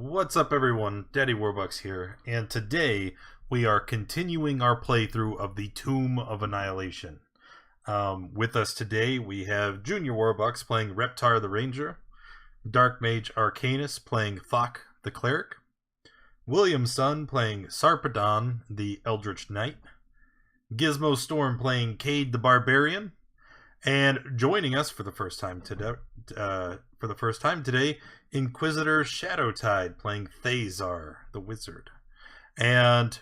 What's up, everyone? Daddy Warbucks here, and today we are continuing our playthrough of the Tomb of Annihilation. With us today, we have Junior Warbucks playing Reptar the Ranger, Dark Mage Arcanus playing Thok the Cleric, William Sun playing Sarpedon the Eldritch Knight, Gizmo Storm playing Cade the Barbarian, and joining us for the first time today, Inquisitor Shadowtide playing Thazar the Wizard. And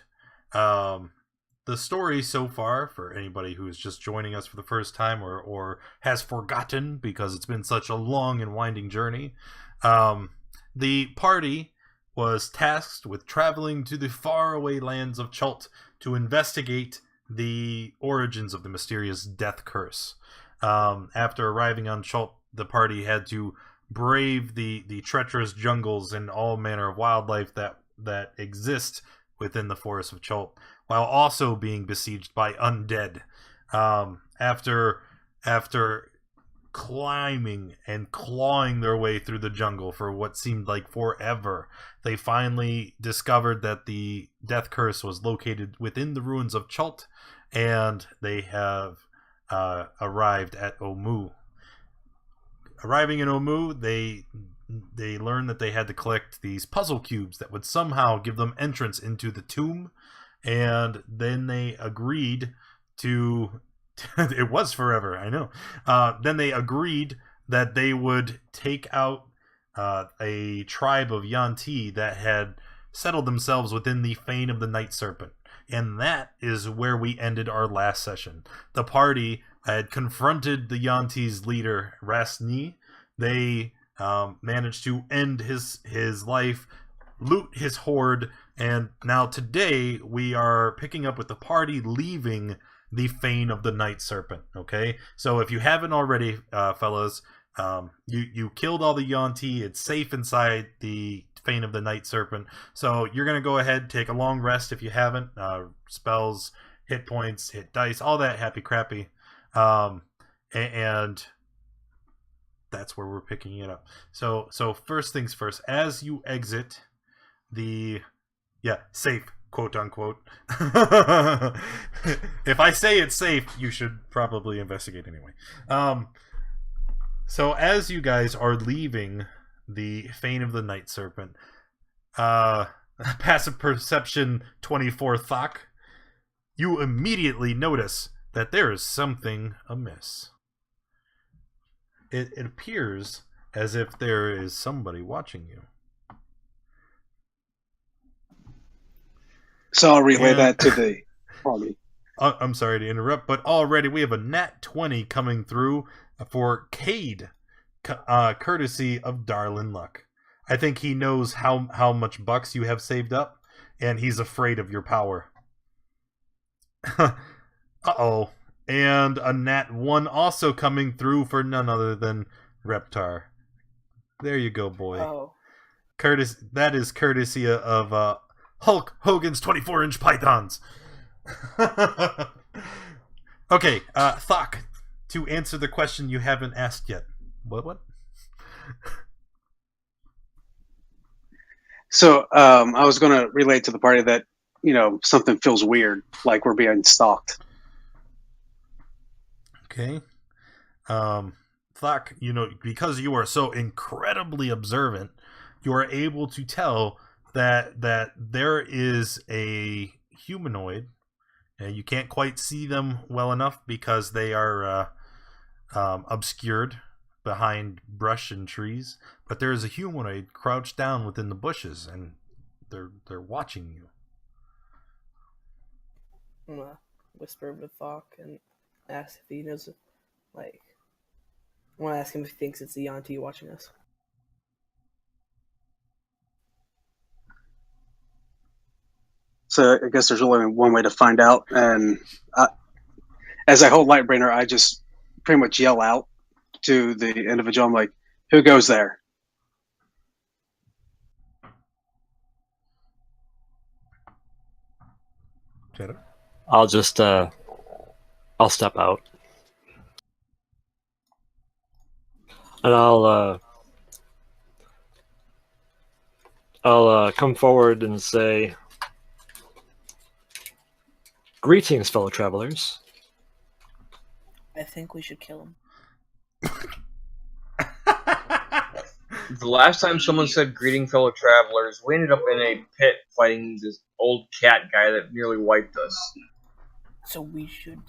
the story so far, for anybody who is just joining us for the first time or has forgotten because it's been such a long and winding journey, the party was tasked with traveling to the faraway lands of Chult to investigate the origins of the mysterious death curse. After arriving on Chult, the party had to brave the treacherous jungles and all manner of wildlife that exist within the forest of Chult, while also being besieged by undead. After climbing and clawing their way through the jungle for what seemed like forever, they finally discovered that the death curse was located within the ruins of Chult, and they have arrived at Omu. Arriving in Omu, they learned that they had to collect these puzzle cubes that would somehow give them entrance into the tomb, and then they agreed to it was forever, I know. Then they agreed that they would take out a tribe of Yuan-Ti that had settled themselves within the Fane of the Night Serpent. And that is where we ended our last session. The party had confronted the Yuan-Ti's leader, Rasni. They managed to end his life, loot his hoard, and now today we are picking up with the party leaving the Fane of the Night Serpent. Okay, so if you haven't already, fellas, you killed all the Yuan-Ti. It's safe inside the Fane of the Night Serpent. So you're going to go ahead, take a long rest if you haven't. Spells, hit points, hit dice, all that happy crappy. And that's where we're picking it up. So first things first, as you exit the safe, quote unquote. If I say it's safe, you should probably investigate anyway. So as you guys are leaving the Fane of the Night Serpent, passive perception 24 Thok, you immediately notice that there is something amiss. It appears as if there is somebody watching you. So I'll relay that to the party. I'm sorry to interrupt, but already we have a nat 20 coming through for Cade, courtesy of Darlin Luck. I think he knows how much bucks you have saved up, and he's afraid of your power. Uh-oh. And a nat 1 also coming through for none other than Reptar. There you go, boy. Oh. That is courtesy of Hulk Hogan's 24-inch pythons. Okay, Thok, to answer the question you haven't asked yet. What? So I was going to relate to the party that, something feels weird, like we're being stalked. Okay. Thok, because you are so incredibly observant, you are able to tell that there is a humanoid, and you can't quite see them well enough because they are obscured behind brush and trees, but there is a humanoid crouched down within the bushes, and they're watching you. I'm gonna whisper with Thok and ask if he knows, I want to ask him if he thinks it's the Yuan-Ti watching us. So I guess there's only one way to find out, and as I hold Lightbringer, I just pretty much yell out to the individual. I'm like, "Who goes there?" I'll just I'll step out, and I'll I'll come forward and say, "Greetings, fellow travelers." I think we should kill him. The last time someone said greeting fellow travelers, we ended up in a pit fighting this old cat guy that nearly wiped us. So we should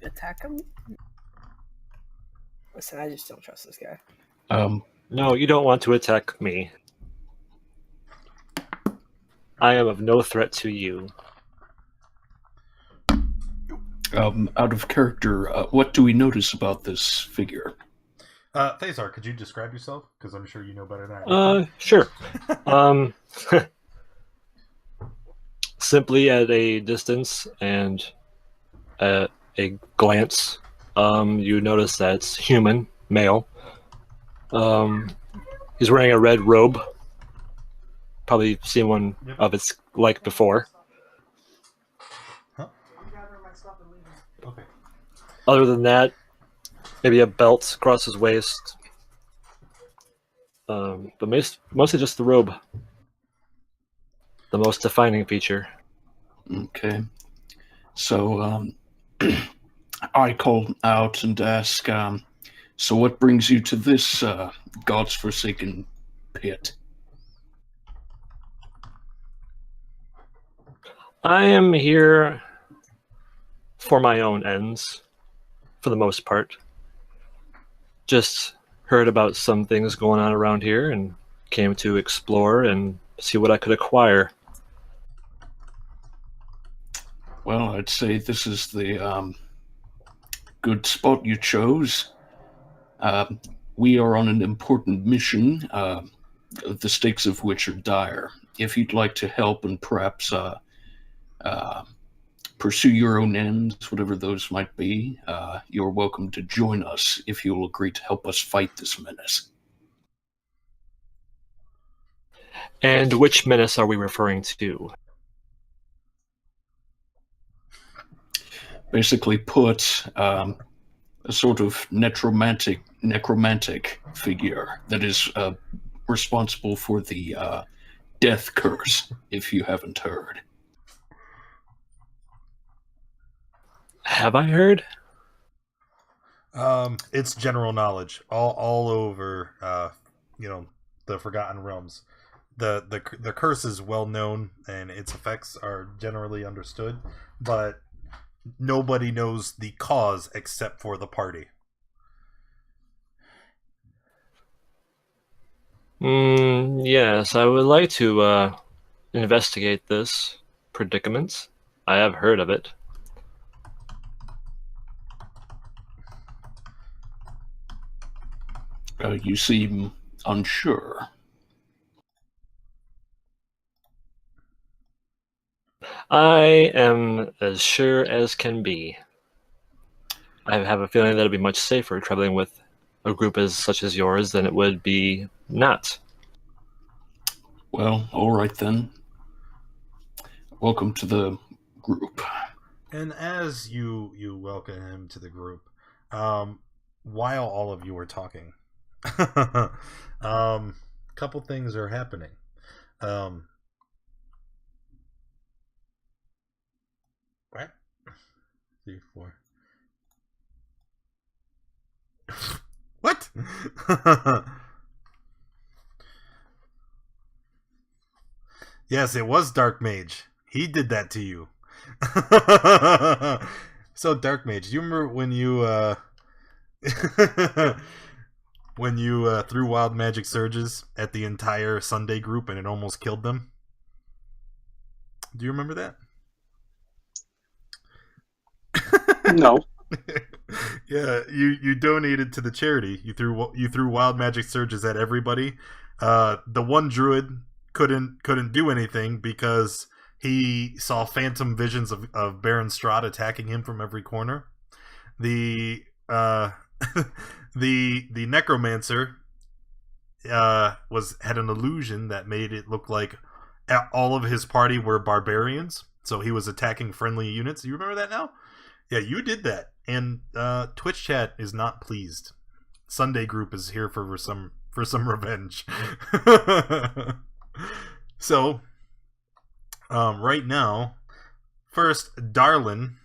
attack him? Listen, I just don't trust this guy. No, you don't want to attack me. I am of no threat to you. Out of character, what do we notice about this figure? Thazar, could you describe yourself? Because I'm sure you know better than I do. Sure. Simply at a distance and at a glance, you notice that it's human, male. He's wearing a red robe. Probably seen one of its like before. Huh? Okay. Other than that, maybe a belt across his waist. But mostly just the robe. The most defining feature. Okay. So, I call out and ask, so what brings you to this God's forsaken pit? I am here for my own ends, for the most part. Just heard about some things going on around here and came to explore and see what I could acquire. Well, I'd say this is the good spot you chose. We are on an important mission, the stakes of which are dire. If you'd like to help and perhaps pursue your own ends, whatever those might be, you're welcome to join us if you'll agree to help us fight this menace. And which menace are we referring to? Basically put, a sort of necromantic figure that is responsible for the death curse, if you haven't heard. Have I heard? It's general knowledge all over, the Forgotten Realms. The curse is well known and its effects are generally understood, but nobody knows the cause except for the party. Yes, I would like to investigate this predicament. I have heard of it. You seem unsure. I am as sure as can be. I have a feeling that it'd be much safer traveling with a group such as yours than it would be not. Well, all right then. Welcome to the group. And as you welcome him to the group, while all of you are talking, couple things are happening. What? 3, 4. What? Yes, it was Dark Mage. He did that to you. So, Dark Mage, do you remember when you threw wild magic surges at the entire Sunday group and it almost killed them? Do you remember that? No. Yeah, you donated to the charity. You threw wild magic surges at everybody. The one druid couldn't do anything because he saw phantom visions of Baron Strahd attacking him from every corner. The the necromancer had an illusion that made it look like all of his party were barbarians, so he was attacking friendly units. You remember that now? Yeah, you did that, and Twitch chat is not pleased. Sunday group is here for some revenge. So, right now, first, Darlin,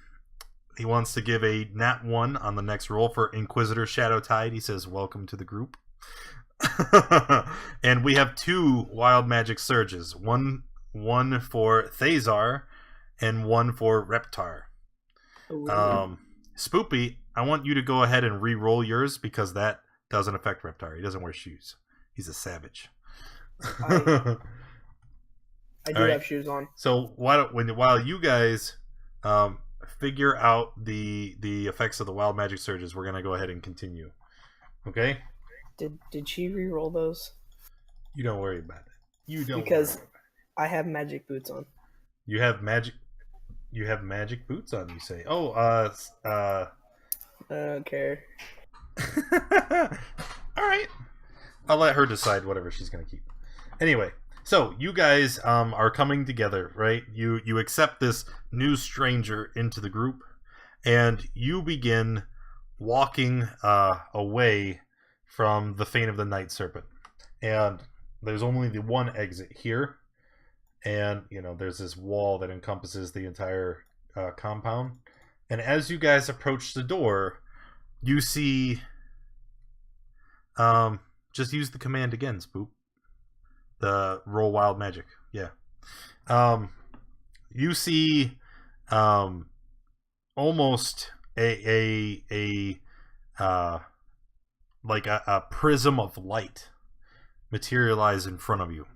he wants to give a nat 1 on the next roll for Inquisitor Shadowtide. He says, welcome to the group. And we have 2 Wild Magic Surges. One for Thazar and one for Reptar. Spoopy, I want you to go ahead and re-roll yours because that doesn't affect Reptar. He doesn't wear shoes. He's a savage. I do have shoes on. So while you guys figure out the effects of the Wild Magic Surges, we're gonna go ahead and continue. Okay? Did she re-roll those? You don't worry about it. Because I have magic boots on. You have magic boots on, you say. Oh, I don't care. Alright. I'll let her decide whatever she's gonna keep. Anyway, so you guys are coming together, right? You accept this new stranger into the group, and you begin walking away from the Fane of the Night Serpent. And there's only the one exit here, and there's this wall that encompasses the entire compound. And as you guys approach the door, you see just use the command again, Spoop. The roll wild magic. Yeah. You see almost a prism of light materialize in front of you.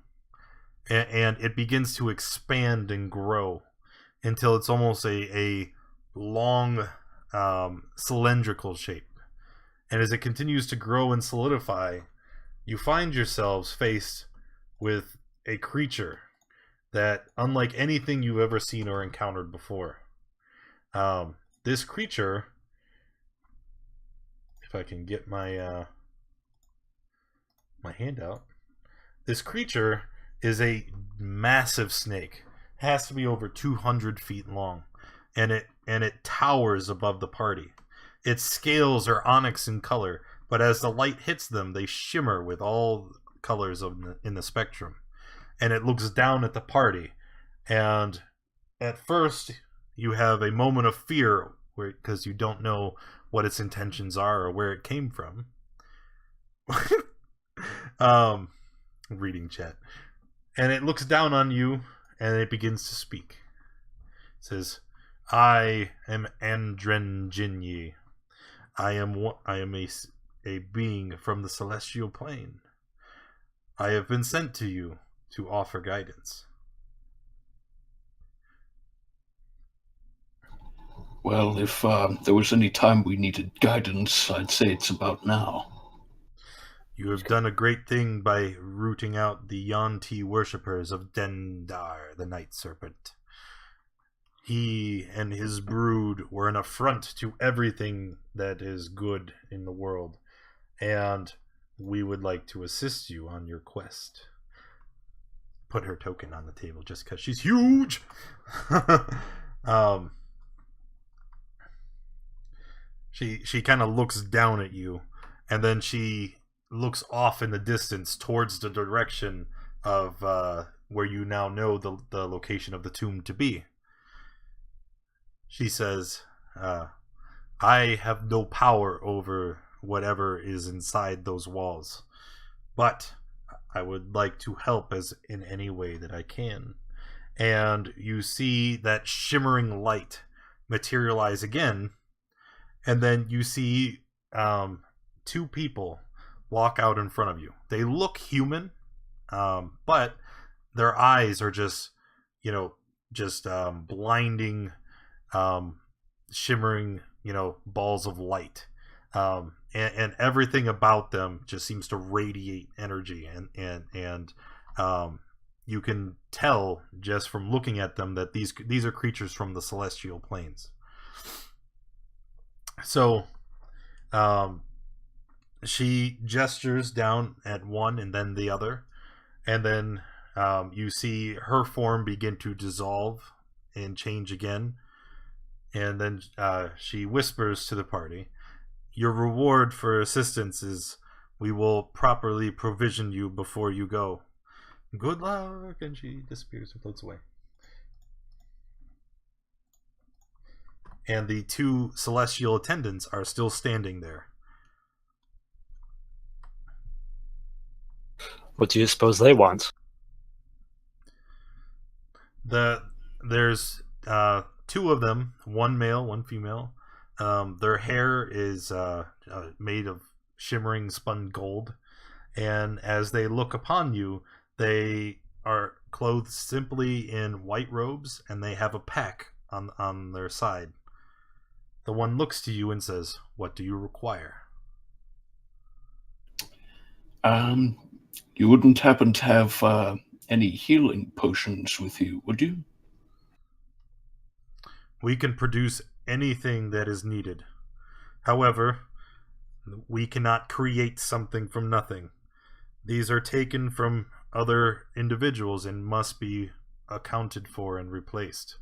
And it begins to expand and grow until it's almost a long cylindrical shape. And as it continues to grow and solidify, you find yourselves faced with a creature that, unlike anything you've ever seen or encountered before. This creature, if I can get my my handout, this creature is a massive snake. It has to be over 200 feet long, and it towers above the party. Its scales are onyx in color, but as the light hits them, they shimmer with all colors in the spectrum. And it looks down at the party, and at first you have a moment of fear because you don't know what its intentions are or where it came from. Reading chat. And it looks down on you, and it begins to speak. It says, I am Andren Jinyi. I am a being from the celestial plane. I have been sent to you to offer guidance. Well, if there was any time we needed guidance, I'd say it's about now. You have done a great thing by rooting out the Yanti worshippers of Dendar, the Night Serpent. He and his brood were an affront to everything that is good in the world, and we would like to assist you on your quest. Put her token on the table just because she's huge. She kind of looks down at you, and then she looks off in the distance towards the direction of where you now know the location of the tomb to be. She says, I have no power over whatever is inside those walls, but I would like to help as in any way that I can. And you see that shimmering light materialize again, and then you see 2 people walk out in front of you. They look human, but their eyes are just blinding, shimmering, balls of light. And everything about them just seems to radiate energy, and you can tell just from looking at them that these are creatures from the celestial planes. So she gestures down at one and then the other, and then you see her form begin to dissolve and change again, and then she whispers to the party, your reward for assistance is we will properly provision you before you go. Good luck, and she disappears and floats away. And the two celestial attendants are still standing there. What do you suppose they want? There's two of them, one male, one female. Their hair is made of shimmering spun gold, and as they look upon you, they are clothed simply in white robes, and they have a pack on their side. The one looks to you and says, "What do you require?" You wouldn't happen to have any healing potions with you, would you? We can produce anything that is needed. However, we cannot create something from nothing. These are taken from other individuals and must be accounted for and replaced.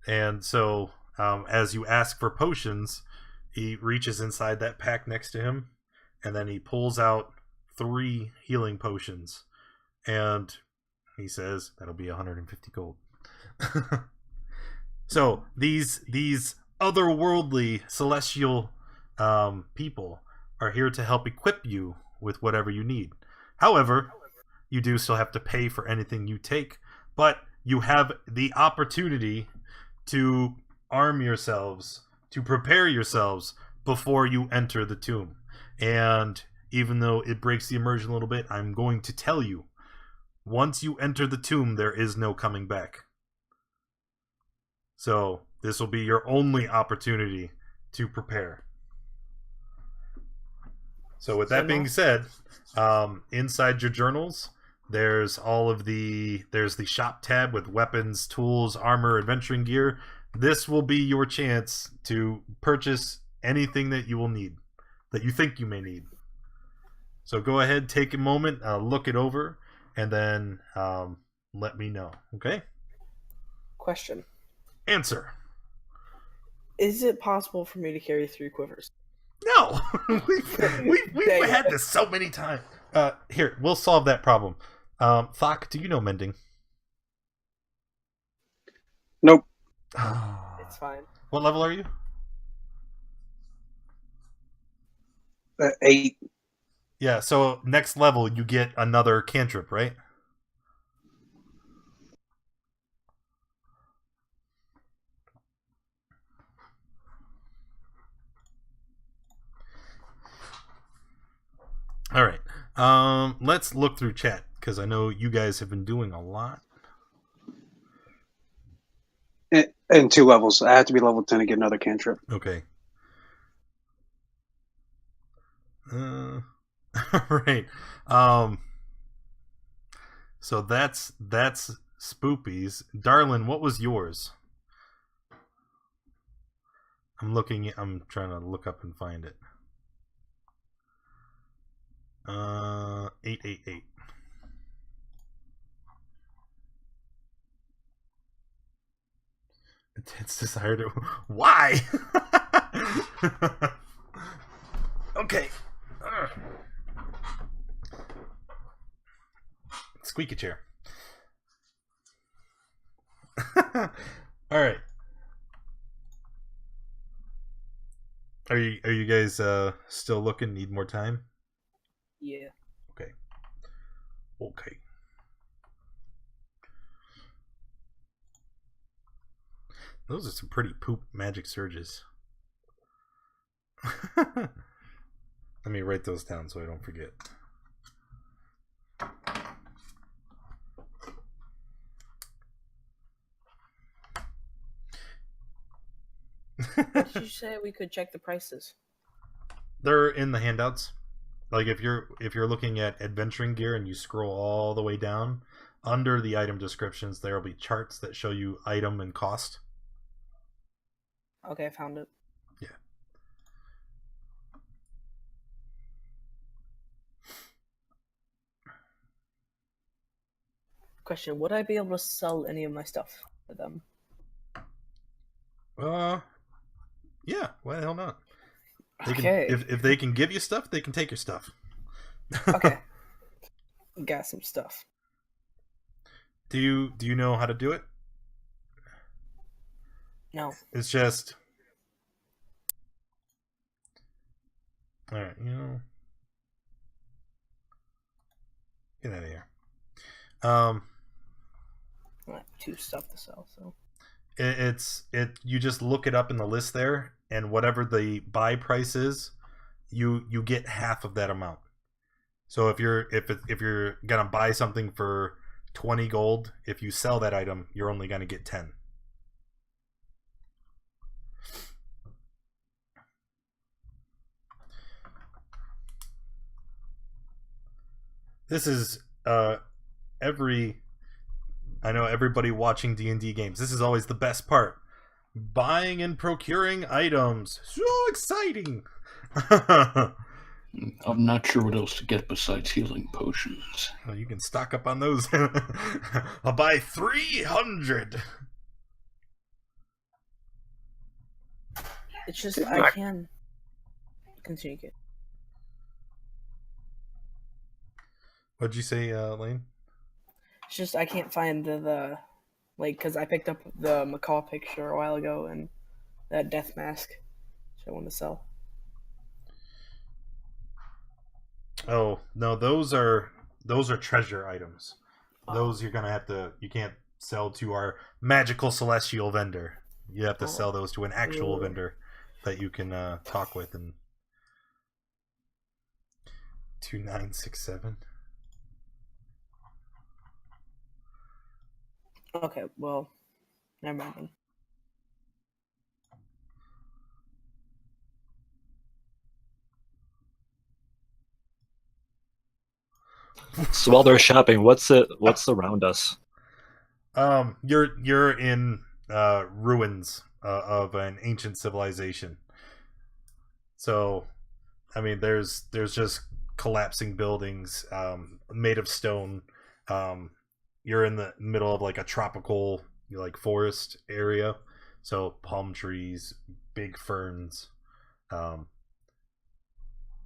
And so, as you ask for potions, he reaches inside that pack next to him, and then he pulls out 3 healing potions, and he says, "That'll be 150 gold." So these otherworldly celestial people are here to help equip you with whatever you need. However, you do still have to pay for anything you take, but you have the opportunity to arm yourselves, to prepare yourselves before you enter the tomb. And even though it breaks the immersion a little bit, I'm going to tell you, once you enter the tomb, there is no coming back. So this will be your only opportunity to prepare. So with that being said, inside your journals, there's the shop tab with weapons, tools, armor, adventuring gear. This will be your chance to purchase anything that you will need, that you think you may need. So go ahead, take a moment, look it over, and then let me know. Okay? Question. Answer. Is it possible for me to carry 3 quivers? No! we've had this so many times. Here, we'll solve that problem. Thok, do you know mending? Nope. It's fine. What level are you? 8. Yeah, so next level you get another cantrip, right? All right. Let's look through chat because I know you guys have been doing a lot. And 2 levels. I have to be level 10 to get another cantrip. Okay. All right. So that's Spoopy's. Darlin, what was yours? I'm trying to look up and find it. 888. Intense desire to. Why? Okay. Squeaky chair. All right. Are you guys still looking? Need more time? Yeah. Okay. Those are some pretty poop magic surges. Let me write those down so I don't forget. What did you say? We could check the prices. They're in the handouts. Like if you're looking at adventuring gear and you scroll all the way down, under the item descriptions there will be charts that show you item and cost. Okay, I found it. Yeah. Question: would I be able to sell any of my stuff to them? Yeah. Why the hell not? Okay. If they can give you stuff, they can take your stuff. Okay. got some stuff. Do you know how to do it? No. It's just all right. Get out of here. I have 2 stuff to sell, so. You just look it up in the list there, and whatever the buy price is, you get half of that amount. So if you're gonna buy something for 20 gold, if you sell that item, you're only gonna get 10. This is I know everybody watching D&D games. This is always the best part. Buying and procuring items. So exciting. I'm not sure what else to get besides healing potions. Well, you can stock up on those. I'll buy 300. It's just I can continue it. What'd you say, Lane? It's just I can't find the because I picked up the macaw picture a while ago and that death mask, so I want to sell. Oh no, those are treasure items. Those you're gonna have to. You can't sell to our magical celestial vendor. You have to sell those to an actual vendor that you can talk with. And 2967. Okay, well, never mind then. So while they're shopping, what's around us? You're in ruins of an ancient civilization. So, I mean, there's just collapsing buildings made of stone. You're in the middle of like a tropical forest area, so palm trees, big ferns.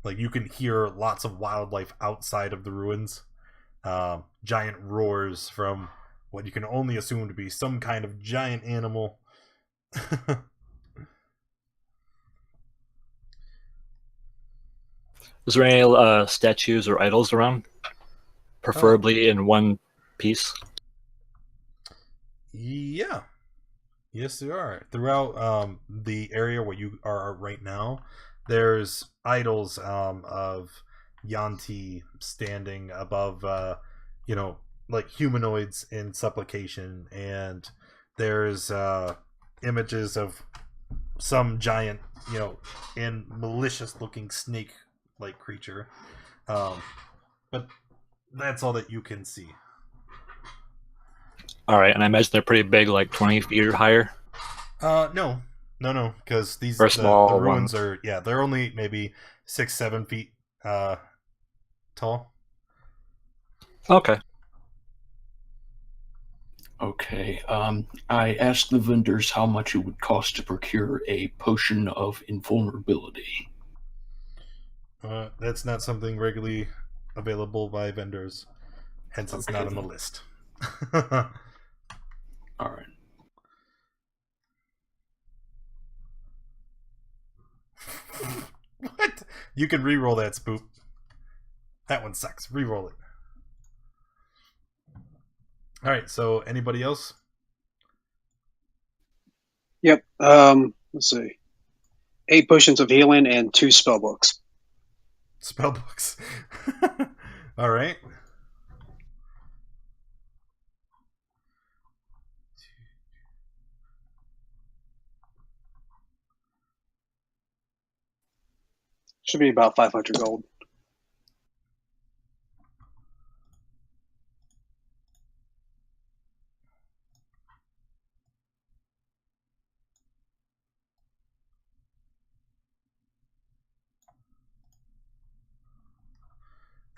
Like you can hear lots of wildlife outside of the ruins. Giant roars from what you can only assume to be some kind of giant animal. Is there any statues or idols around? Preferably in one piece? Yeah. Yes, there are. Throughout the area where you are right now, there's idols of Yanti standing above, like humanoids in supplication, and there's images of some giant, and malicious-looking snake-like creature. But that's all that you can see. All right, and I imagine they're pretty big, like 20 feet or higher. No, because these Or small the ruins ones. are they're only maybe 6-7 feet tall. Okay. I asked the vendors how much it would cost to procure a potion of invulnerability. That's not something regularly available by vendors, hence it's not on the then. list. All right. What? You can re-roll that, Spoop. That one sucks. Re-roll it. All right. So, anybody else? Yep. Let's see. 8 potions of healing and 2 spell books. Spell books. All right. Should be about 500 gold.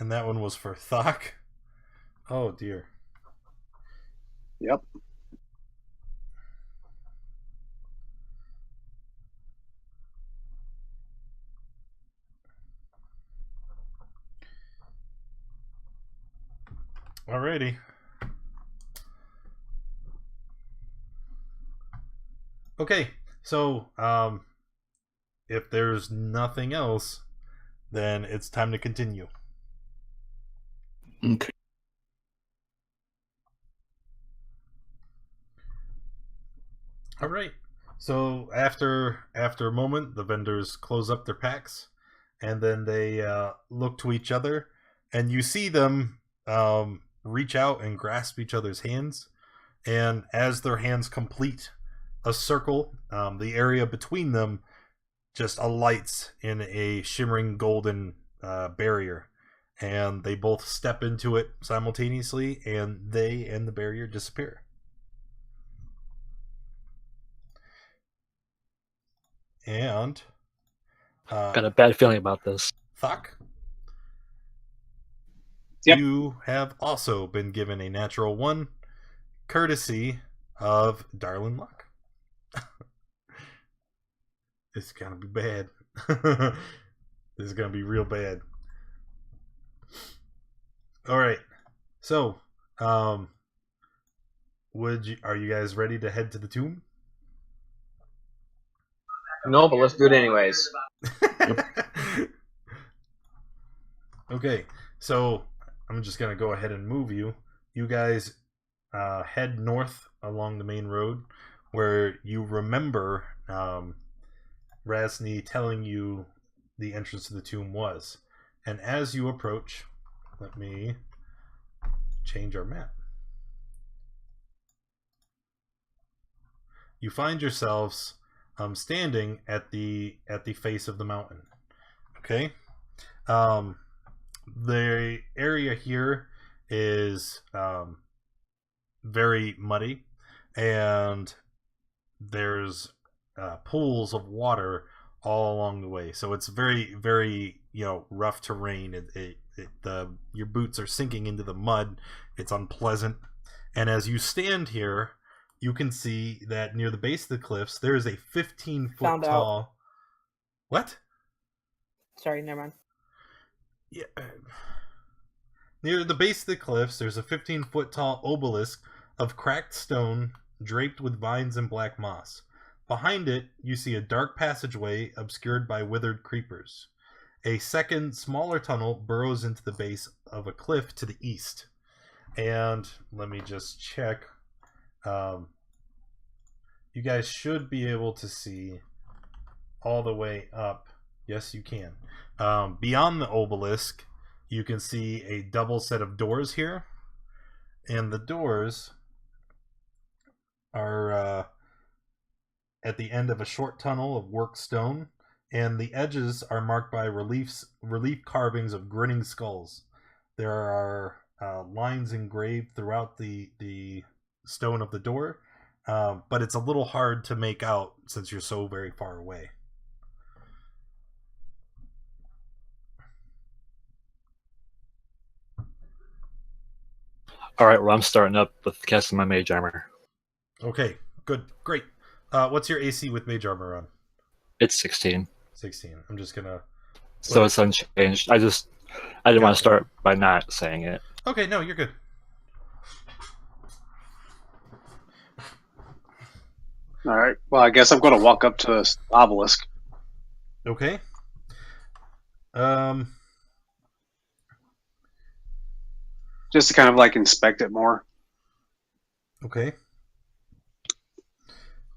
And that one was for Thok. Oh dear. Yep. Alrighty. Okay, so if there's nothing else, then it's time to continue. Okay. All right. So after a moment, the vendors close up their packs, and then they look to each other, and you see them reach out and grasp each other's hands. And as their hands complete a circle, the area between them just alights in a shimmering golden barrier, and they both step into it simultaneously, and they and the barrier disappear. And Got a bad feeling about this. Thok, Yep. you have also been given a natural 1, courtesy of Darlin Luck. It's gonna be bad. This is gonna be real bad. All right. So, are you guys ready to head to the tomb? No, but let's do it anyways. Okay, so I'm just gonna go ahead and move you. You guys head north along the main road, where you remember Rasny telling you the entrance to the tomb was. And as you approach, let me change our map. You find yourselves standing at the face of the mountain. Okay, the area here is very muddy, and there's pools of water all along the way. So it's very, very rough terrain. Your boots are sinking into the mud. It's unpleasant. And as you stand here, you can see that near the base of the cliffs, there is a 15-foot tall. What? Sorry, never mind. Yeah. Near the base of the cliffs, there's a 15-foot tall obelisk of cracked stone draped with vines and black moss. Behind it, you see a dark passageway obscured by withered creepers. A second, smaller tunnel burrows into the base of a cliff to the east. And let me just check. You guys should be able to see all the way up. Yes, you can. Beyond the obelisk, you can see a double set of doors here. And the doors are at the end of a short tunnel of worked stone, and the edges are marked by relief carvings of grinning skulls. There are lines engraved throughout the stone of the door, but it's a little hard to make out since you're so very far away. All right, well, I'm starting up with casting my mage armor. Okay, good, great. What's your AC with mage armor on? It's 16. 16. I'm just gonna. So it's unchanged. I didn't want to start by not saying it. Okay, no, you're good. All right. Well, I guess I'm going to walk up to this obelisk. Okay. Just to kind of like inspect it more. Okay.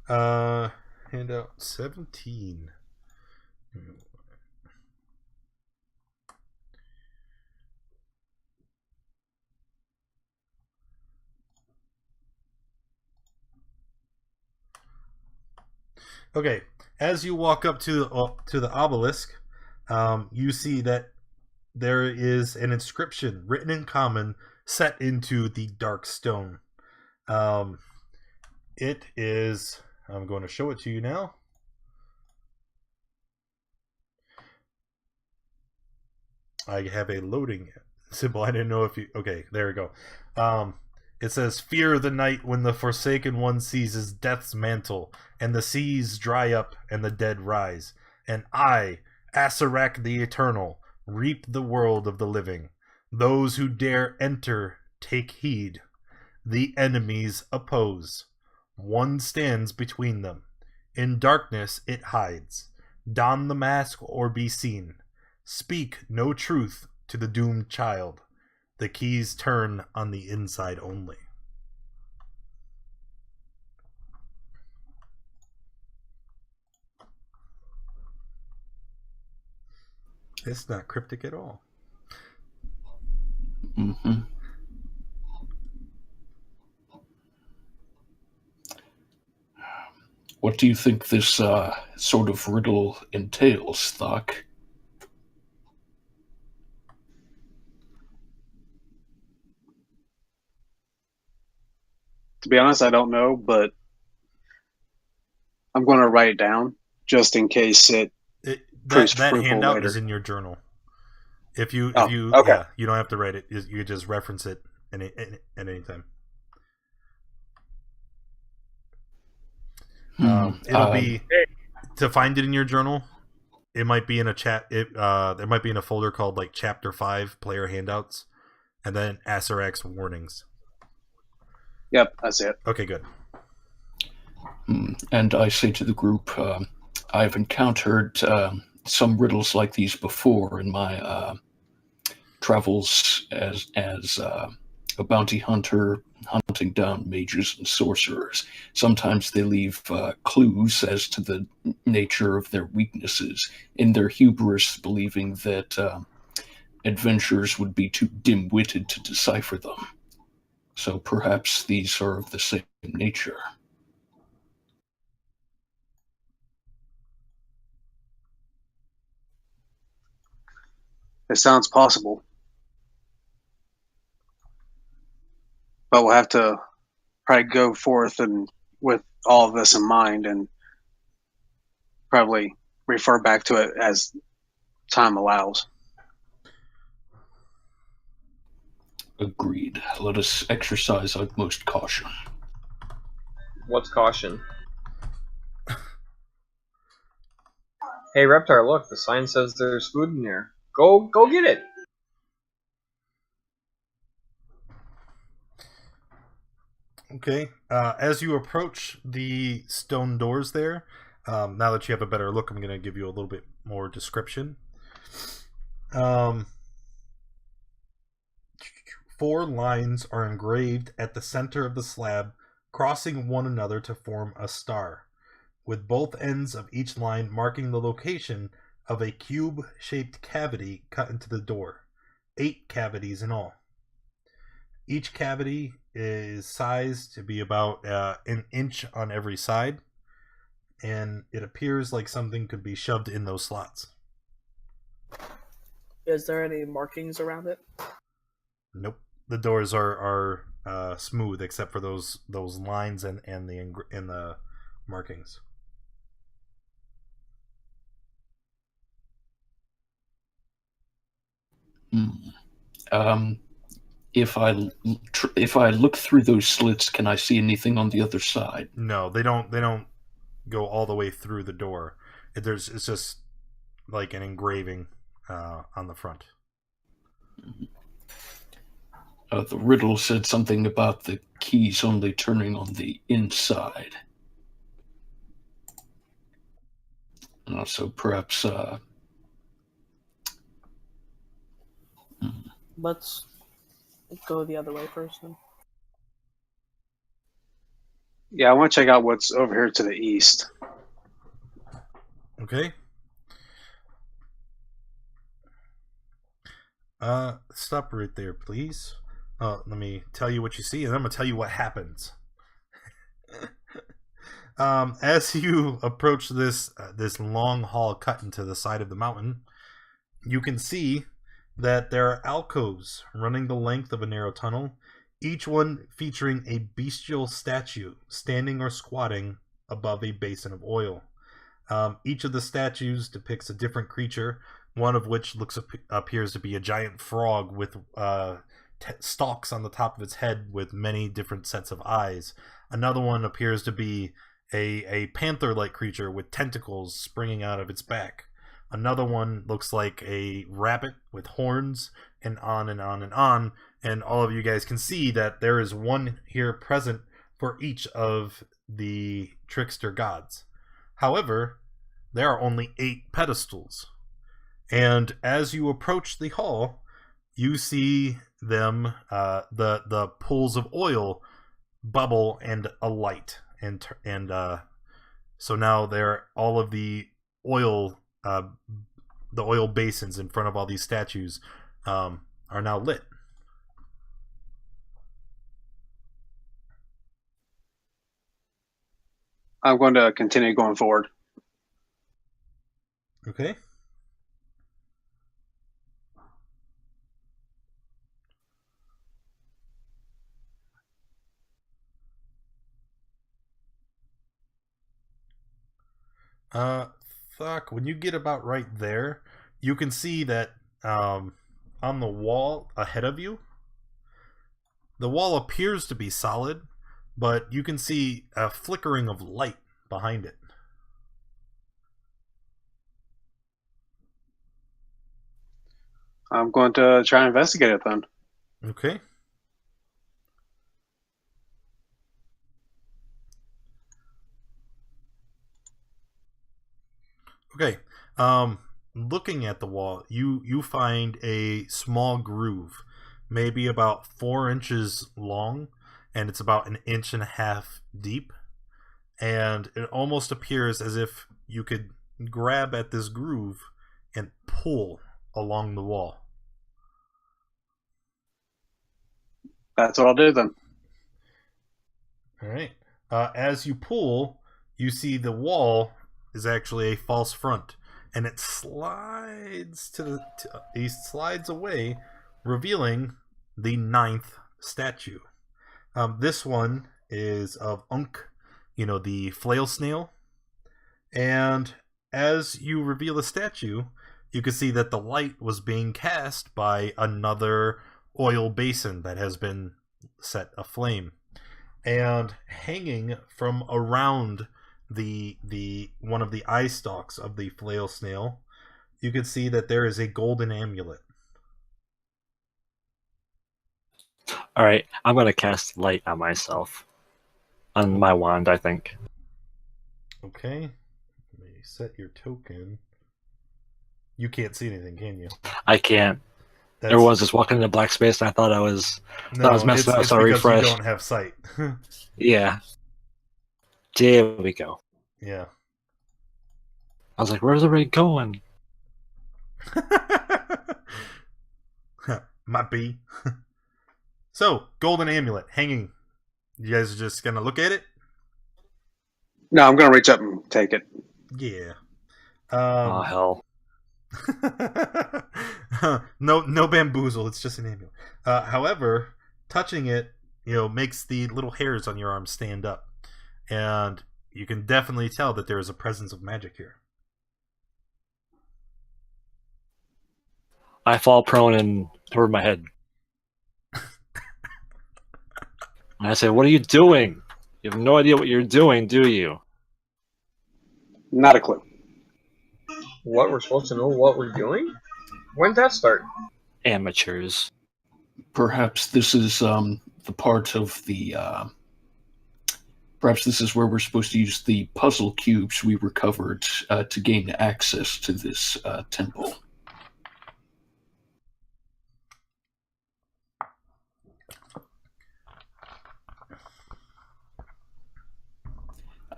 Handout 17. Okay, as you walk up to the obelisk, you see that there is an inscription written in common set into the dark stone. It is. I'm going to show it to you now. I have a loading symbol. I didn't know if you. Okay, there we go. It says, "Fear the night when the Forsaken One seizes death's mantle, and the seas dry up and the dead rise. And I, Asarak the Eternal, reap the world of the living. Those who dare enter take heed. The enemies oppose. One stands between them. In darkness it hides. Don the mask or be seen. Speak no truth to the doomed child. The keys turn on the inside only. It's not cryptic at all. Mm-hmm. What do you think this sort of riddle entails, Thok? To be honest, I don't know, but I'm going to write it down just in case it proves That fruitful handout later. is in your journal. If you Okay. yeah, you don't have to write it. You just reference it at any time. It'll be to find it in your journal. It might be in a chat. It might be in a folder called like Chapter 5 Player Handouts, and then Asarax Warnings. Yep, that's it. Okay, good. And I say to the group, I've encountered some riddles like these before in my travels as a bounty hunter hunting down mages and sorcerers. Sometimes they leave clues as to the nature of their weaknesses, in their hubris believing that adventurers would be too dim-witted to decipher them. So perhaps these are of the same nature. It sounds possible. But we'll have to probably go forth and with all of this in mind and probably refer back to it as time allows. Agreed. Let us exercise utmost caution. What's caution? Hey, Reptar, look, the sign says there's food in there. Go get it! Okay. As you approach the stone doors there, now that you have a better look, I'm going to give you a little bit more description. 4 lines are engraved at the center of the slab, crossing one another to form a star, with both ends of each line marking the location of a cube-shaped cavity cut into the door. 8 cavities in all. Each cavity is sized to be about an inch on every side, and it appears like something could be shoved in those slots. Is there any markings around it? Nope. The doors are smooth except for those lines and the markings. If I look through those slits, can I see anything on the other side? No, they don't go all the way through the door. It's just like an engraving on the front. The riddle said something about the keys only turning on the inside. So perhaps Let's go the other way first then. Yeah, I want to check out what's over here to the east. Okay. Stop right there, please. Let me tell you what you see, and I'm gonna tell you what happens. As you approach this long hall cut into the side of the mountain, you can see that there are alcoves running the length of a narrow tunnel, each one featuring a bestial statue standing or squatting above a basin of oil. Each of the statues depicts a different creature, one of which appears to be a giant frog with stalks on the top of its head with many different sets of eyes. Another one appears to be a panther-like creature with tentacles springing out of its back. Another one looks like a rabbit with horns, and on and on and on. and all of you guys can see that there is one here present for each of the trickster gods. However, there are only 8 pedestals. And as you approach the hall, you see them, the pools of oil bubble and alight. And so now all of the oil basins in front of all these statues are now lit. I'm going to continue going forward. Okay. When you get about right there, you can see that on the wall ahead of you, the wall appears to be solid, but you can see a flickering of light behind it. I'm going to try and investigate it then. Okay. Okay. Looking at the wall, you find a small groove, maybe about 4 inches long, and it's about 1.5 inches deep. And it almost appears as if you could grab at this groove and pull along the wall. That's what I'll do then. All right. As you pull, you see the wall is actually a false front, and it slides he slides away, revealing the 9th statue. This one is of Unk, the flail snail. And as you reveal the statue, you can see that the light was being cast by another oil basin that has been set aflame. And hanging from around the one of the eye stalks of the flail snail, you can see that there is a golden amulet. All right, I'm gonna cast light on myself, on my wand, I think. Okay, let me set your token. You can't see anything, can you? I can't. Everyone's just walking into black space, and I thought I was messing up. It's So I because refresh. you don't have sight. Yeah. There we go. Yeah. I was like, where's everybody going? Might be. So, golden amulet hanging. You guys are just gonna look at it? No, I'm going to reach up and take it. Yeah. Oh hell. No bamboozle. It's just an amulet. However, touching it, makes the little hairs on your arm stand up, and you can definitely tell that there is a presence of magic here. I fall prone and over my head. And I say, "What are you doing? You have no idea what you're doing, do you?" Not a clue. What? We're supposed to know what we're doing? When did that start? Amateurs. Perhaps this is the part of the. Perhaps this is where we're supposed to use the puzzle cubes we recovered to gain access to this temple.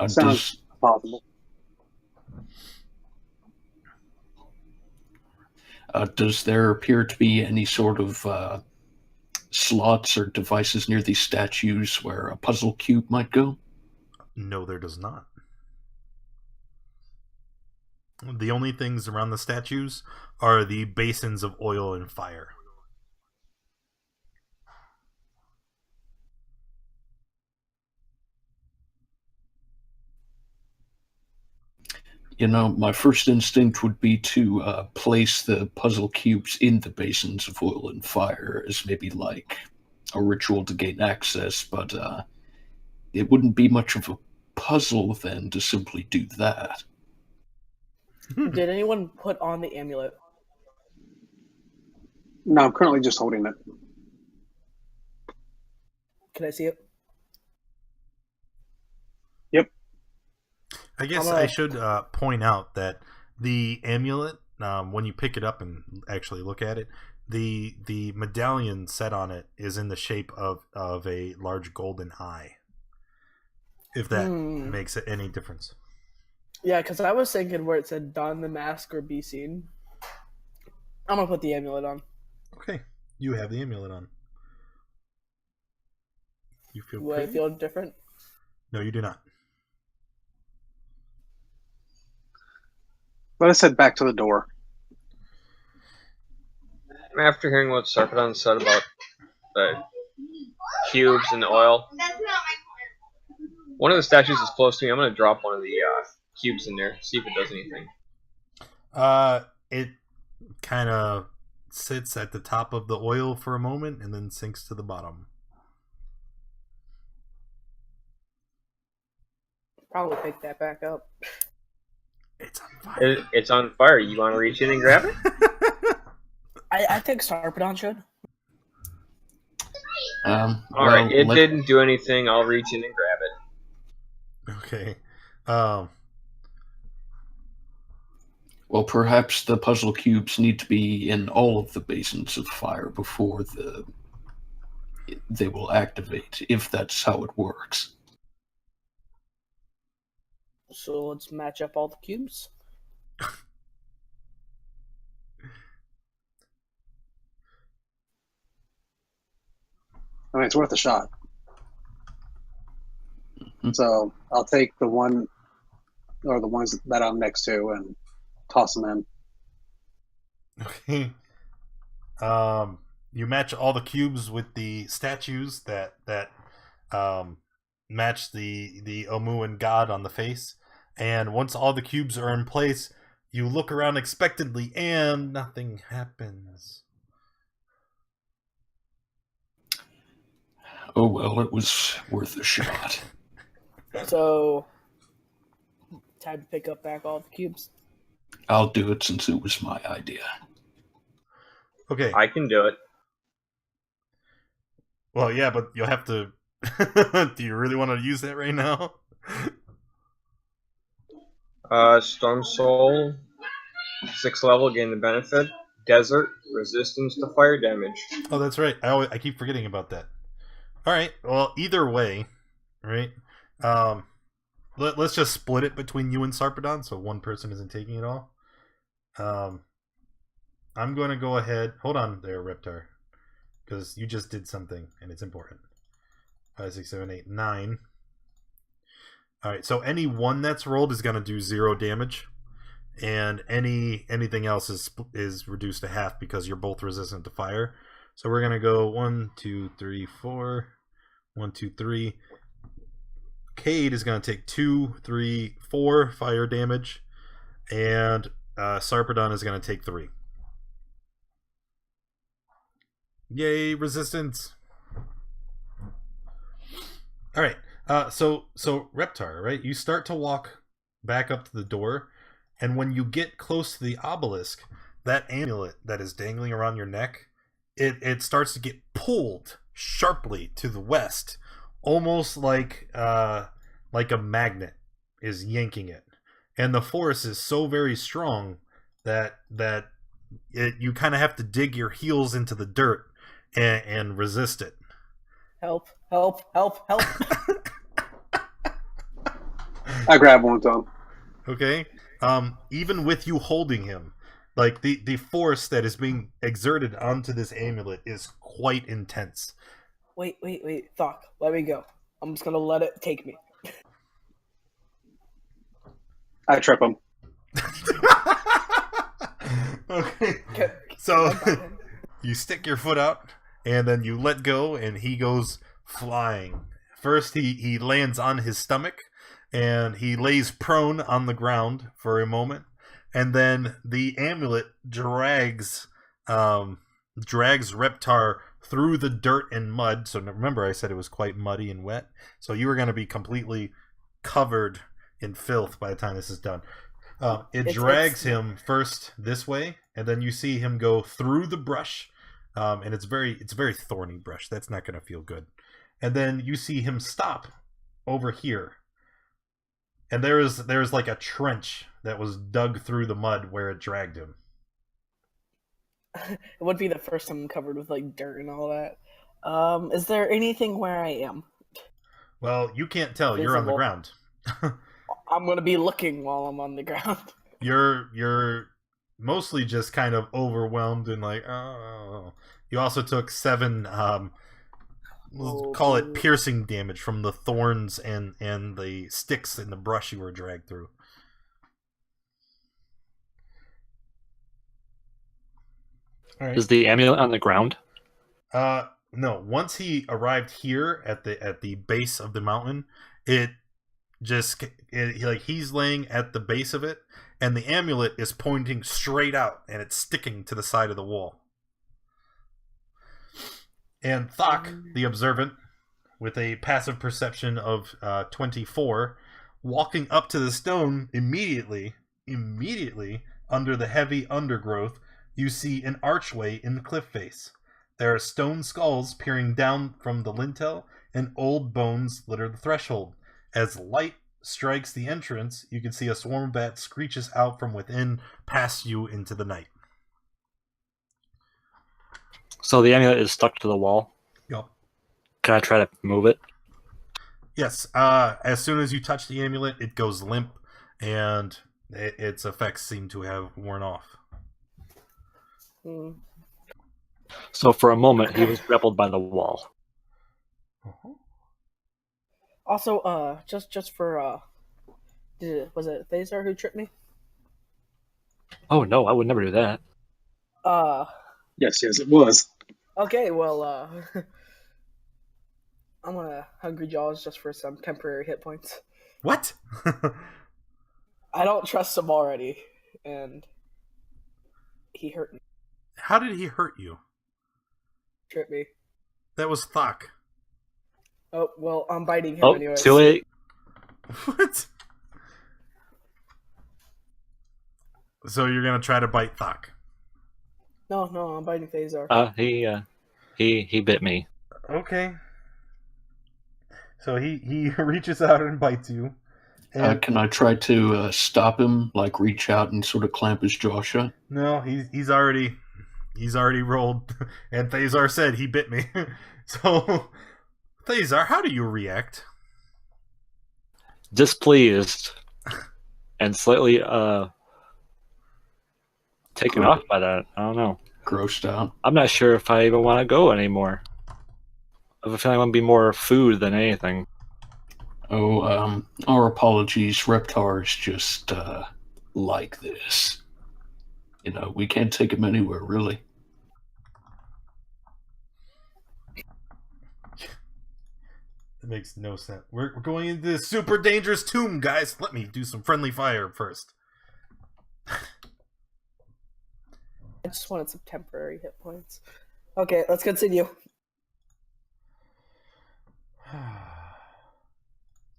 Sounds possible. Does there appear to be any sort of slots or devices near these statues where a puzzle cube might go? No, there does not. The only things around the statues are the basins of oil and fire. My first instinct would be to place the puzzle cubes in the basins of oil and fire as maybe like a ritual to gain access, but it wouldn't be much of a puzzle then to simply do that. Did anyone put on the amulet? No, I'm currently just holding it. Can I see it? I guess I should point out that the amulet, when you pick it up and actually look at it, the medallion set on it is in the shape of a large golden eye. If that makes it any difference. Yeah, because I was thinking where it said don the mask or be seen. I'm going to put the amulet on. Okay. You have the amulet on. You feel Do I feel different? No, you do not. Let us head back to the door. After hearing what Sarpedon said about the cubes and the oil, one of the statues is close to me. I'm going to drop one of the cubes in there, see if it does anything. It kind of sits at the top of the oil for a moment and then sinks to the bottom. Probably pick that back up. It's on fire. It's on fire. You want to reach in and grab it? I think Sarpedon should. Alright, it didn't do anything. I'll reach in and grab it. Okay. Well, perhaps the puzzle cubes need to be in all of the basins of fire before they will activate, if that's how it works. So let's match up all the cubes. I mean, it's worth a shot. So I'll take the one, or the ones that I'm next to, and toss them in. Okay. You match all the cubes with the statues that match the Omuan god on the face, and once all the cubes are in place, you look around expectantly, and nothing happens. Oh well, it was worth a shot. So, time to pick up back all the cubes. I'll do it since it was my idea. Okay. I can do it. Well, yeah, but you'll have to... Do you really want to use that right now? Storm Soul, 6th level, gain the benefit. Desert, resistance to fire damage. Oh, that's right. I keep forgetting about that. All right. Well, either way, right? Let's just split it between you and Sarpedon, so one person isn't taking it all. I'm going to go ahead. Hold on there, Reptar, because you just did something and it's important. 5, 6, 7, 8, 9. All right. So any one that's rolled is going to do 0 damage, and anything else is reduced to half because you're both resistant to fire. So we're going to go 1, 2, 3, 4. 1, 2, 3. Cade is going to take 2, 3, 4 fire damage, and Sarpedon is going to take 3. Yay, resistance! All right. So Reptar, right? You start to walk back up to the door, and when you get close to the obelisk, that amulet that is dangling around your neck, it starts to get pulled sharply to the west, almost like a magnet is yanking it. And the force is so very strong that you kind of have to dig your heels into the dirt and resist it. Help, help, help, help. I grab one, Tom. Okay. Even with you holding him, like the force that is being exerted onto this amulet is quite intense. Wait, Thok, let me go. I'm just gonna let it take me. I trip him. Okay. So you stick your foot out, and then you let go, and he goes flying. First, he lands on his stomach, and he lays prone on the ground for a moment, and then the amulet drags Reptar through the dirt and mud. So remember, I said it was quite muddy and wet. So you were going to be completely covered in filth by the time this is done. It drags him first this way, and then you see him go through the brush, and it's very thorny brush. That's not going to feel good. and then you see him stop over here. And there's like a trench that was dug through the mud where it dragged him. It would be the first time I'm covered with like dirt and all that. Is there anything where I am? Well, you can't tell. You're on the Visible. ground. I'm gonna be looking while I'm on the ground. You're mostly just kind of overwhelmed and like, oh. You also took 7 we'll call it piercing damage from the thorns and the sticks and the brush you were dragged through. All right. Is the amulet on the ground? No. Once he arrived here at the base of the mountain, he's laying at the base of it, and the amulet is pointing straight out, and it's sticking to the side of the wall. And Thok, the observant, with a passive perception of 24, walking up to the stone immediately under the heavy undergrowth, you see an archway in the cliff face. There are stone skulls peering down from the lintel, and old bones litter the threshold. As light strikes the entrance, you can see a swarm of bats screeches out from within, past you into the night. So the amulet is stuck to the wall. Yep. Can I try to move it? Yes. As soon as you touch the amulet, it goes limp, and its effects seem to have worn off. So for a moment, he was grappled by the wall. Uh-huh. Also, just for was it Thazar who tripped me? Oh no, I would never do that. Yes, it was. Okay, well, I'm gonna Hungry Jaws just for some temporary hit points. What? I don't trust him already, and he hurt me. How did he hurt you? Tripped me. That was Thok. Oh, well, I'm biting him Oh, anyways. too late. What? So you're gonna try to bite Thok? No, I'm biting Thazar. He bit me. Okay. So he reaches out and bites you. And Can I try to stop him, like reach out and sort of clamp his jaw shut? no, he's already rolled, and Thazar said he bit me. So, Thazar, how do you react? Displeased and slightly taken off by that. I don't know. Grossed out. I'm not sure if I even want to go anymore. I have a feeling I want to be more food than anything. Oh, our apologies. Reptar's just like this. You know, we can't take him anywhere, really. It makes no sense. We're going into this super dangerous tomb, guys. Let me do some friendly fire first. I just wanted some temporary hit points. Okay, let's continue. All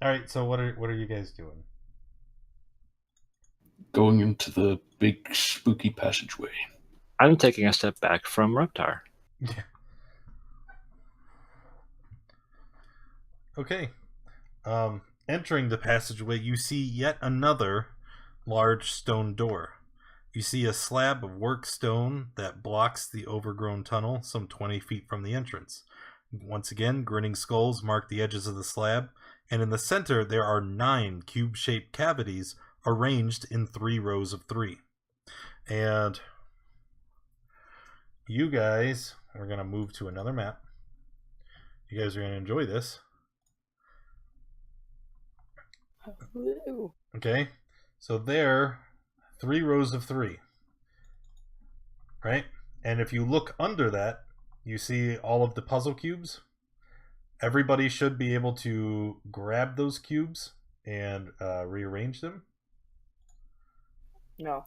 right. So what are you guys doing? Going into the big spooky passageway. I'm taking a step back from Reptar. Yeah. Okay. Entering the passageway, you see yet another large stone door. You see a slab of work stone that blocks the overgrown tunnel some 20 feet from the entrance. Once again, grinning skulls mark the edges of the slab, and in the center there are 9 cube-shaped cavities arranged in 3 rows of 3. And you guys are going to move to another map. You guys are going to enjoy this. Woo. Okay, so there, 3 rows of 3, right? And if you look under that, you see all of the puzzle cubes. Everybody should be able to grab those cubes and rearrange them. No.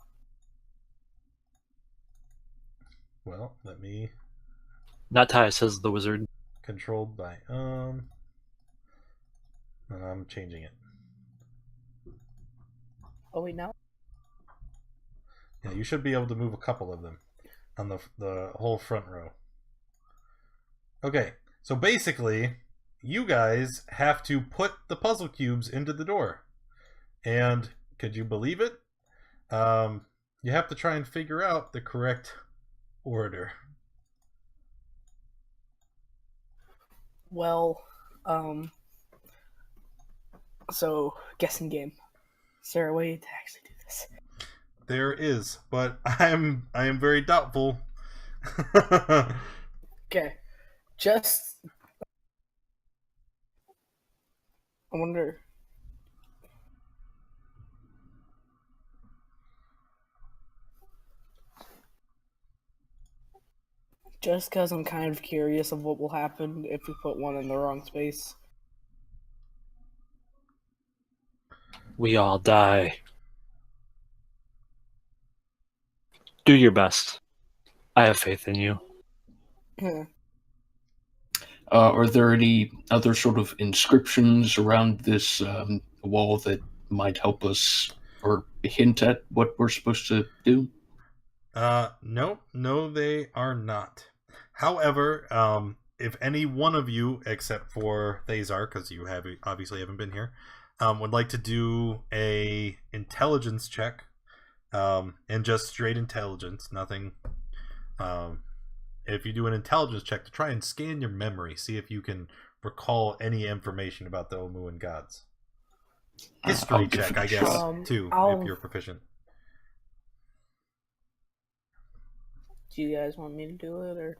Well, let me. Not Ty, says the wizard. Controlled by and I'm changing it. Oh, wait, now? Yeah, you should be able to move a couple of them on the whole front row. Okay, so basically, you guys have to put the puzzle cubes into the door. And could you believe it? You have to try and figure out the correct order. Well, so guessing game. Is there a way to actually do this? There is, but I am very doubtful. Okay, just I wonder. Just because I'm kind of curious of what will happen if we put one in the wrong space. We all die. Do your best. I have faith in you. Are there any other sort of inscriptions around this wall that might help us or hint at what we're supposed to do? No, they are not. However, if any one of you, except for Thazar, because you obviously haven't been here, would like to do a intelligence check, and just straight intelligence, nothing. If you do an intelligence check to try and scan your memory, see if you can recall any information about the Omuan gods. History check, I guess, too, if you're proficient. Do you guys want me to do it, or?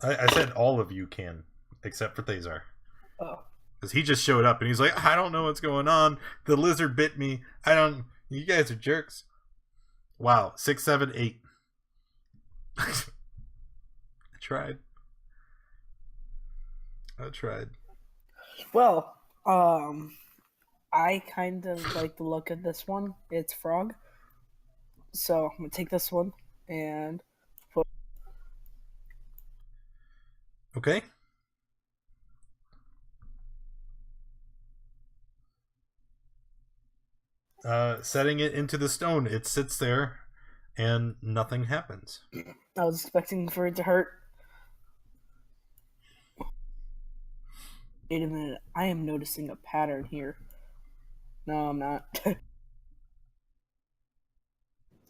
I said all of you can, except for Thazar. Oh. Because he just showed up and he's like, I don't know what's going on. The lizard bit me. You guys are jerks. Wow. 6, 7, 8. I tried. Well, I kind of like the look of this one. It's frog. So I'm going to take this one and put... Okay. Setting it into the stone, it sits there and nothing happens. I was expecting for it to hurt. Wait a minute, I am noticing a pattern here. No, I'm not.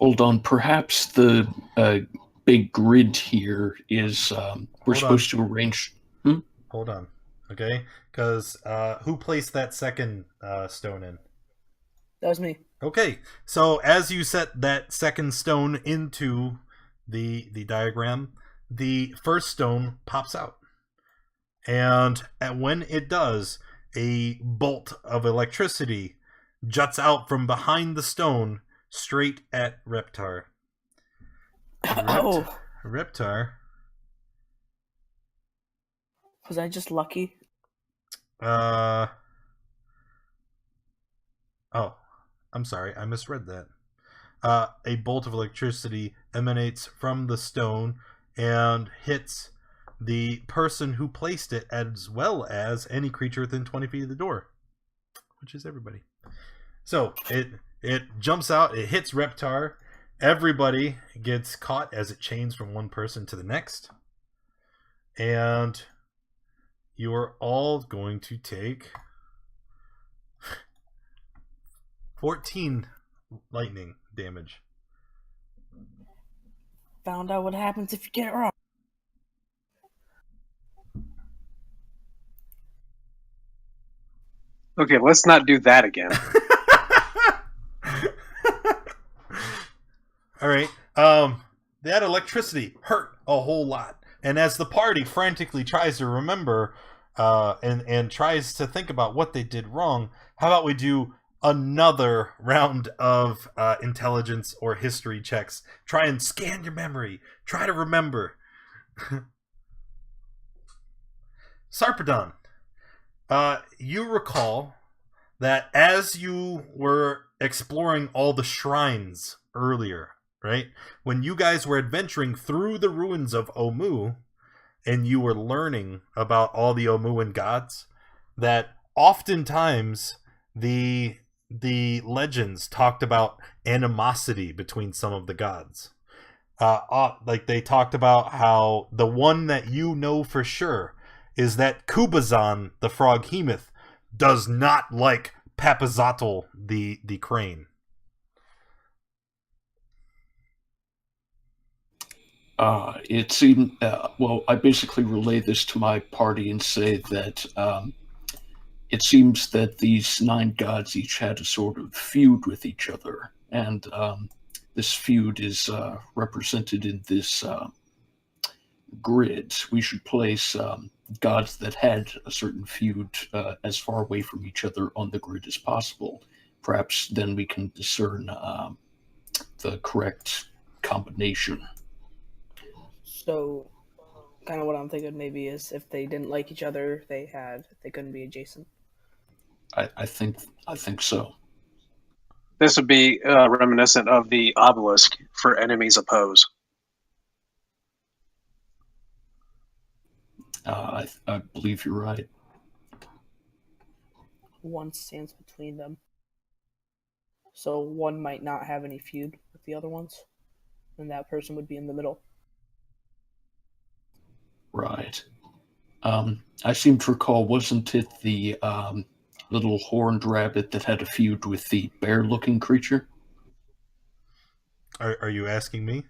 Hold on, perhaps the big grid here is we're supposed to arrange. Hold on, okay? Because who placed that second stone in? That was me. Okay, so as you set that second stone into the diagram, the first stone pops out. And when it does, a bolt of electricity juts out from behind the stone straight at Reptar. Reptar. Was I just lucky? Oh, I'm sorry, I misread that. A bolt of electricity emanates from the stone and hits the person who placed it, as well as any creature within 20 feet of the door, which is everybody. So it jumps out, it hits Reptar. Everybody gets caught as it chains from one person to the next. And you are all going to take 14 lightning damage. Found out what happens if you get it wrong. Okay, let's not do that again. All right. That electricity hurt a whole lot, and as the party frantically tries to remember, and tries to think about what they did wrong, how about we do another round of intelligence or history checks? Try and scan your memory. Try to remember. Sarpedon, you recall that as you were exploring all the shrines earlier, right? When you guys were adventuring through the ruins of Omu, and you were learning about all the Omuan gods, that oftentimes the legends talked about animosity between some of the gods. Like they talked about how the one that you know for sure is that Kubazan, the froghemoth, does not like Papazotl, the crane. It seemed, well, I basically relay this to my party and say that it seems that these 9 gods each had a sort of feud with each other, and this feud is represented in this grid. We should place gods that had a certain feud as far away from each other on the grid as possible. Perhaps then we can discern the correct combination. So, kind of what I'm thinking maybe is if they didn't like each other, they couldn't be adjacent. I think so. This would be reminiscent of the obelisk for enemies oppose. I believe you're right. One stands between them. So one might not have any feud with the other ones, and that person would be in the middle. Right. I seem to recall, wasn't it the little horned rabbit that had a feud with the bear-looking creature? Are you asking me?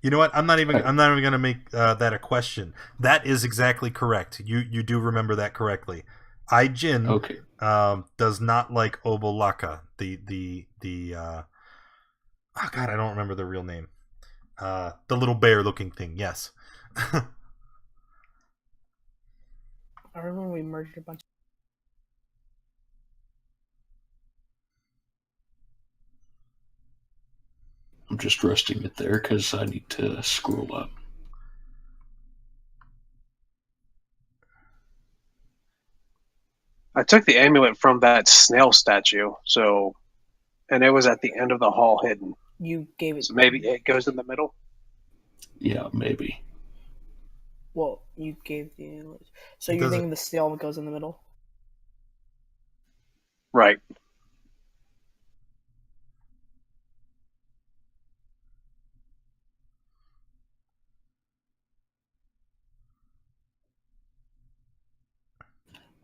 You know what? I'm not even going to make that a question. That is exactly correct. You do remember that correctly. Aijin Okay. does not like Obolaka. The oh god, I don't remember the real name. The little bear-looking thing. Yes. I remember we merged a bunch. I'm just resting it there because I need to scroll up. I took the amulet from that snail statue, and it was at the end of the hall hidden. You gave it. So maybe it goes in the middle? Yeah, maybe. Well, you gave the. So It you're doesn't- thinking the snail goes in the middle? Right.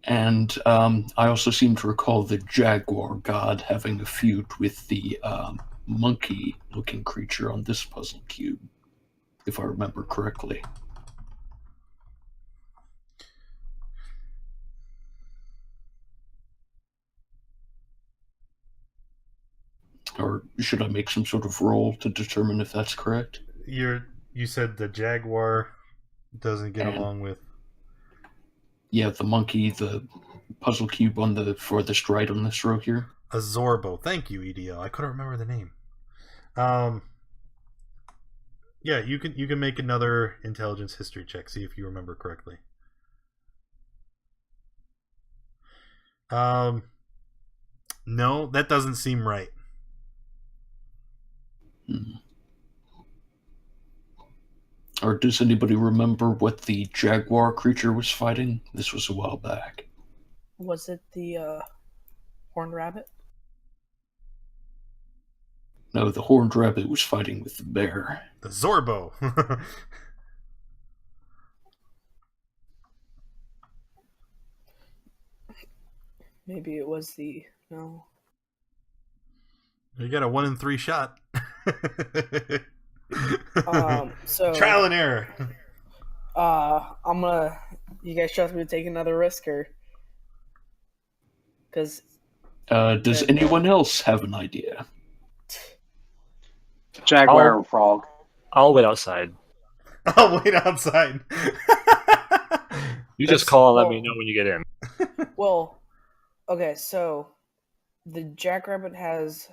And I also seem to recall the jaguar god having a feud with the monkey-looking creature on this puzzle cube, if I remember correctly. Or should I make some sort of roll to determine if that's correct? You said the jaguar doesn't get And- along with. Yeah, the monkey, the puzzle cube on the furthest right on this row here. A Zorbo. Thank you, EDL. I couldn't remember the name. Yeah, you can make another intelligence history check. See if you remember correctly. No, that doesn't seem right. Or does anybody remember what the jaguar creature was fighting? This was a while back. Was it the horned rabbit? No, the horned rabbit was fighting with the bear. The Zorbo. Maybe it was the no. You got a 1 in 3 shot. So trial and error. I'm gonna. You guys trust me to take another risk, or because Does anyone else have an idea? Jaguar and frog. I'll wait outside. I'll wait outside. You just call and let me know when you get in. well, okay. So the jackrabbit has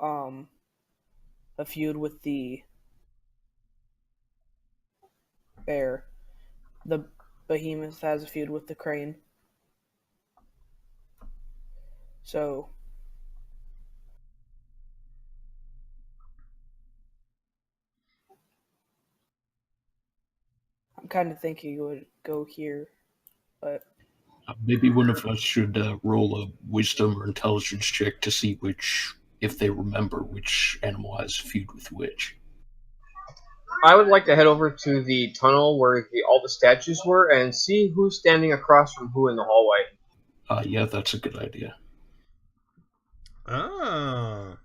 a feud with the bear. The behemoth has a feud with the crane. So I'm kind of thinking it would go here, but Maybe one of us should roll a wisdom or intelligence check to see if they remember which animal has a feud with which. I would like to head over to the tunnel where all the statues were and see who's standing across from who in the hallway. Yeah, that's a good idea. Oh.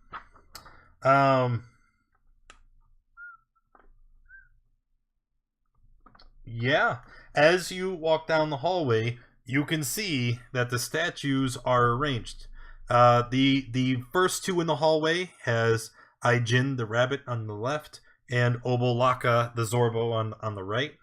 Yeah. As you walk down the hallway, you can see that the statues are arranged. The first two in the hallway has Aijin the rabbit on the left and Obolaka the Zorbo on the right.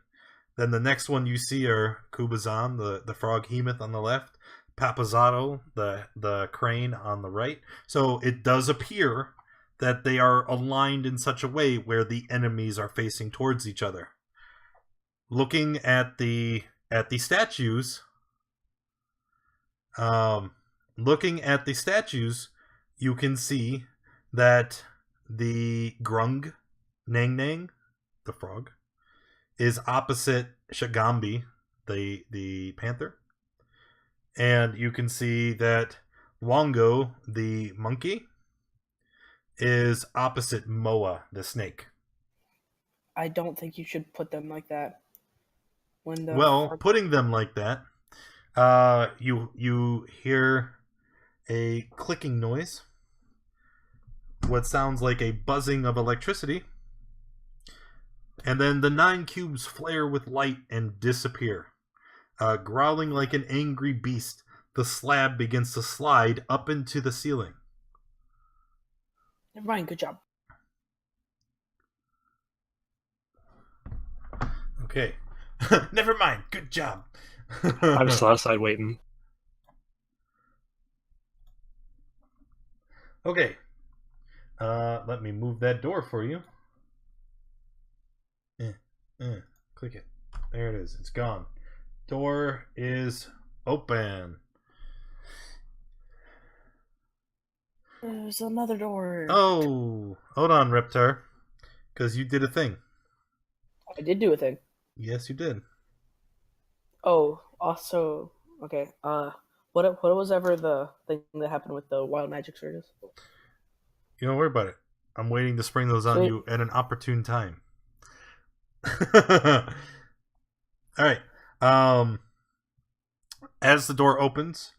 Then the next one you see are Kubazan the frog hemoth on the left, Papazato the crane on the right. So it does appear that they are aligned in such a way where the enemies are facing towards each other. Looking at the statues, you can see that the Grung Nang Nang, the frog, is opposite Shagambi, the panther, and you can see that Wango, the monkey, is opposite Moa, the snake. I don't think you should put them like that. Putting them like that, you hear a clicking noise, what sounds like a buzzing of electricity, and then the 9 cubes flare with light and disappear. Growling like an angry beast, the slab begins to slide up into the ceiling. Never mind, good job. Okay. Never mind, good job. I'm still outside waiting. Okay. Let me move that door for you. Click it. There it is. It's gone. Door is open. There's another door. Oh, hold on, Reptar, because you did a thing. I did do a thing. Yes, you did. Oh, also, okay. What was ever the thing that happened with the wild magic surges? You don't worry about it. I'm waiting to spring those on Sweet. you at an opportune time. All right. As the door opens,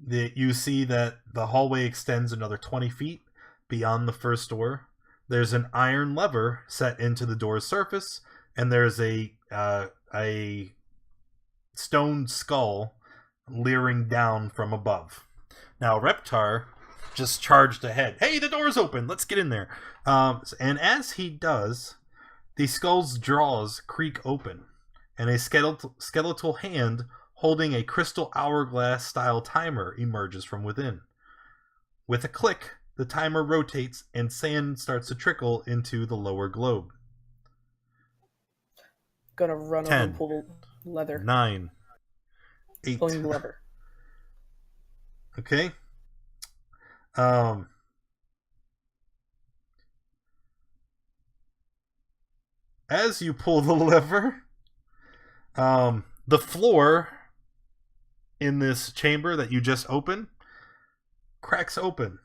you see that the hallway extends another 20 feet beyond the first door. There's an iron lever set into the door's surface, and there's a stone skull leering down from above. Now, Reptar just charged ahead. Hey, the door's open. Let's get in there. And as he does, the skull's jaws creak open, and a skeletal hand holding a crystal hourglass-style timer emerges from within. With a click, the timer rotates, and sand starts to trickle into the lower globe. Gonna run 10, over and pull the leather. 9, 8. Pulling the lever. Okay. As you pull the lever, the floor in this chamber that you just opened cracks open,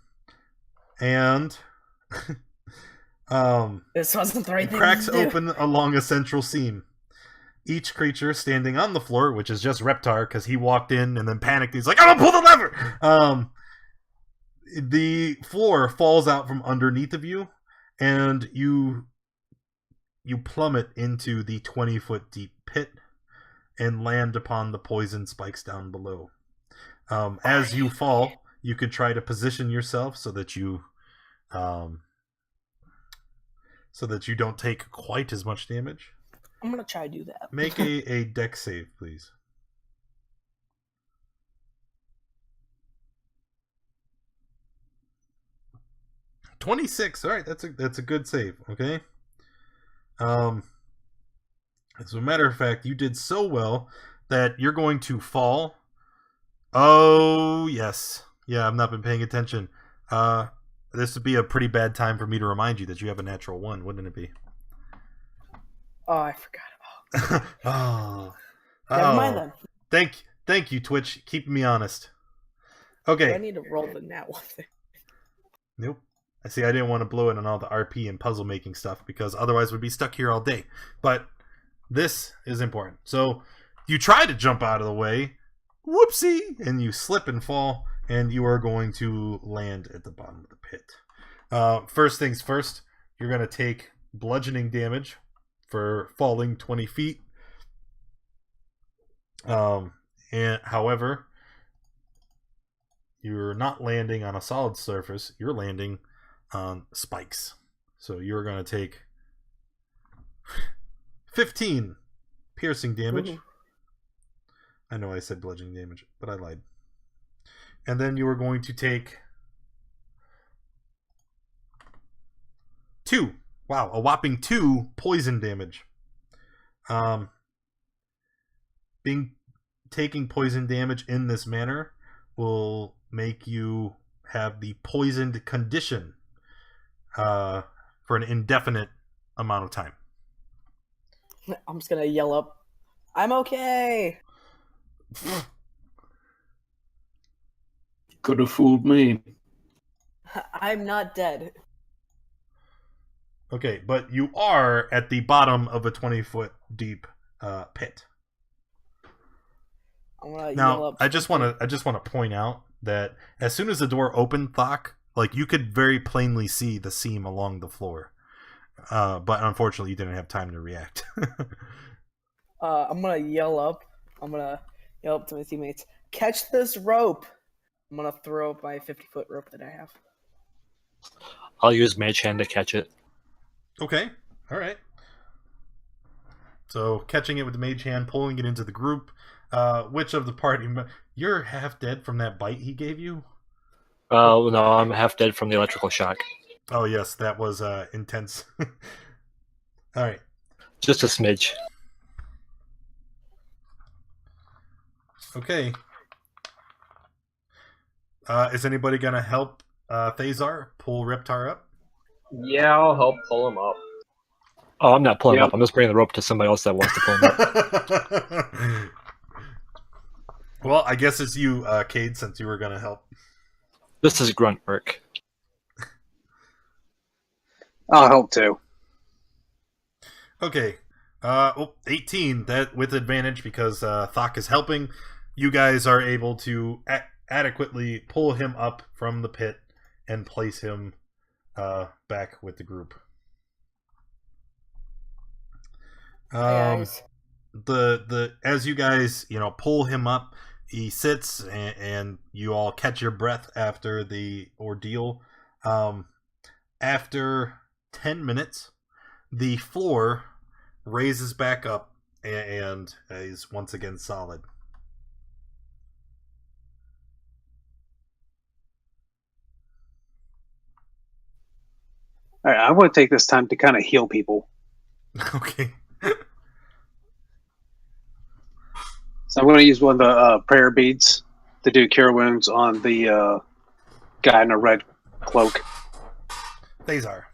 and This wasn't the right it thing cracks to do. open along a central seam. Each creature standing on the floor, which is just Reptar because he walked in and then panicked. He's like, "I'm gonna pull the lever!" The floor falls out from underneath of you, and you plummet into the 20-foot deep pit and land upon the poison spikes down below. As you fall, you could try to position yourself so that you don't take quite as much damage. I'm gonna try to do that. Make a dex save, please. $26. All right, that's a good save. Okay. As a matter of fact, you did so well that you're going to fall. Oh yes, yeah. I've not been paying attention. This would be a pretty bad time for me to remind you that you have a natural 1, wouldn't it be? Oh, I forgot. Oh. Never mind then. Thank you, Twitch. Keeping me honest. Do I Okay. need to roll the nat one thing? Nope. I see I didn't want to blow it on all the RP and puzzle making stuff because otherwise we'd be stuck here all day. But this is important. So you try to jump out of the way, whoopsie, and you slip and fall, and you are going to land at the bottom of the pit. First things first, you're going to take bludgeoning damage for falling 20 feet. And however, you're not landing on a solid surface, you're landing on spikes. So you're going to take 15 piercing damage. Ooh. I know I said bludgeoning damage, but I lied. And then you are going to take 2. Wow, a whopping 2 poison damage. Taking poison damage in this manner will make you have the poisoned condition for an indefinite amount of time. I'm just gonna yell up, "I'm okay!" Could have fooled me. I'm not dead. Okay, but you are at the bottom of a 20-foot deep pit. I'm gonna yell Now, up. I just want to point out that as soon as the door opened, Thok, like you could very plainly see the seam along the floor. But unfortunately, you didn't have time to react. I'm gonna yell up. I'm gonna yell up to my teammates, "Catch this rope!" I'm gonna throw up my 50-foot rope that I have. I'll use Mage Hand to catch it. Okay, all right. So catching it with the mage hand, pulling it into the group. Which of the party? You're half dead from that bite he gave you. Oh no, I'm half dead from the electrical shock. Oh yes, that was intense. All right. Just a smidge. Okay. Is anybody gonna help Thazar pull Reptar up? Yeah, I'll help pull him up. Oh, I'm not pulling Yep. up. I'm just bringing the rope to somebody else that wants to pull him up. Well, I guess it's you, Cade, since you were gonna help. This is grunt work. I'll help too. Okay. 18. That with advantage because Thok is helping. You guys are able to adequately pull him up from the pit and place him back with the group. Hi, guys. The as you guys pull him up, he sits and you all catch your breath after the ordeal. After 10 minutes, the floor raises back up and is once again solid. All right, I want to take this time to kind of heal people. Okay. So I'm going to use one of the prayer beads to do cure wounds on the guy in a red cloak. Thazar.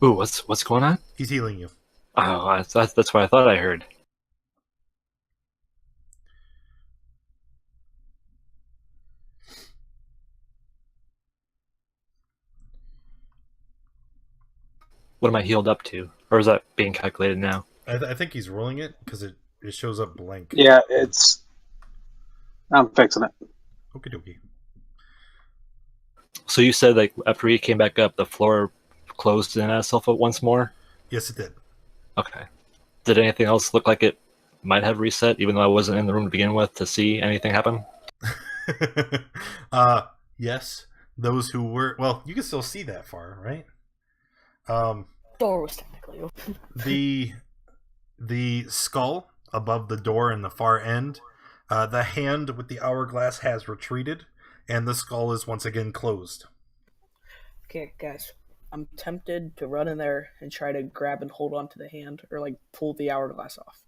Ooh, what's going on? He's healing you. Oh, that's what I thought I heard. What am I healed up to? Or is that being calculated now? I think he's rolling it because it shows up blank. Yeah, I'm fixing it. Okie dokie. So you said like after he came back up, the floor closed in on itself once more? Yes, it did. Okay. Did anything else look like it might have reset, even though I wasn't in the room to begin with to see anything happen? Yes. Those who were you can still see that far, right? Door was technically open. The skull above the door in the far end, the hand with the hourglass has retreated, and the skull is once again closed. Okay, guys. I'm tempted to run in there and try to grab and hold on to the hand or like pull the hourglass off.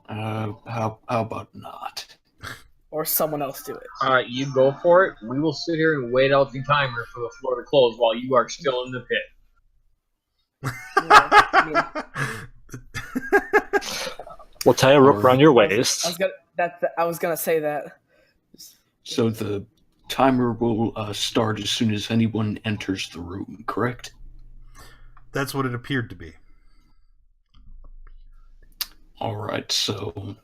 How about not? Or someone else do it. You go for it. We will sit here and wait out the timer for the floor to close while you are still in the pit. We'll tie a rope around your waist. I was gonna say that. So the timer will start as soon as anyone enters the room, correct? That's what it appeared to be. All right, so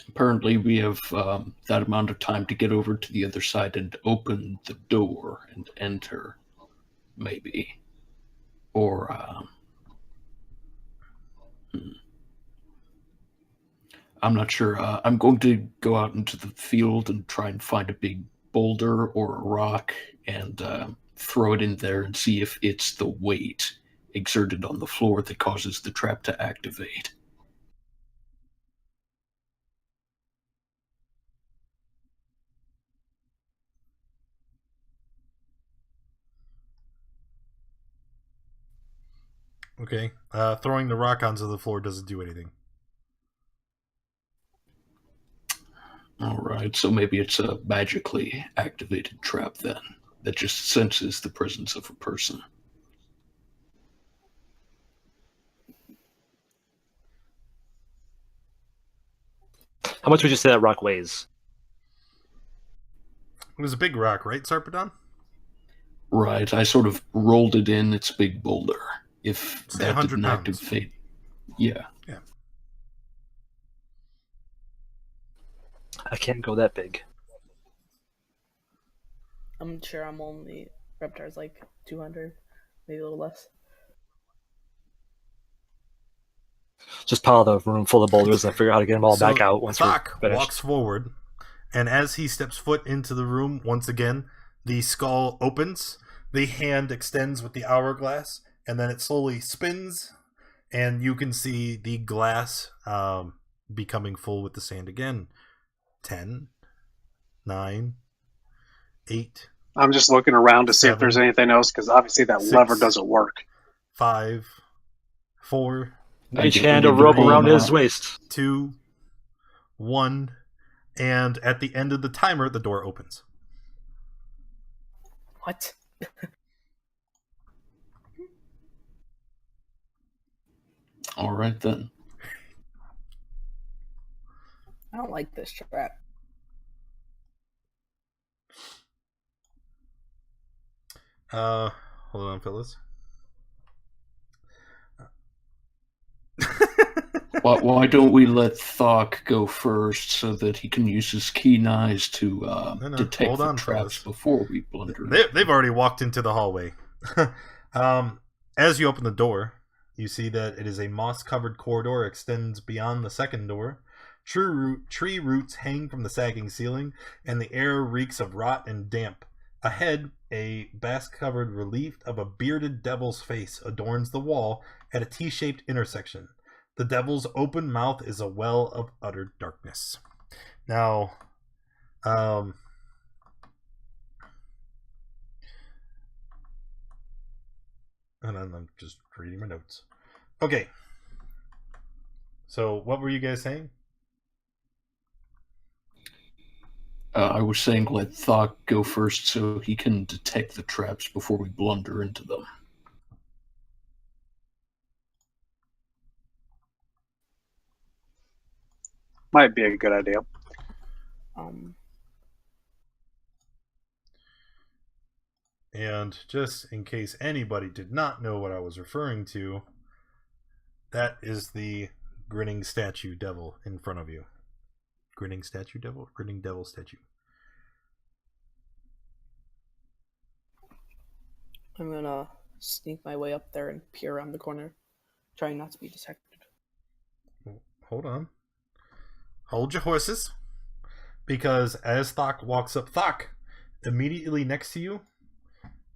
apparently we have that amount of time to get over to the other side and open the door and enter, maybe. Or, I'm not sure. I'm going to go out into the field and try and find a big boulder or a rock and throw it in there and see if it's the weight exerted on the floor that causes the trap to activate. Okay. Throwing the rock onto the floor doesn't do anything. All right, so maybe it's a magically activated trap then that just senses the presence of a person. How much would you say that rock weighs? It was a big rock, right, Sarpedon? Right, I sort of rolled it in its big boulder. If Say that 100 didn't pounds. activate, yeah. I can't go that big. I'm sure I'm only Reptar's like 200, maybe a little less. Just pile the room full of boulders and figure out how to get them all back out once Thok we're finished. walks forward, and as he steps foot into the room, once again, the skull opens, the hand extends with the hourglass, and then it slowly spins, and you can see the glass becoming full with the sand again. 10, 9, 8, I'm just looking around to see if there's 7, anything else, because obviously that 6, lever doesn't work. 5, 4, Each hand a rope around his waist. 2, 1, and at the end of the timer, the door opens. What? All right then. I don't like this trap. Hold on, fellas. Why don't we let Thok go first so that he can use his keen eyes to detect hold the on, traps fellas. before we blunder? They've already walked into the hallway. As you open the door, you see that it is a moss-covered corridor extends beyond the second door. Tree roots hang from the sagging ceiling, and the air reeks of rot and damp. Ahead, a bast-covered relief of a bearded devil's face adorns the wall at a T-shaped intersection. The devil's open mouth is a well of utter darkness. Now, and I'm just reading my notes. Okay. So, what were you guys saying? I was saying let Thok go first so he can detect the traps before we blunder into them. Might be a good idea. And just in case anybody did not know what I was referring to, that is the grinning statue devil in front of you. Grinning statue devil? Grinning devil statue. I'm gonna sneak my way up there and peer around the corner, trying not to be detected. Hold on. Hold your horses. Because as Thok walks up, Thok, immediately next to you,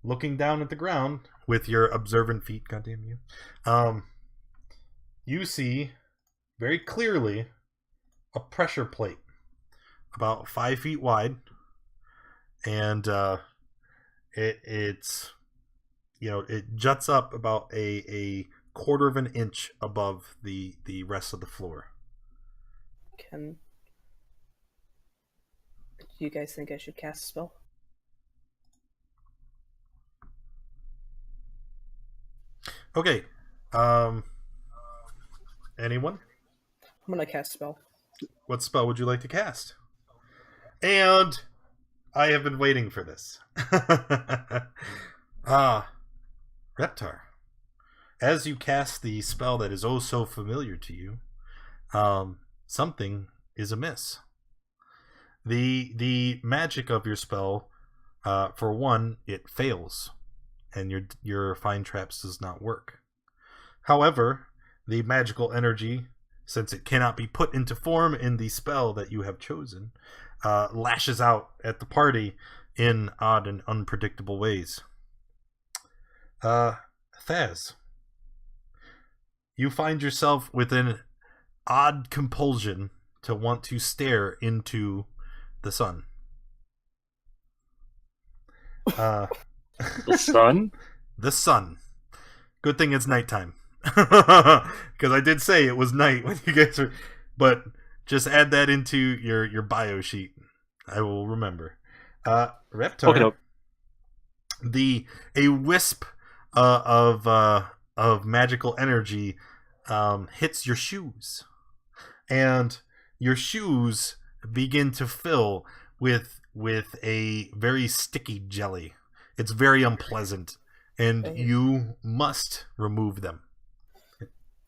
looking down at the ground with your observant feet, goddamn you, you see very clearly a pressure plate about 5 feet wide, and it's it juts up about a quarter of an inch above the rest of the floor. Do you guys think I should cast a spell? Okay. Anyone? I'm gonna cast a spell. What spell would you like to cast? And I have been waiting for this. Reptar, as you cast the spell that is oh so familiar to you, something is amiss. The magic of your spell, for one, it fails, and your find traps does not work. However, the magical energy, since it cannot be put into form in the spell that you have chosen, lashes out at the party in odd and unpredictable ways. Thaz, you find yourself with an odd compulsion to want to stare into the sun. The sun? The sun. Good thing it's nighttime. Because I did say it was night when you guys were... But just add that into your bio sheet. I will remember. Reptar. Okay. A wisp of magical energy hits your shoes, and your shoes begin to fill with a very sticky jelly. It's very unpleasant, and you must remove them.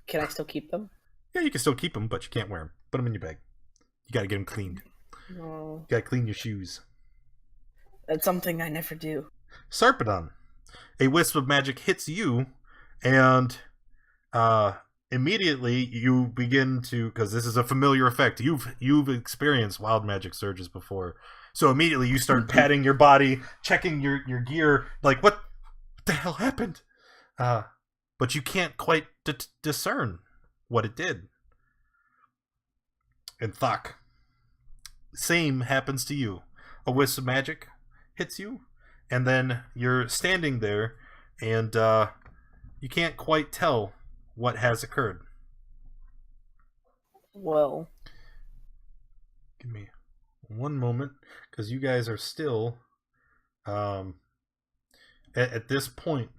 Can I still keep them? Yeah, you can still keep them, but you can't wear them. Put them in your bag. You gotta get them cleaned. No. You gotta clean your shoes. That's something I never do. Sarpedon, a wisp of magic hits you, and immediately you begin to, because this is a familiar effect. You've experienced wild magic surges before, so immediately you start patting your body, checking your gear, like what the hell happened? But you can't quite discern what it did. And Thok, same happens to you. A wisp of magic hits you, and then you're standing there, and you can't quite tell what has occurred. Well, Give me one moment, because you guys are still at this point.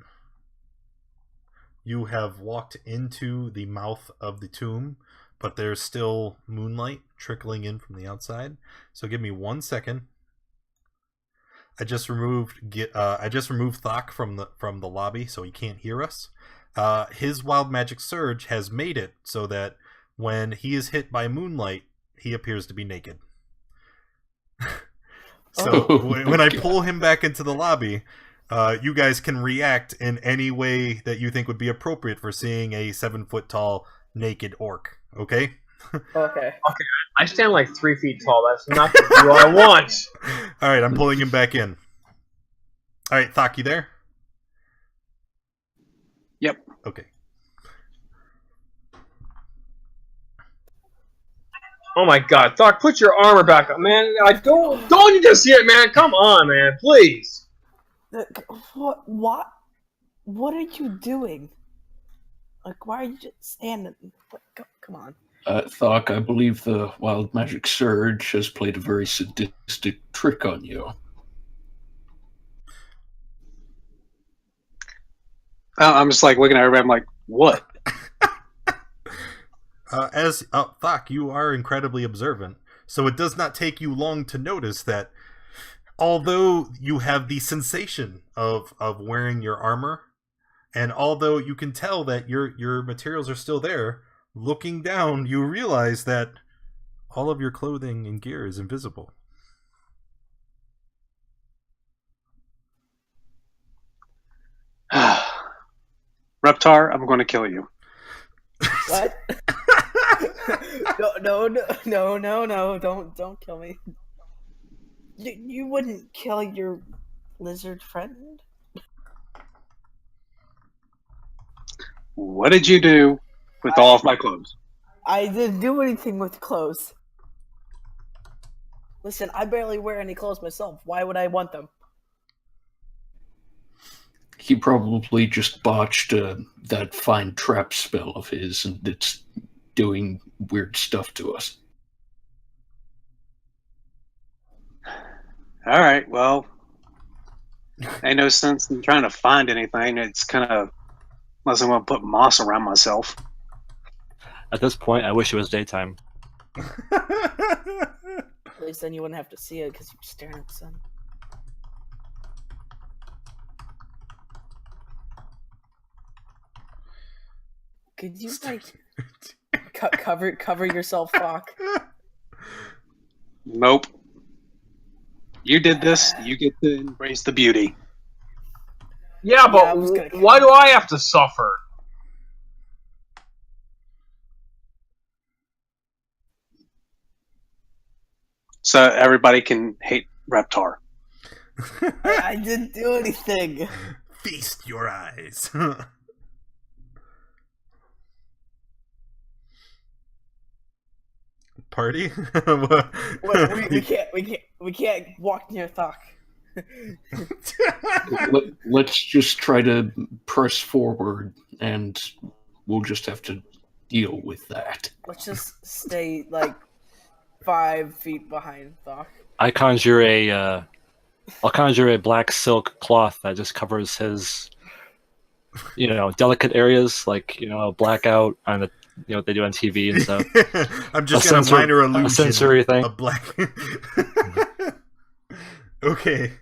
You have walked into the mouth of the tomb, but there's still moonlight trickling in from the outside. So give me 1 second. I just removed Thok from the lobby, so he can't hear us. His wild magic surge has made it so that when he is hit by moonlight, he appears to be naked. So when I pull him back into the lobby, you guys can react in any way that you think would be appropriate for seeing a 7-foot-tall naked orc. Okay? okay. I stand like 3 feet tall. That's not the view I want. All right, I'm pulling him back in. All right, Thok, you there? Yep. Okay. Oh my god, Doc, put your armor back up, man. I don't you just see it, man? Come on, man, please. What are you doing? Like, why are you just standing? Come on. Thok, I believe the wild magic surge has played a very sadistic trick on you. I'm just like looking at everybody. I'm like, what? Thok, you are incredibly observant, so it does not take you long to notice that although you have the sensation of wearing your armor, and although you can tell that your materials are still there, looking down, you realize that all of your clothing and gear is invisible. Reptar, I'm going to kill you. What? No! Don't kill me. You wouldn't kill your lizard friend? What did you do with all of my clothes? I didn't do anything with clothes. Listen, I barely wear any clothes myself. Why would I want them? He probably just botched that fine trap spell of his, and it's doing weird stuff to us. All right, well, ain't no sense in trying to find anything. It's kind of, unless I'm going to put moss around myself. At this point, I wish it was daytime. At least then you wouldn't have to see it because you're staring at the sun. Could you like cover yourself, Fuck? Nope. You did this. You get to embrace the beauty. Yeah, but I was gonna- why do I have to suffer? So everybody can hate Reptar. I didn't do anything. Feast your eyes. Party? We can't walk near Thok. Let's just try to press forward, and we'll just have to deal with that. Let's just stay like 5 feet behind Thok. I'll conjure a black silk cloth that just covers his, delicate areas, like, a blackout on the, what they do on TV and stuff. I'm just gonna minor illusion. A sensory thing. A black. Okay.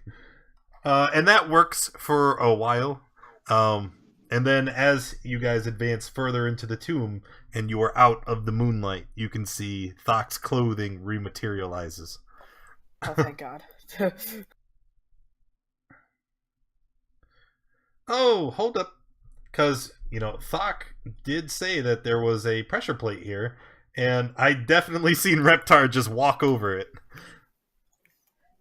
And that works for a while. And then as you guys advance further into the tomb and you are out of the moonlight, you can see Thok's clothing rematerializes. Oh, thank God. Oh, hold up. Because, Thok did say that there was a pressure plate here, and I definitely seen Reptar just walk over it.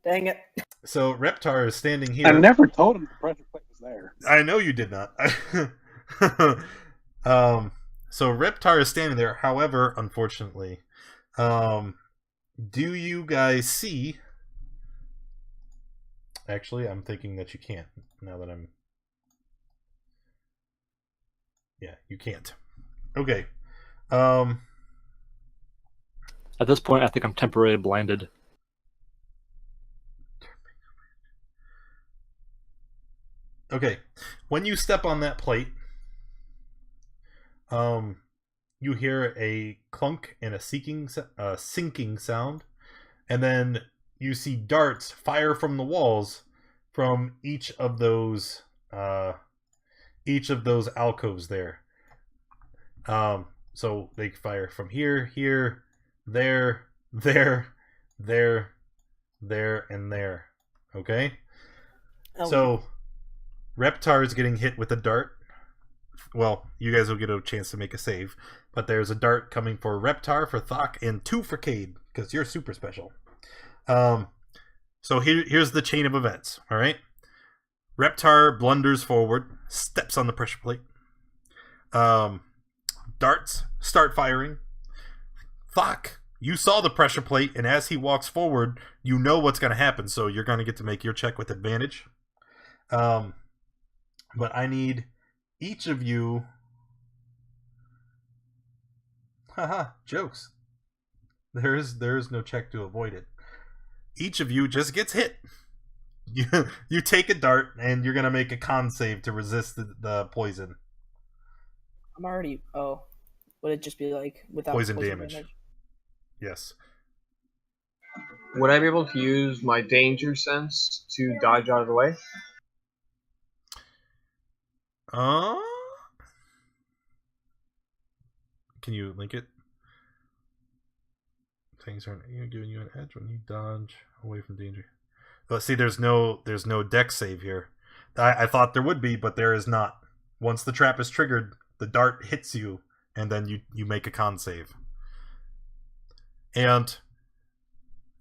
Dang it. So Reptar is standing here. I never told him the pressure plate was there. I know you did not. So Reptar is standing there. However, unfortunately, do you guys see? Actually, I'm thinking that you can't. Now that I'm. Yeah, you can't. Okay. At this point, I think I'm temporarily blinded. Okay. When you step on that plate, you hear a clunk and a sinking sound, and then you see darts fire from the walls from each of those alcoves there. So they fire from here, there, and there. Okay? Oh. So Reptar is getting hit with a dart. Well, you guys will get a chance to make a save, but there's a dart coming for Reptar, for Thok, and 2 for Cade, because you're super special. So here's the chain of events, alright? Reptar blunders forward, steps on the pressure plate. Darts start firing. Thok, you saw the pressure plate, and as he walks forward, you know what's going to happen, so you're going to get to make your check with advantage. But I need each of you... Haha, jokes. There is no check to avoid it. Each of you just gets hit. You take a dart, and you're going to make a con save to resist the poison. I'm already... Oh. Would it just be like without poison damage? Yes. Would I be able to use my danger sense to dodge out of the way? Can you link it? Things aren't giving you an edge when you dodge away from danger. But see, there's no dex save here. I thought there would be, but there is not. Once the trap is triggered, the dart hits you, and then you make a con save. And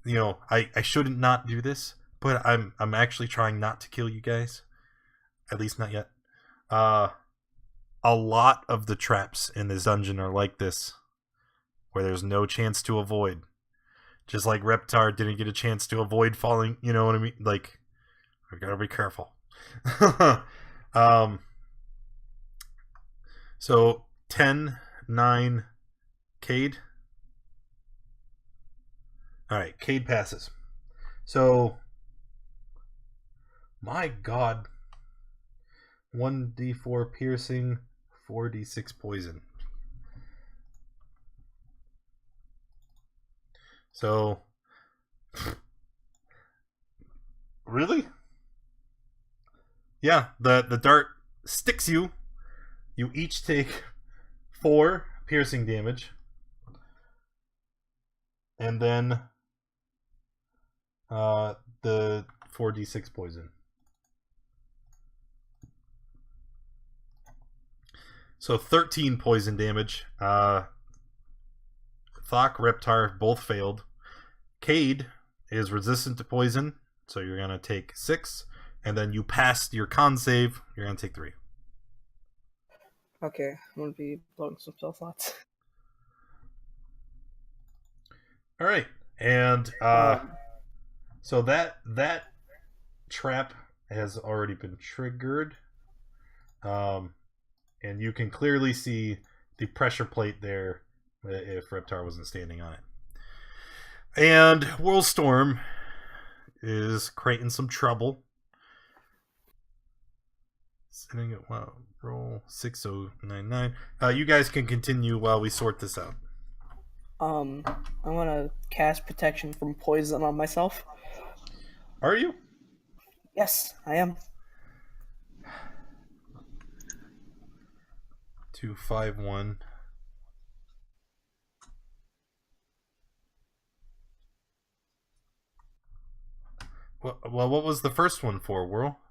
I shouldn't not do this, but I'm actually trying not to kill you guys. At least not yet. A lot of the traps in this dungeon are like this, where there's no chance to avoid. Just like Reptar didn't get a chance to avoid falling, you know what I mean? Like, I gotta be careful. So 10, 9, Cade. Alright, Cade passes. So, my god. 1d4 piercing, 4d6 poison. So, really? Yeah, the dart sticks you. You each take 4 piercing damage. And then the 4d6 poison. So 13 poison damage. Thok, Reptar both failed. Cade is resistant to poison, so you're going to take 6. And then you passed your con save, you're going to take 3. Okay, I'm going to be blowing some spell slots. All right. And so that trap has already been triggered. And you can clearly see the pressure plate there if Reptar wasn't standing on it. And Whirlstorm is creating some trouble. Sitting at roll 6099. You guys can continue while we sort this out. I want to cast protection from poison on myself. Are you? Yes, I am. 251. Well, what was the first one for, Whirl?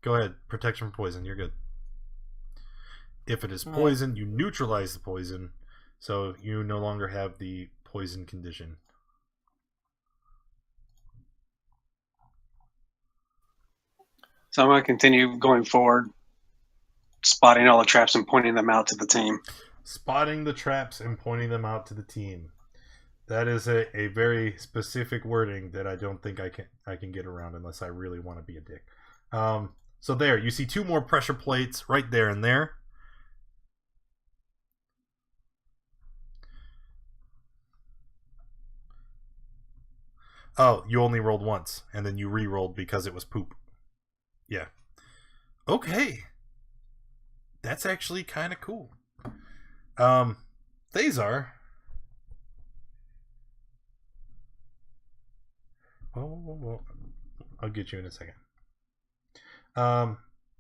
Go ahead. Protection from poison. You're good. If it is poison, you neutralize the poison, so you no longer have the poison condition. So I'm going to continue going forward, spotting all the traps and pointing them out to the team. Spotting the traps and pointing them out to the team. That is a very specific wording that I don't think I can get around unless I really want to be a dick. So there, you see 2 more pressure plates right there and there. Oh, you only rolled once, and then you re-rolled because it was poop. Yeah. Okay. That's actually kind of cool. Thazar. Whoa. I'll get you in a second.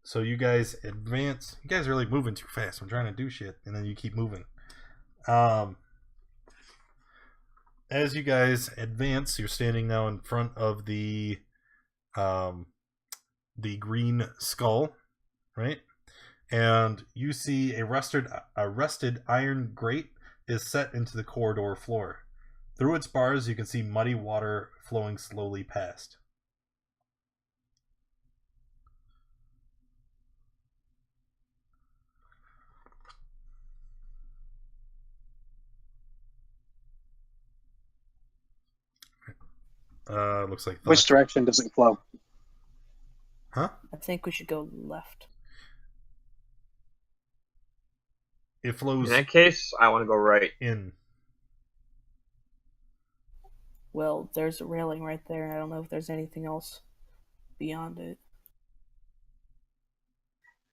So you guys advance. You guys are really moving too fast. I'm trying to do shit, and then you keep moving. As you guys advance, you're standing now in front of the green skull, right? And you see a rusted iron grate is set into the corridor floor. Through its bars, you can see muddy water flowing slowly past. Looks like Which direction does it flow? Huh? I think we should go left. It flows In that case, I want to go right. in. Well, there's a railing right there. I don't know if there's anything else beyond it.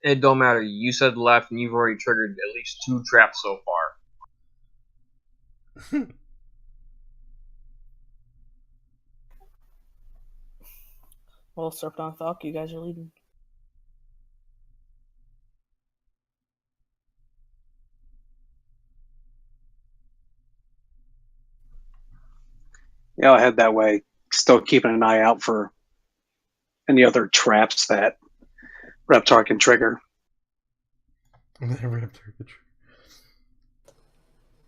It don't matter. You said left, and you've already triggered at least 2 traps so far. Well, Serpent Thok, you guys are leading. Yeah, I'll head that way. Still keeping an eye out for any other traps that Reptar can trigger.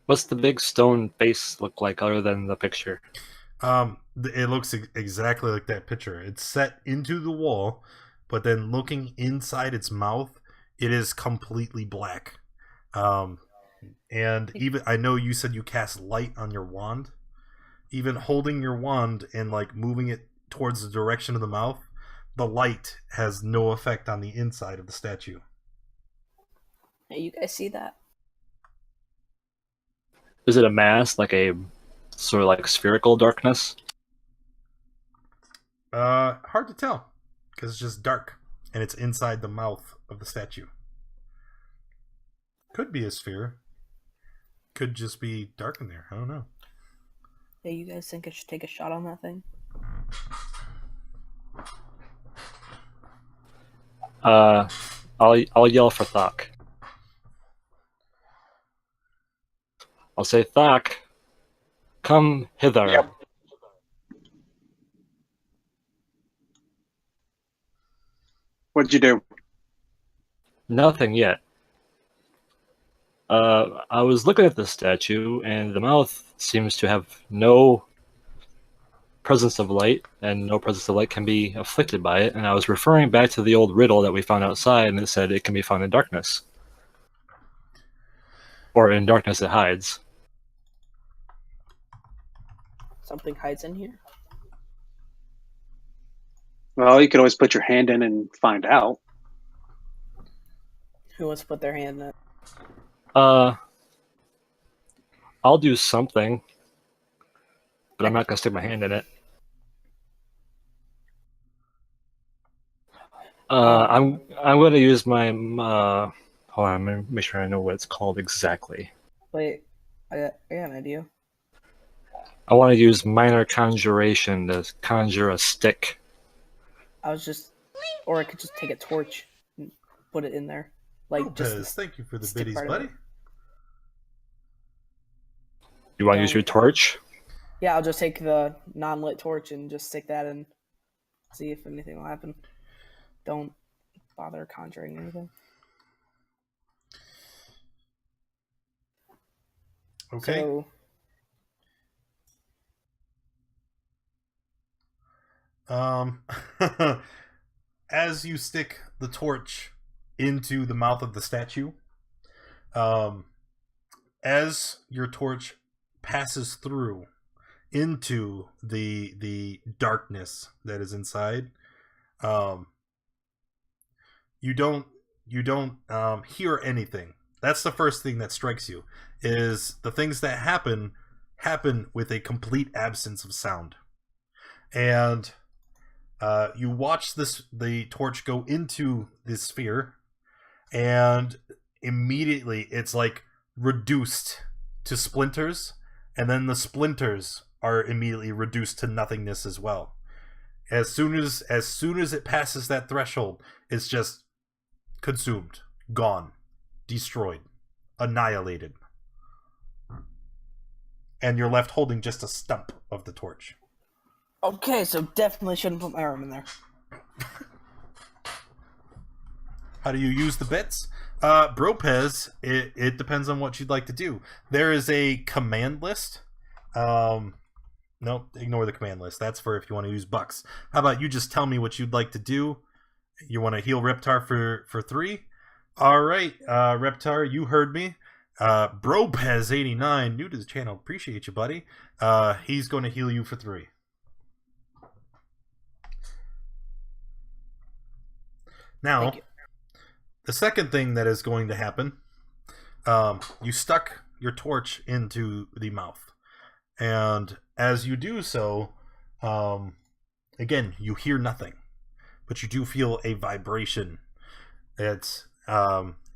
What's the big stone face look like other than the picture? It looks exactly like that picture. It's set into the wall, but then looking inside its mouth, it is completely black. And even I know you said you cast light on your wand. Even holding your wand and like moving it towards the direction of the mouth, the light has no effect on the inside of the statue. Hey, you guys see that? Is it a mass, like a sort of like spherical darkness? Hard to tell because it's just dark and it's inside the mouth of the statue. Could be a sphere. Could just be dark in there. I don't know. Hey, you guys think I should take a shot on that thing? I'll I'll yell for Thok. I'll say, Thok, come hither. Yep. What'd you do? Nothing yet. I was looking at the statue, and the mouth seems to have no presence of light, and no presence of light can be afflicted by it. And I was referring back to the old riddle that we found outside, and it said it can be found in darkness. Or in darkness it hides. Something hides in here. Well, you could always put your hand in and find out. Who wants to put their hand in it? I'll do something, but I'm not gonna stick my hand in it. I'm gonna use my hold on, I'm gonna make sure I know what it's called exactly. Wait, I got an idea. I want to use minor conjuration to conjure a stick. Or I could just take a torch and put it in there. Like Lopez, thank you for the stick biddies, part of buddy. it. You want to use your torch? Yeah, I'll just take the non-lit torch and just stick that in. See if anything will happen. Don't bother conjuring anything. Okay. So, as you stick the torch into the mouth of the statue, as your torch passes through into the darkness that is inside, you don't hear anything. That's the first thing that strikes you, is the things that happen with a complete absence of sound. And you watch the torch go into this sphere, and immediately it's like reduced to splinters, and then the splinters are immediately reduced to nothingness as well. As soon as it passes that threshold, it's just consumed, gone, destroyed, annihilated. And you're left holding just a stump of the torch. okay, so definitely shouldn't put my arm in there. How do you use the bits? Bropez, it depends on what you'd like to do. There is a command list. No, ignore the command list. That's for if you want to use bucks. How about you just tell me what you'd like to do? You want to heal Reptar for 3? All right, Reptar, you heard me. Bropez89, new to the channel. Appreciate you, buddy. He's going to heal you for 3. Now, the second thing that is going to happen, you stuck your torch into the mouth. And as you do so, again, you hear nothing. But you do feel a vibration. It's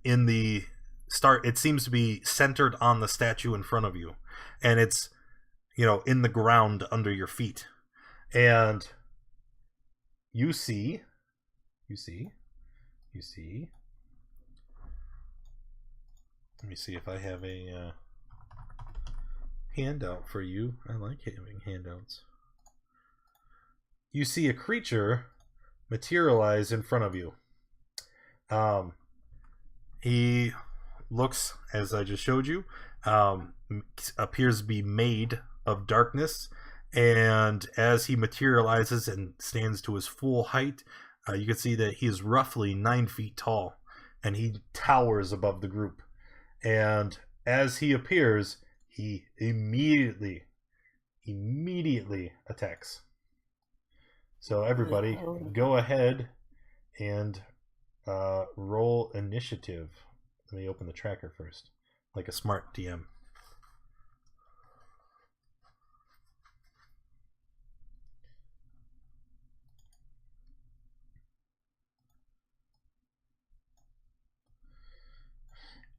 in the start. It seems to be centered on the statue in front of you. And it's, in the ground under your feet. And you see... Let me see if I have a handout for you. I like having handouts. You see a creature materialize in front of you. He looks, as I just showed you, appears to be made of darkness, and as he materializes and stands to his full height, you can see that he is roughly 9 feet tall, and he towers above the group. And as he appears, he immediately attacks. So everybody, go ahead and roll initiative. Let me open the tracker first, like a smart DM.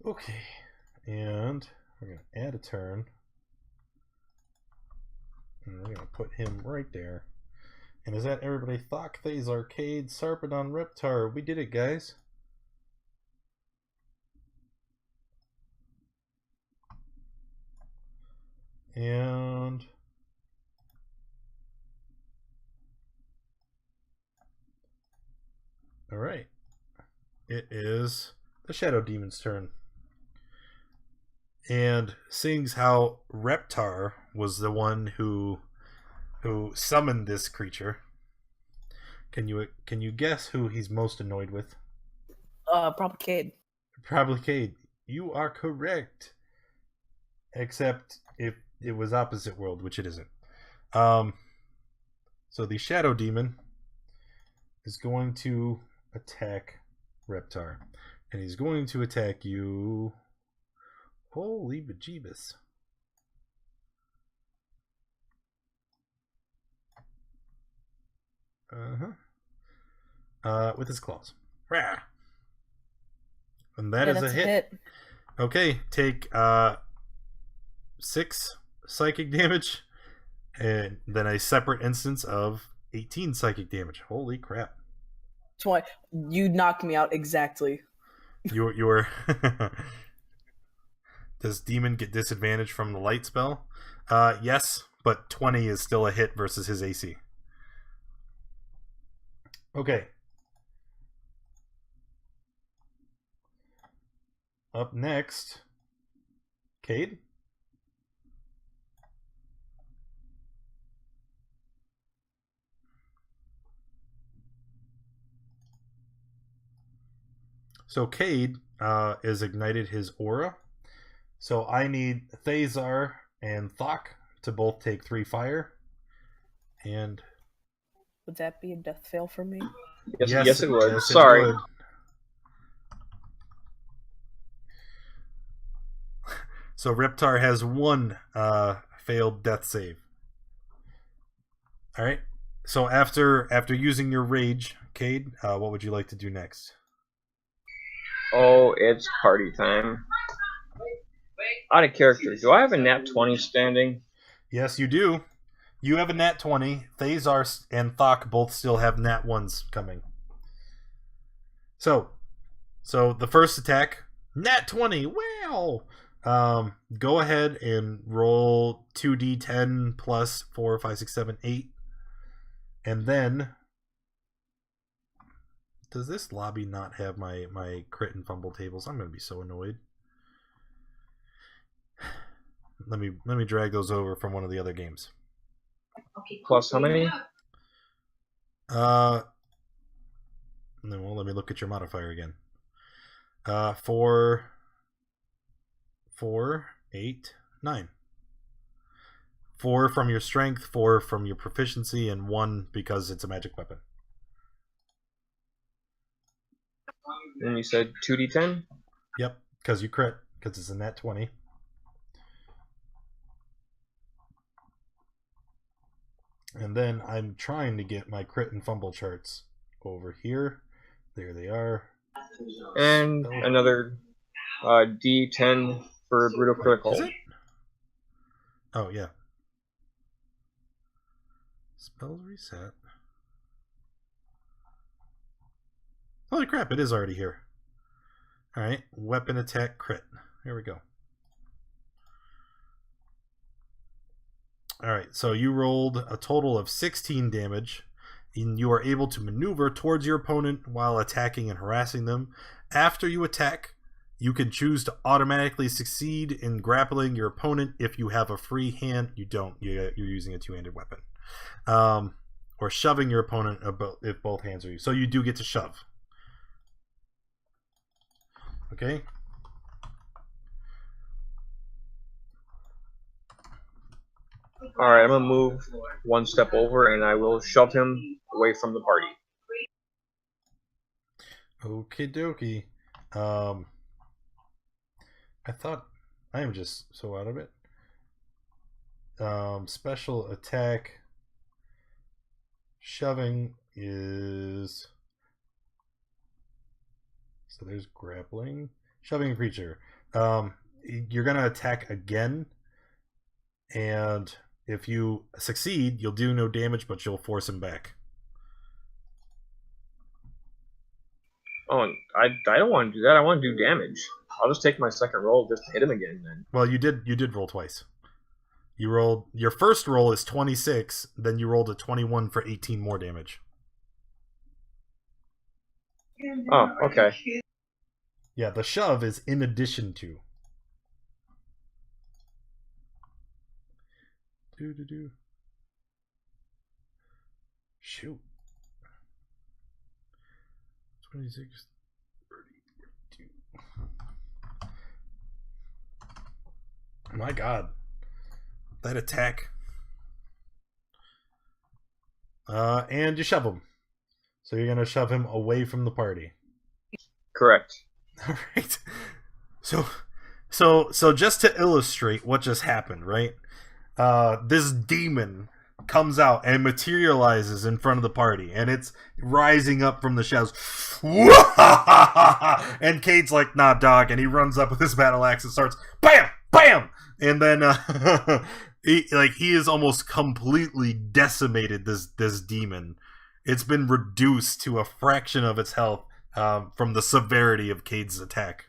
Okay, and we're going to add a turn. And we're going to put him right there. And is that everybody? Thok, Thays, Arcade, Sarpedon, Reptar. We did it, guys. And all right. It is the Shadow Demon's turn. And seeing how Reptar was the one who summoned this creature, can you guess who he's most annoyed with? Probably Cade. Probably Cade. You are correct. Except if it was opposite world, which it isn't. So the Shadow Demon is going to attack Reptar. And he's going to attack you. Holy bejeebus. With his claws. Rah! And that is a hit. Okay, take 6 psychic damage, and then a separate instance of 18 psychic damage. Holy crap. You knocked me out exactly. You're Does Demon get disadvantage from the light spell? Yes, but 20 is still a hit versus his AC. Okay. Up next, Cade. So Cade is ignited his aura. So I need Thazar and Thok to both take 3 fire. And would that be a death fail for me? Yes, it would. Yes, Sorry. It would. So Reptar has 1 failed death save. All right. So after using your rage, Cade, what would you like to do next? Oh, it's party time. Out of character, do I have a nat 20 standing? Yes, you do. You have a nat 20. Thazar and Thok both still have nat 1s coming. So the first attack, nat 20. Wow. Go ahead and roll 2d10 plus 4, 5, 6, 7, 8. And then, does this lobby not have my crit and fumble tables? I'm going to be so annoyed. Let me drag those over from one of the other games. Plus how many? And then let me look at your modifier again. 4, 8, 9. 4 from your strength, 4 from your proficiency, and 1 because it's a magic weapon. And you said 2d10? Yep, because you crit, because it's a nat 20. And then I'm trying to get my crit and fumble charts over here. There they are. And another d10 for brutal critical. Is it? Oh, yeah. Spells reset. Holy crap, it is already here. Alright, weapon attack crit. Here we go. Alright, so you rolled a total of 16 damage, and you are able to maneuver towards your opponent while attacking and harassing them. After you attack, you can choose to automatically succeed in grappling your opponent if you have a free hand. You don't. You're using a two-handed weapon. Or shoving your opponent if both hands are used. So you do get to shove. Okay? Alright, I'm going to move 1 step over and I will shove him away from the party. Okie dokie. I thought I am just so out of it. Special attack shoving is, so there's grappling, shoving a creature. You're gonna attack again, and if you succeed, you'll do no damage, but you'll force him back. Oh, and I don't want to do that. I want to do damage. I'll just take my second roll just to hit him again then. Well, you did roll twice. You rolled your first roll is 26, then you rolled a 21 for 18 more damage. Oh, okay. Yeah, the shove is in addition to. Shoot. 26, 30, 32. My God. That attack. And you shove him. So you're going to shove him away from the party. Correct. All right. So just to illustrate what just happened, right? This demon comes out and materializes in front of the party, and it's rising up from the shadows. And Cade's like, "Nah, dog," and he runs up with his battle axe and starts bam, bam, and then he is almost completely decimated. This demon, it's been reduced to a fraction of its health from the severity of Cade's attack.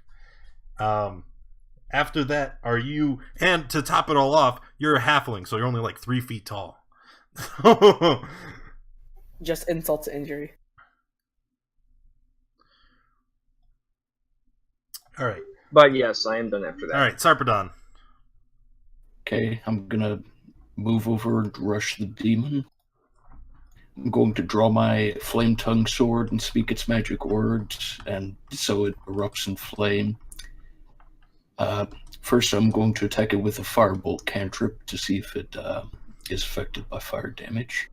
After that, and to top it all off, you're a halfling, so you're only like 3 feet tall. Just insult to injury. All right. But yes, I am done after that. All right, Sarpedon. Okay, I'm gonna move over and rush the demon. I'm going to draw my flame tongue sword and speak its magic words, and so it erupts in flame. First, I'm going to attack it with a firebolt cantrip to see if it is affected by fire damage.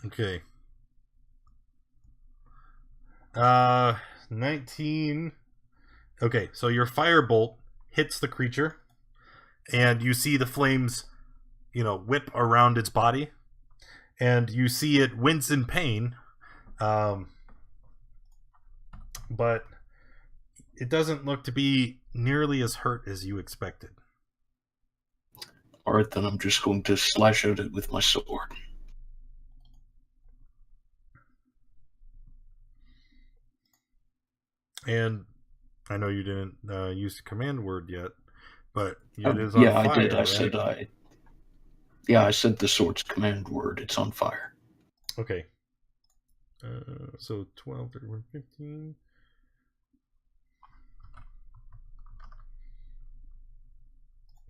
Okay. 19. Okay, so your firebolt hits the creature, and you see the flames, whip around its body, and you see it wince in pain, but it doesn't look to be nearly as hurt as you expected. Alright, then I'm just going to slash at it with my sword. And I know you didn't use the command word yet, but it is on yeah, fire. I did. Right? I said the sword's command word. It's on fire. Okay. So 12, 31, 15.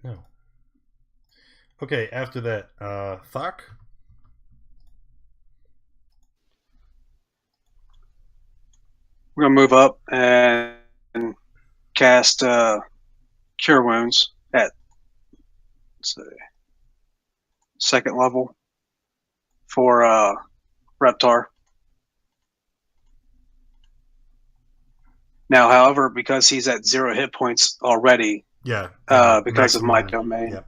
No. Okay, after that, Thok. We're gonna move up and cast Cure Wounds at second level for Reptar. Now, however, because he's at 0 hit points already, Yeah. because of my domain, Yep.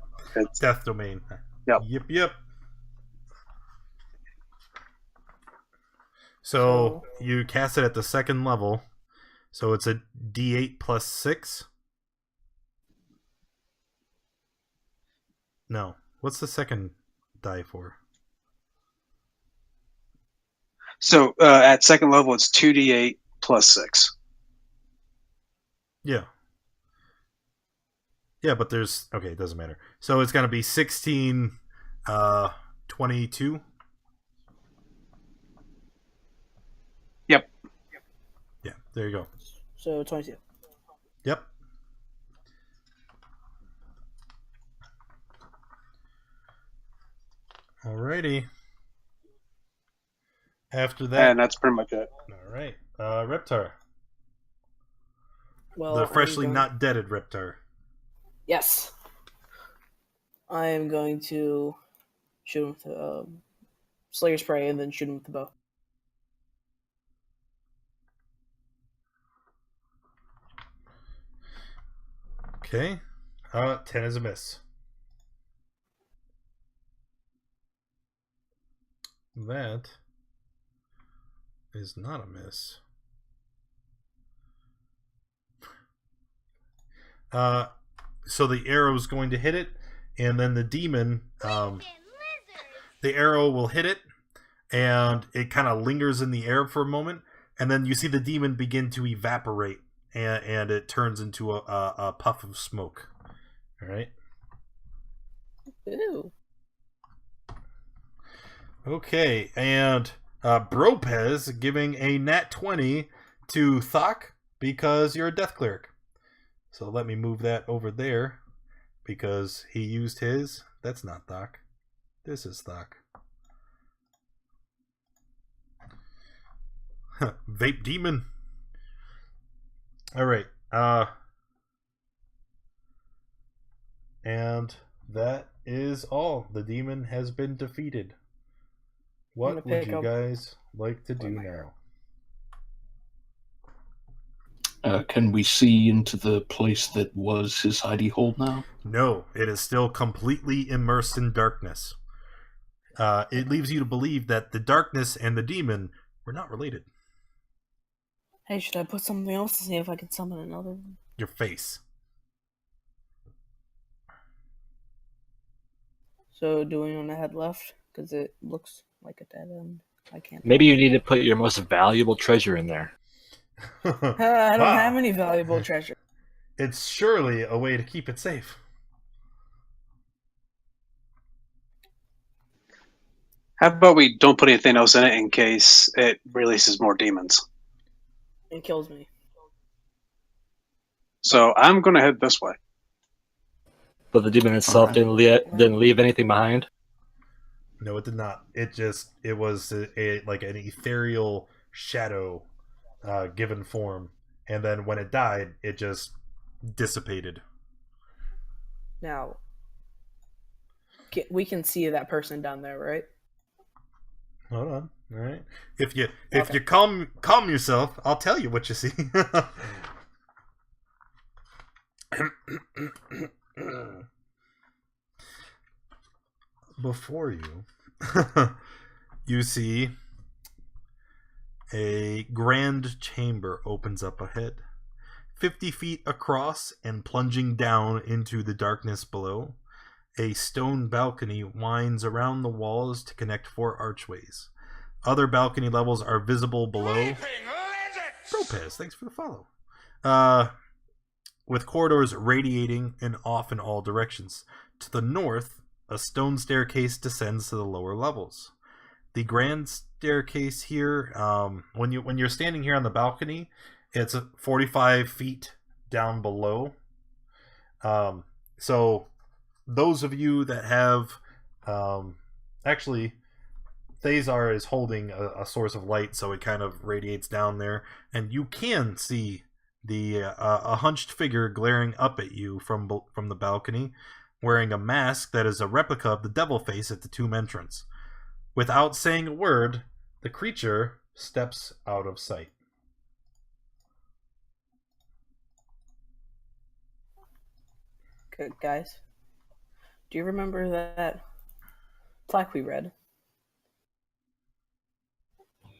Death domain. Yep. Yep. So you cast it at the second level. So it's a D8 plus 6. No. What's the second die for? So at second level, it's 2d8 plus 6. Yeah. Yeah, but there's... Okay, it doesn't matter. So it's going to be 16, 22. Yep. Yeah, there you go. So 22. Yep. Alrighty. After that... And that's pretty much it. Alright. Reptar. Well, The freshly not deaded Reptar. Yes. I am going to shoot him with Slayer's Prey and then shoot him with the bow. Okay. 10 is a miss. That is not a miss. So the arrow is going to hit it, and then the demon, the arrow will hit it, and it kind of lingers in the air for a moment, and then you see the demon begin to evaporate, and it turns into a puff of smoke. All right. Ew. Okay, and Bropez giving a nat 20 to Thok because you're a death cleric. So let me move that over there because he used his. That's not Thok. This is Thok. Vape demon. All right. And that is all. The demon has been defeated. What would you guys like to do now? Can we see into the place that was his hidey hole now? No, it is still completely immersed in darkness. It leaves you to believe that the darkness and the demon were not related. Hey, should I put something else to see if I can summon another one? Your face. So, do we want to head left? Because it looks like a dead end. I can't. Maybe you need to put your most valuable treasure in there. I don't have any valuable treasure. It's surely a way to keep it safe. How about we don't put anything else in it in case it releases more demons? It kills me. So I'm going to head this way. But the demon itself didn't leave anything behind. No, it did not. It was like an ethereal shadow given form, and then when it died, it just dissipated. Now, we can see that person down there, right? Hold on. All right. If you calm yourself, I'll tell you what you see. Before you, you see a grand chamber opens up ahead, 50 feet across and plunging down into the darkness below. A stone balcony winds around the walls to connect 4 archways. Other balcony levels are visible below. Propez, thanks for the follow. With corridors radiating off in all directions. To the north, a stone staircase descends to the lower levels. The grand staircase here, when you're standing here on the balcony, it's 45 feet down below. So those of you that have, actually, Thazar is holding a source of light, so it kind of radiates down there, and you can see a hunched figure glaring up at you from the balcony, wearing a mask that is a replica of the devil face at the tomb entrance. Without saying a word, the creature steps out of sight. Good, guys. Do you remember that plaque we read?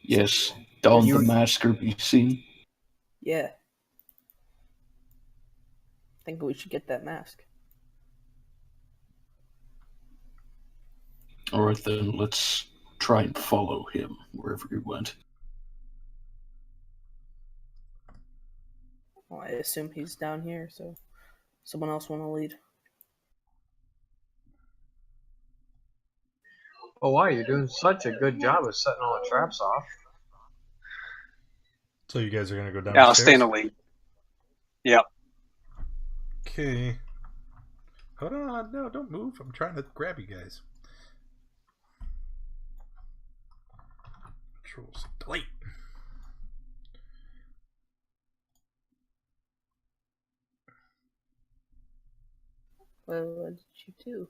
Yes. Don the mask or be seen. Yeah. I think we should get that mask. Alright then, let's try and follow him wherever he went. Well, I assume he's down here, so someone else want to lead. Oh, wow, you're doing such a good job of setting all the traps off. So you guys are going to go down Yeah, the I'll stairs? stay in the lead. Yep. Okay. Hold on. No, don't move. I'm trying to grab you guys. Controls. Delete. Well, what did you do?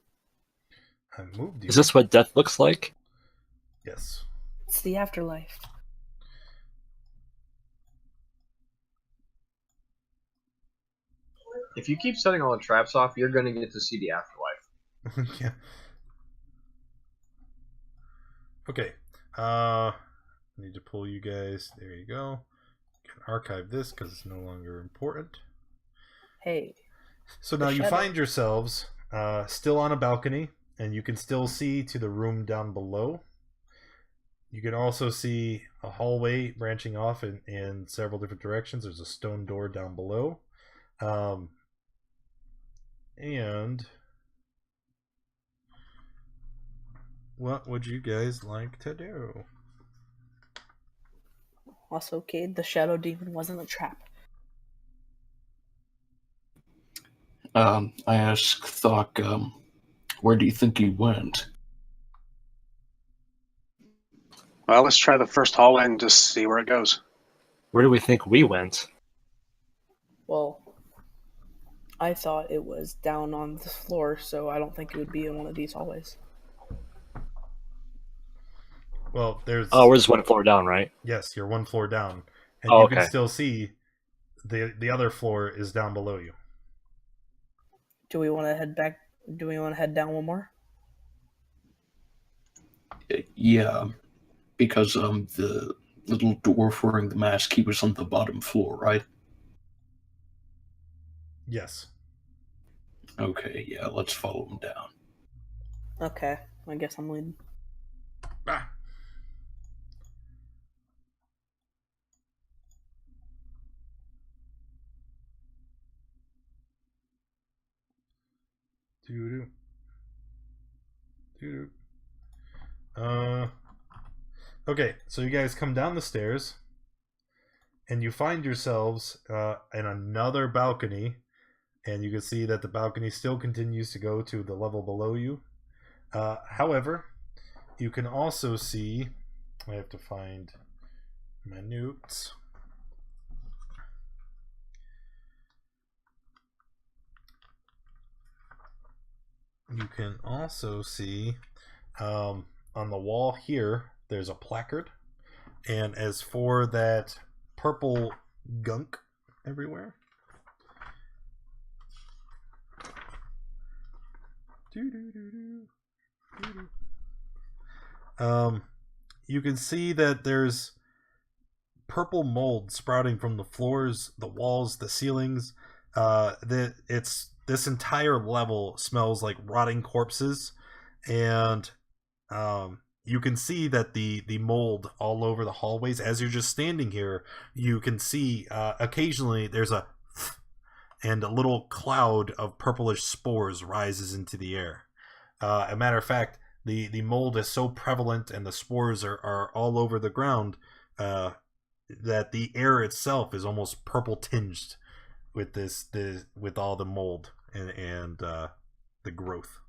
I moved you. Is this what death looks like? Yes. It's the afterlife. If you keep setting all the traps off, you're going to get to see the afterlife. Yeah. Okay. I need to pull you guys. There you go. Can archive this because it's no longer important. Hey. So now you find yourselves still on a balcony, and you can still see to the room down below. You can also see a hallway branching off in several different directions. There's a stone door down below. And what would you guys like to do? Also, okay, the shadow demon wasn't a trap. I asked Thok, where do you think he went? Well, let's try the first hallway and just see where it goes. Where do we think we went? Well, I thought it was down on the floor, so I don't think it would be in one of these hallways. Well, there's... Oh, we're just one floor down, right? Yes, you're one floor down. And Oh, you okay. can still see the other floor is down below you. Do we want to head back? Do we want to head down one more? Yeah, because the little dwarf wearing the mask, he was on the bottom floor, right? Yes. Okay, yeah, let's follow him down. Okay, I guess I'm leading. Ah. Doo-doo. Doo-doo. Okay, so you guys come down the stairs, and you find yourselves in another balcony, and you can see that the balcony still continues to go to the level below you. However, you can also see... I have to find my notes. You can also see on the wall here, there's a placard. And as for that purple gunk everywhere, you can see that there's purple mold sprouting from the floors, the walls, the ceilings. This entire level smells like rotting corpses, and you can see that the mold all over the hallways. As you're just standing here, you can see occasionally there's and a little cloud of purplish spores rises into the air. A matter of fact, the mold is so prevalent and the spores are all over the ground that the air itself is almost purple tinged with with all the mold and the growth.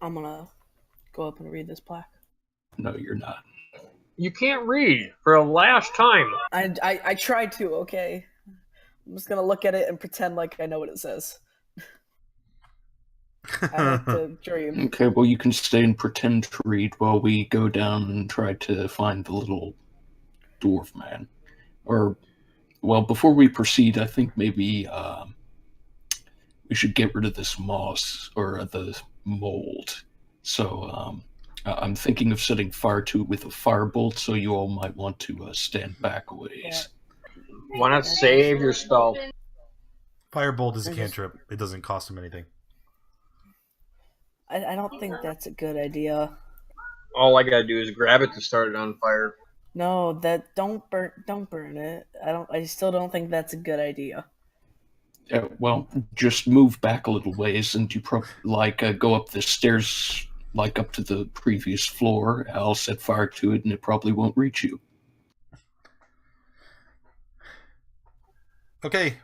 I'm gonna go up and read this plaque. No, you're not. You can't read for a last time. I tried to, okay? I'm just gonna look at it and pretend like I know what it says. I like to dream. Okay, well, you can stay and pretend to read while we go down and try to find the little dwarf man. Or, well, before we proceed, I think maybe we should get rid of this moss or the mold. So I'm thinking of setting fire to it with a firebolt, so you all might want to stand back a ways. Why not save your spell? Firebolt is a cantrip. It doesn't cost him anything. I don't think that's a good idea. All I gotta do is grab it to start it on fire. No, don't burn it. I still don't think that's a good idea. Well, just move back a little ways, and you go up the stairs, like up to the previous floor. I'll set fire to it, and it probably won't reach you. Okay,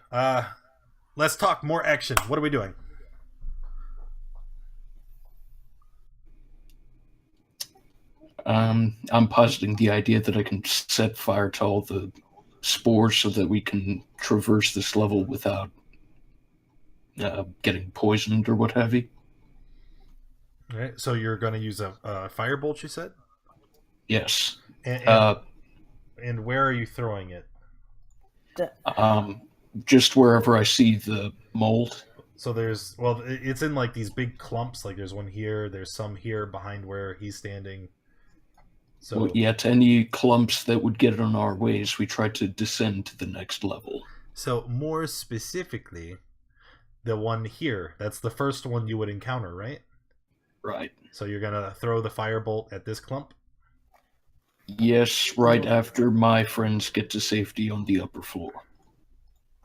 let's talk more action. What are we doing? I'm positing the idea that I can set fire to all the spores so that we can traverse this level without getting poisoned or what have you. All right, so you're going to use a firebolt, you said? Yes. And where are you throwing it? Just wherever I see the mold. So it's in like these big clumps. Like there's one here, there's some here behind where he's standing. So Well, yet any clumps that would get on our ways, we try to descend to the next level. So more specifically, the one here, that's the first one you would encounter, right? Right. So you're gonna throw the firebolt at this clump. Yes, right after my friends get to safety on the upper floor.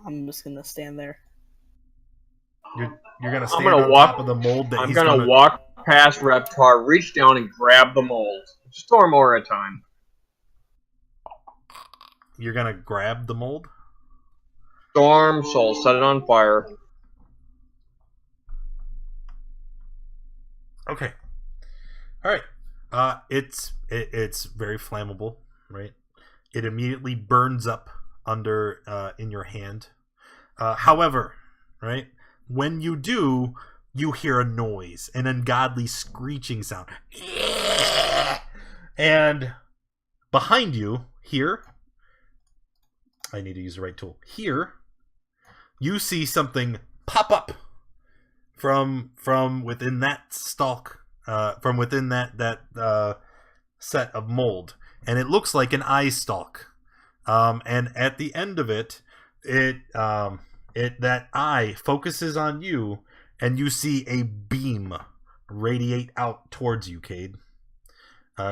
I'm just gonna stand there. You're gonna I'm stand gonna on walk. top of the mold that I'm he's gonna walk past Reptar, reach down and grab the mold. Storm or a time. You're gonna grab the mold. Storm, soul, set it on fire. Okay. All right. It's very flammable, right? It immediately burns up under in your hand. However, right, when you do, you hear a noise, an ungodly screeching sound, and behind you here, I need to use the right tool. Here, you see something pop up from within that stalk, from within that set of mold, and it looks like an eye stalk. And at the end of it, that eye focuses on you, and you see a beam radiate out towards you, Cade.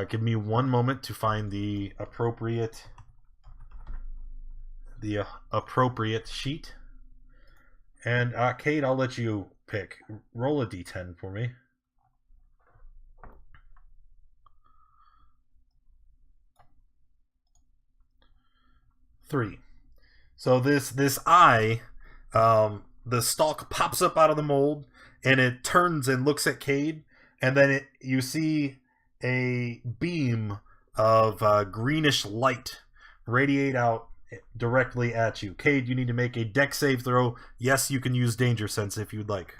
Give me one moment to find the appropriate sheet. And Cade, I'll let you pick. Roll a d10 for me. Three. So this eye, the stalk pops up out of the mold, and it turns and looks at Cade, and then you see a beam of greenish light radiate out directly at you. Cade, you need to make a dex save throw. Yes, you can use danger sense if you'd like.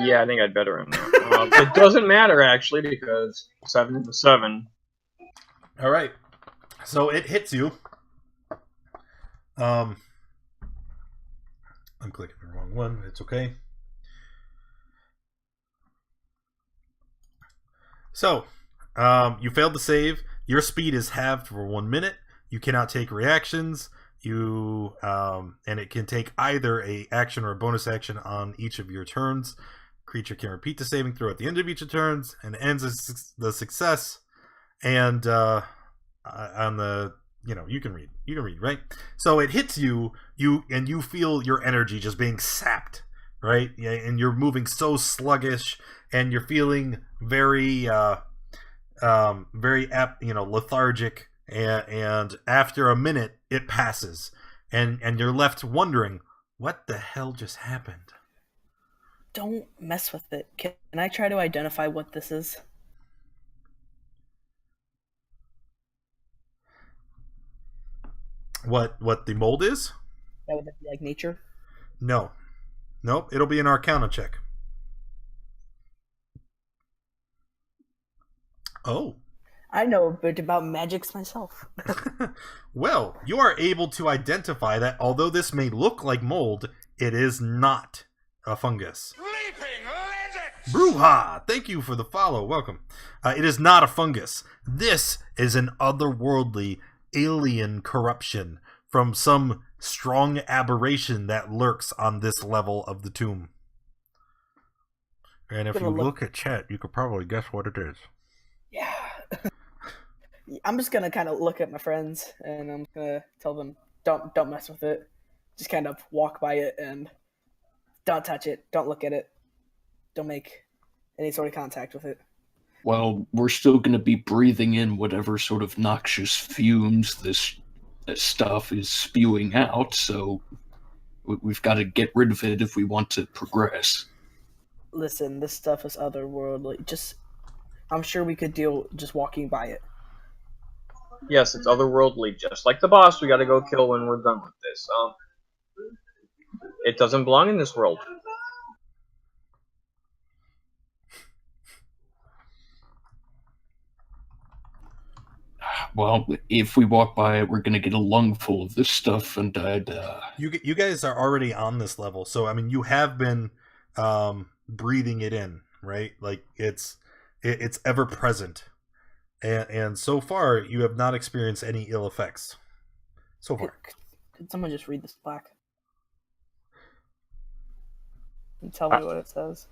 Yeah, I think I'd better on that. It doesn't matter actually because 7 to 7. All right, so it hits you. I'm clicking the wrong one. It's okay. So, you failed to save. Your speed is halved for 1 minute. You cannot take reactions. And it can take either a action or a bonus action on each of your turns. Creature can repeat the saving throw at the end of each of turns, and it ends the success. And on the you can read, right? So it hits you, and you feel your energy just being sapped, right? Yeah, and you're moving so sluggish, and you're feeling very lethargic. And after a minute, it passes, and you're left wondering, what the hell just happened? Don't mess with it. Can I try to identify what this is? What the mold is? That would be like nature? No. Nope, it'll be an Arcana check. Oh. I know a bit about magics myself. Well, you are able to identify that although this may look like mold, it is not a fungus. Bruja! Thank you for the follow. Welcome. It is not a fungus. This is an otherworldly alien corruption from some strong aberration that lurks on this level of the tomb. And if you look at chat, you could probably guess what it is. Yeah. I'm just gonna kind of look at my friends, and I'm gonna tell them, don't mess with it. Just kind of walk by it and don't touch it. Don't look at it. Don't make any sort of contact with it. Well, we're still going to be breathing in whatever sort of noxious fumes this stuff is spewing out, so we've got to get rid of it if we want to progress. Listen, this stuff is otherworldly. I'm sure we could deal just walking by it. Yes, it's otherworldly, just like the boss we gotta go kill when we're done with this. It doesn't belong in this world. Well, if we walk by it, we're going to get a lungful of this stuff, and I'd... You guys are already on this level, so, I mean, you have been breathing it in, right? Like, it's ever present. And so far, you have not experienced any ill effects. So far. Could someone just read this plaque? And tell me what it says.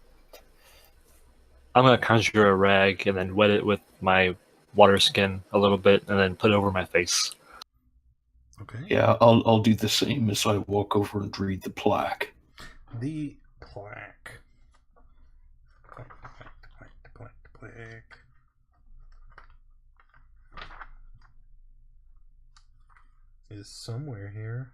I'm gonna conjure a rag and then wet it with my water skin a little bit, and then put it over my face. Okay. Yeah, I'll do the same as I walk over and read the plaque. The plaque. Plaque. Is somewhere here.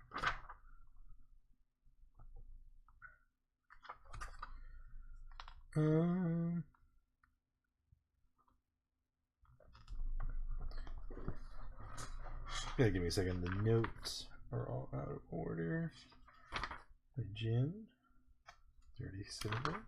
Gotta give me a second. The notes are all out of order. The gin. 30 silver.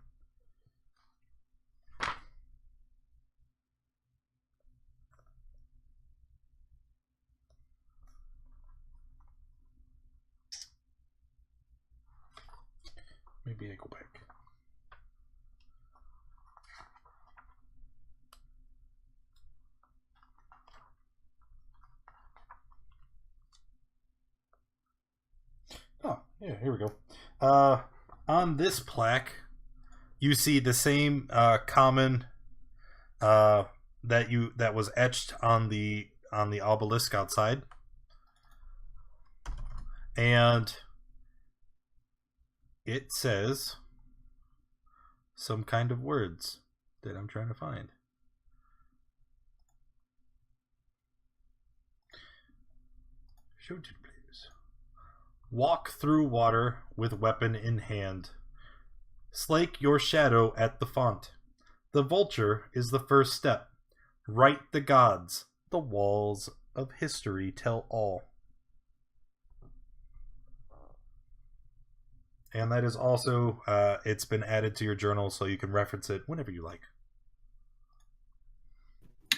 Maybe I go back. Oh, yeah, here we go. On this plaque, you see the same common that was etched on the obelisk outside, and it says some kind of words that I'm trying to find. Show to the players. Walk through water with weapon in hand. Slake your shadow at the font. The vulture is the first step. Write the gods. The walls of history tell all. And that is also, it's been added to your journal so you can reference it whenever you like.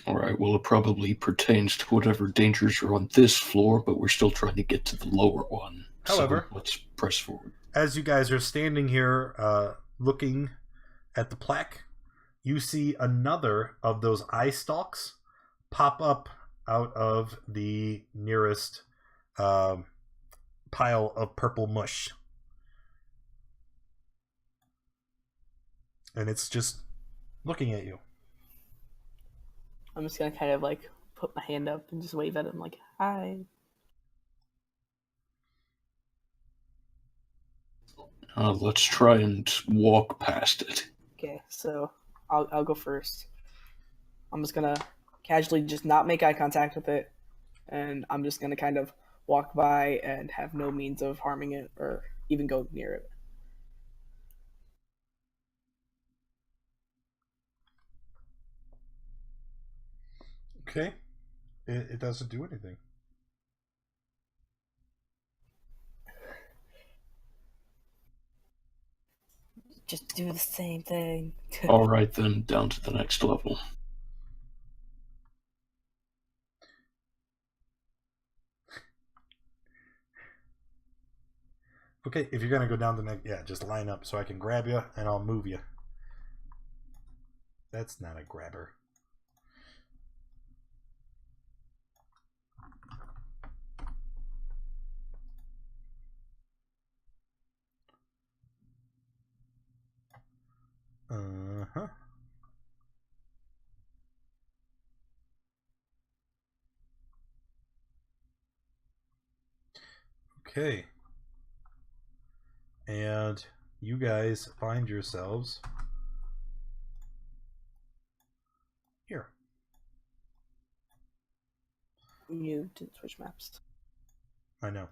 All right, well, it probably pertains to whatever dangers are on this floor, but we're still trying to get to the lower one. However, so let's press forward. As you guys are standing here looking at the plaque, you see another of those eye stalks pop up out of the nearest pile of purple mush. And it's just looking at you. I'm just gonna kind of like put my hand up and just wave at him like, hi. Let's try and walk past it. Okay, so I'll go first. I'm just gonna casually just not make eye contact with it, and I'm just gonna kind of walk by and have no means of harming it or even go near it. Okay. It doesn't do anything. Just do the same thing. All right, then, down to the next level. Okay, if you're going to go down the next... Yeah, just line up so I can grab you and I'll move you. That's not a grabber. Uh-huh. Okay. And you guys find yourselves here. You didn't switch maps. I know.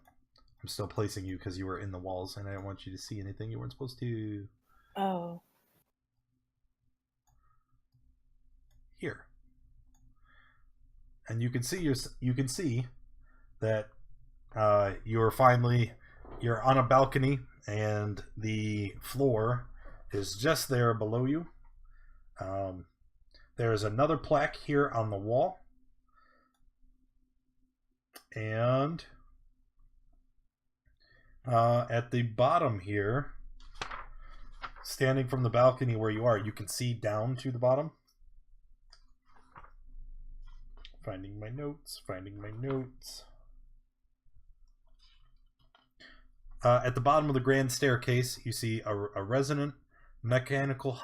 I'm still placing you because you were in the walls and I don't want you to see anything you weren't supposed to. Oh. Here. And you can see that you're on a balcony and the floor is just there below you. There's another plaque here on the wall. And at the bottom here, standing from the balcony where you are, you can see down to the bottom. Finding my notes. At the bottom of the grand staircase, you see a resonant mechanical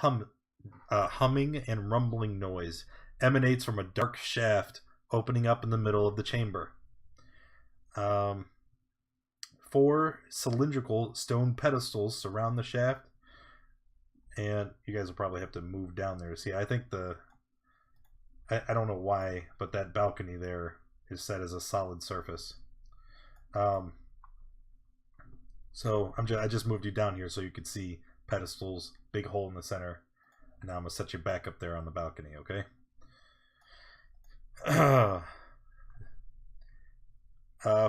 humming and rumbling noise emanates from a dark shaft opening up in the middle of the chamber. 4 cylindrical stone pedestals surround the shaft, and you guys will probably have to move down there to see. I think I don't know why, but that balcony there is set as a solid surface. So I just moved you down here so you could see pedestals, big hole in the center. And now I'm gonna set you back up there on the balcony, okay?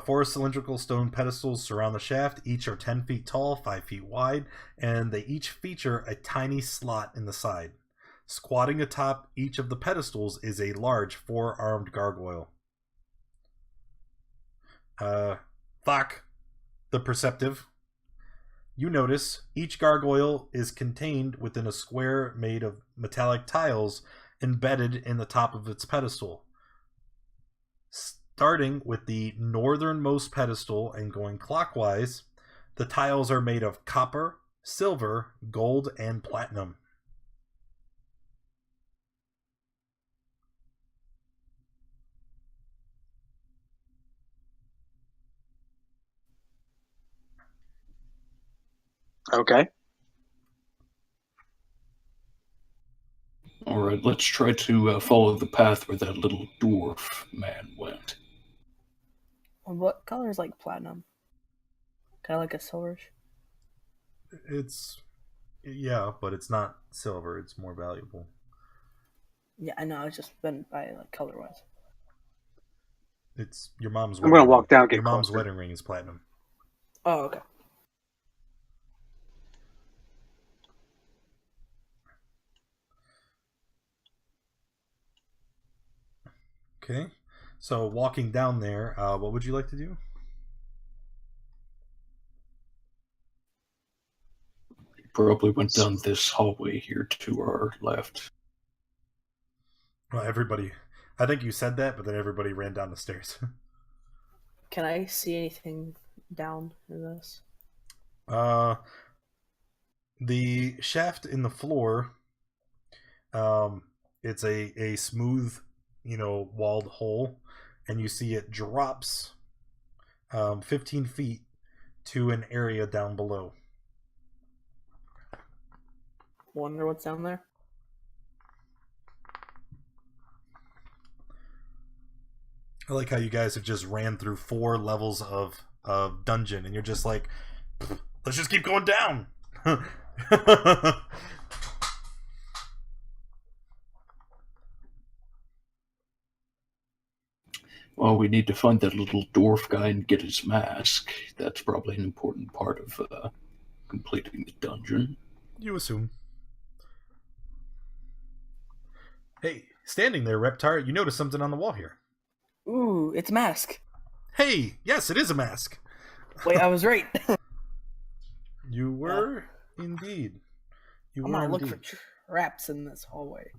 4 cylindrical stone pedestals surround the shaft. Each are 10 feet tall, 5 feet wide, and they each feature a tiny slot in the side. Squatting atop each of the pedestals is a large 4-armed gargoyle. Thok, the perceptive. You notice each gargoyle is contained within a square made of metallic tiles embedded in the top of its pedestal. Starting with the northernmost pedestal and going clockwise, the tiles are made of copper, silver, gold, and platinum. Okay. All right, let's try to follow the path where that little dwarf man went. What color is like platinum? Kind of like a silverish. Yeah, but it's not silver. It's more valuable. Yeah, I know. I was just been by like color wise. It's your mom's. I'm gonna walk down. Get Your mom's closer. wedding ring is platinum. Oh, okay. Okay, so walking down there, what would you like to do? Probably went down this hallway here to our left. Well, everybody, I think you said that, but then everybody ran down the stairs. Can I see anything down in this? The shaft in the floor, it's a smooth, walled hole, and you see it drops 15 feet to an area down below. Wonder what's down there. I like how you guys have just ran through 4 levels of dungeon, and you're just like, let's just keep going down. Well, we need to find that little dwarf guy and get his mask. That's probably an important part of completing the dungeon. You assume. Hey, standing there, Reptar, you notice something on the wall here. Ooh, it's a mask. Hey, yes, it is a mask. Wait, I was right. You were indeed. I'm gonna look for traps in this hallway.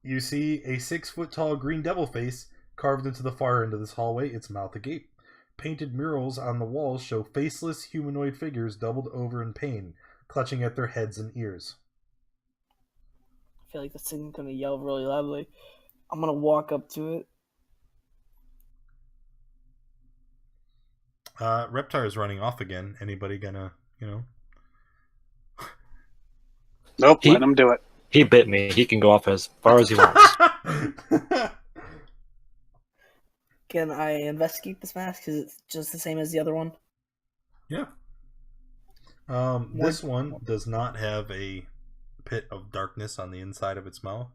You see a 6-foot-tall green devil face carved into the far end of this hallway, its mouth agape. Painted murals on the walls show faceless humanoid figures doubled over in pain, clutching at their heads and ears. I feel like this thing's gonna yell really loudly. I'm gonna walk up to it. Reptar is running off again. Anybody gonna, Nope, let him do it. He bit me. He can go off as far as he wants. Can I investigate this mask? Is it just the same as the other one? Yeah. This one does not have a pit of darkness on the inside of its mouth.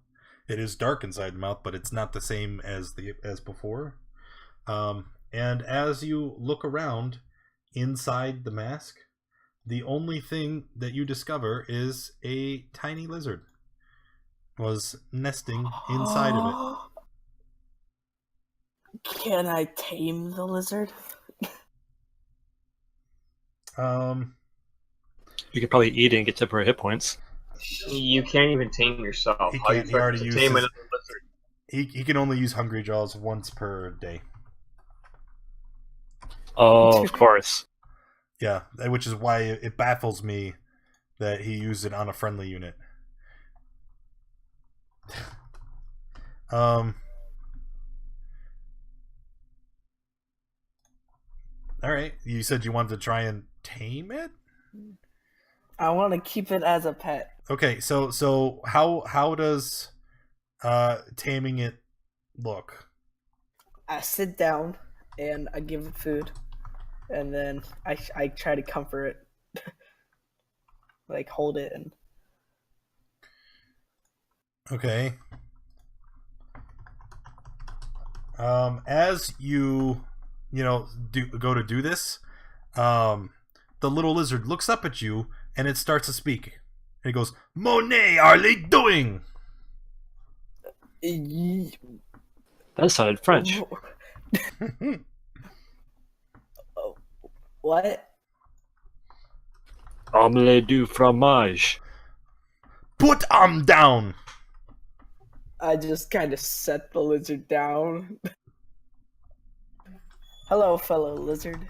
It is dark inside the mouth, but it's not the same as before. And as you look around inside the mask, the only thing that you discover is a tiny lizard was nesting inside of it. Can I tame the lizard? You could probably eat it and get temporary hit points. You can't even tame yourself. He How you can't. He already to used tame his- another lizard? He can only use Hungry Jaws once per day. Oh, of course. Yeah, which is why it baffles me that he used it on a friendly unit. All right. You said you wanted to try and tame it? I want to keep it as a pet. Okay, so how does taming it look? I sit down and I give it food, and then I try to comfort it, like hold it and. Okay. As you go to do this, the little lizard looks up at you and it starts to speak. And it goes, "Monet, are they doing?" That sounded French. What? Omelette du fromage. Put down. I just kind of set the lizard down. Hello, fellow lizard.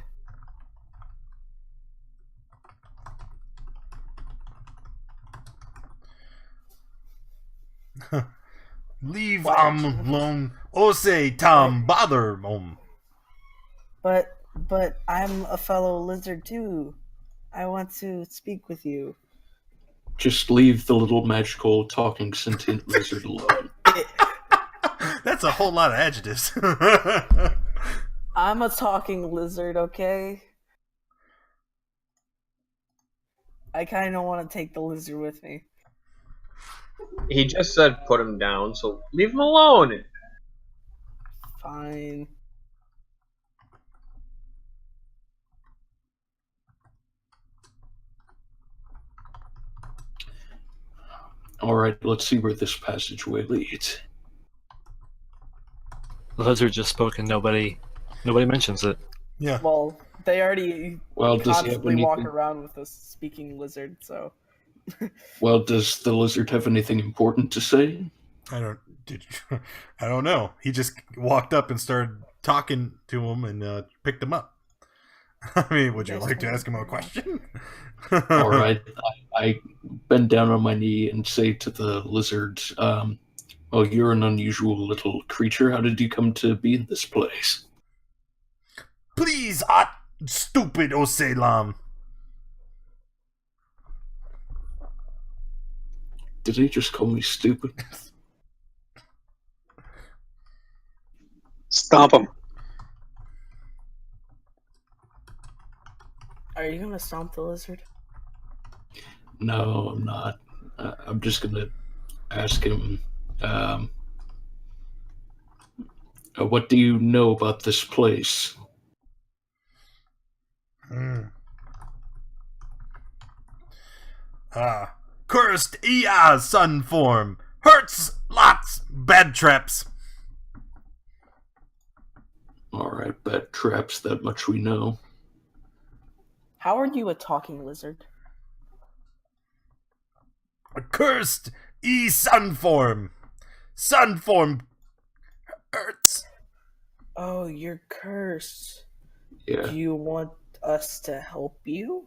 Leave What? alone. Ose Tom bother But I'm a fellow lizard too. I want to speak with you. Just leave the little magical talking sentient lizard alone. That's a whole lot of adjectives. I'm a talking lizard, okay? I kind of want to take the lizard with me. He just said put him down, so leave him alone. Fine. All right, let's see where this passageway leads. The lizard just spoke and nobody mentions it. Yeah. Well, they already Well, does he have constantly walk anything? around with a speaking lizard, so. Well, does the lizard have anything important to say? I don't know. He just walked up and started talking to him and picked him up. I mean, would you like to ask him a question? All right, I bend down on my knee and say to the lizard, "Well, you're an unusual little creature. How did you come to be in this place?" Please, stupid Oselam. Did he just call me stupid? Stomp him. Are you gonna stomp the lizard? No, I'm not. I'm just gonna ask him, what do you know about this place? Cursed Ia sun form. Hurts lots. Bad traps. All right, bad traps, that much we know. How are you a talking lizard? Cursed sun form. Sun form hurts. Oh, you're cursed. Yeah. Do you want us to help you?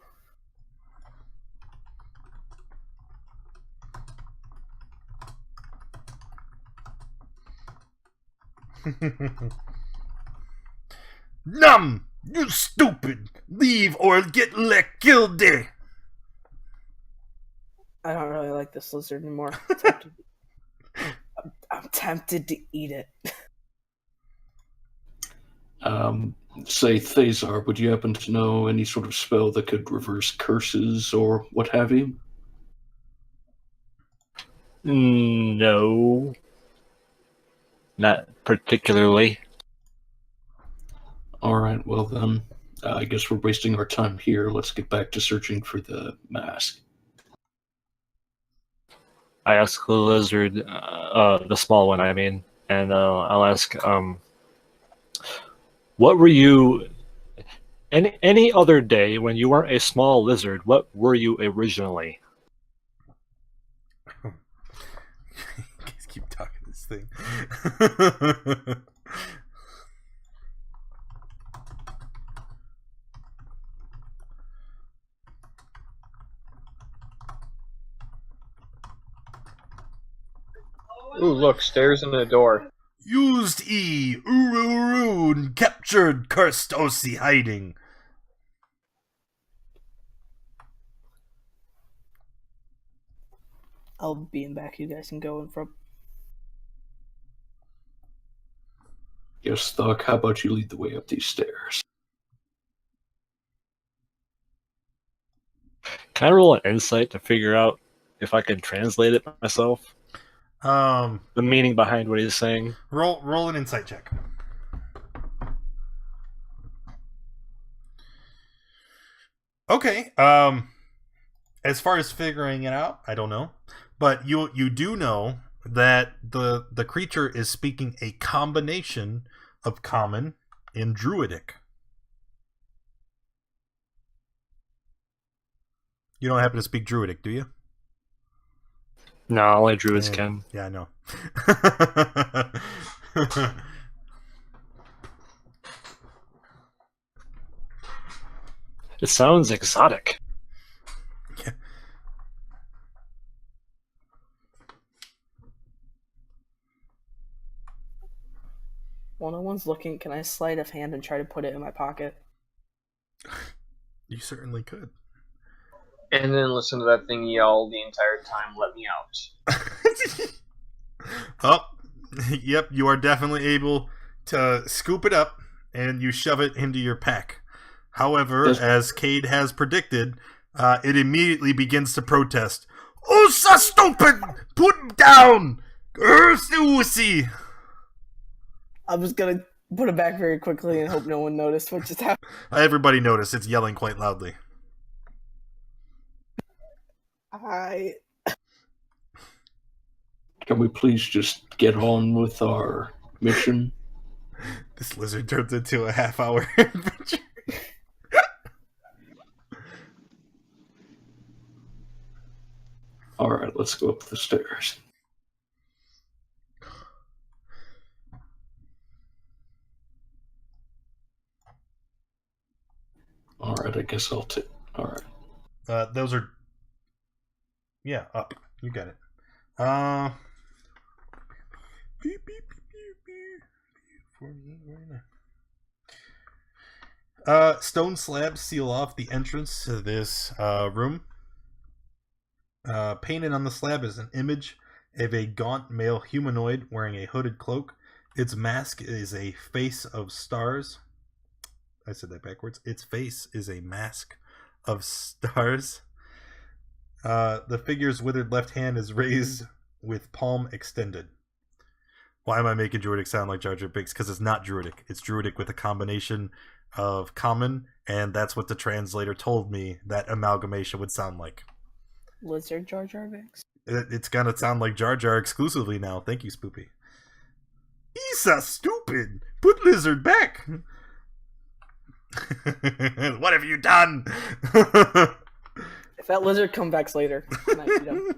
Numb! You stupid! Leave or get killed there! I don't really like this lizard anymore. I'm tempted to eat it. Say, Thazar, would you happen to know any sort of spell that could reverse curses or what have you? No. Not particularly. All right, well then, I guess we're wasting our time here. Let's get back to searching for the mask. I ask the lizard, the small one, I mean, and I'll ask, what were you, any other day when you weren't a small lizard, what were you originally? You guys keep talking this thing. Ooh, look, stairs and a door. Used E, Uru, captured, cursed Osi hiding. I'll be in back. You guys can go in front. Yes, Thug, how about you lead the way up these stairs? Can I roll an insight to figure out if I can translate it myself? The The meaning behind what he's saying. roll an insight check. Okay. As far as figuring it out, I don't know, but you do know that the creature is speaking a combination of Common and Druidic. You don't happen to speak Druidic, do you? No, only druids can. Yeah, I know. It sounds exotic. Yeah. While no one's looking, can I sleight of hand and try to put it in my pocket? You certainly could. And then listen to that thing yell the entire time, let me out. Oh, yep, you are definitely able to scoop it up and you shove it into your pack. However, as Cade has predicted, it immediately begins to protest. Oh, so stupid! Put it down! Ursusi! I was gonna put it back very quickly and hope no one noticed what just happened. Everybody noticed. It's yelling quite loudly. Can we please just get on with our mission? This lizard turns into a half-hour adventure. Alright, let's go up the stairs. Alright, I guess I'll take... Alright. Those are... Yeah, up. You got it. Stone slabs seal off the entrance to this room. Painted on the slab is an image of a gaunt male humanoid wearing a hooded cloak. Its mask is a face of stars. I said that backwards. Its face is a mask of stars. The figure's withered left hand is raised with palm extended. Why am I making Druidic sound like Jar Jar Binks? Because it's not Druidic. It's Druidic with a combination of Common, and that's what the translator told me that amalgamation would sound like. Lizard Jar Jar Binks? It's gonna sound like Jar Jar exclusively now. Thank you, Spoopy. Isa stupid! Put lizard back! What have you done? If that lizard comes back later, I might eat him.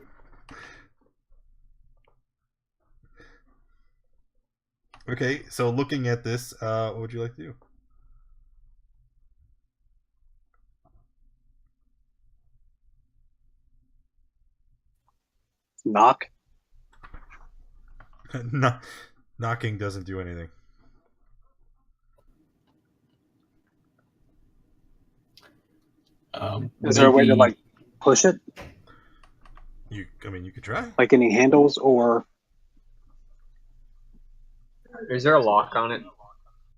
Okay, so looking at this, what would you like to do? Knock. No, knocking doesn't do anything. Is there a way to like push it? You could try. Like any handles or? Is there a lock on it?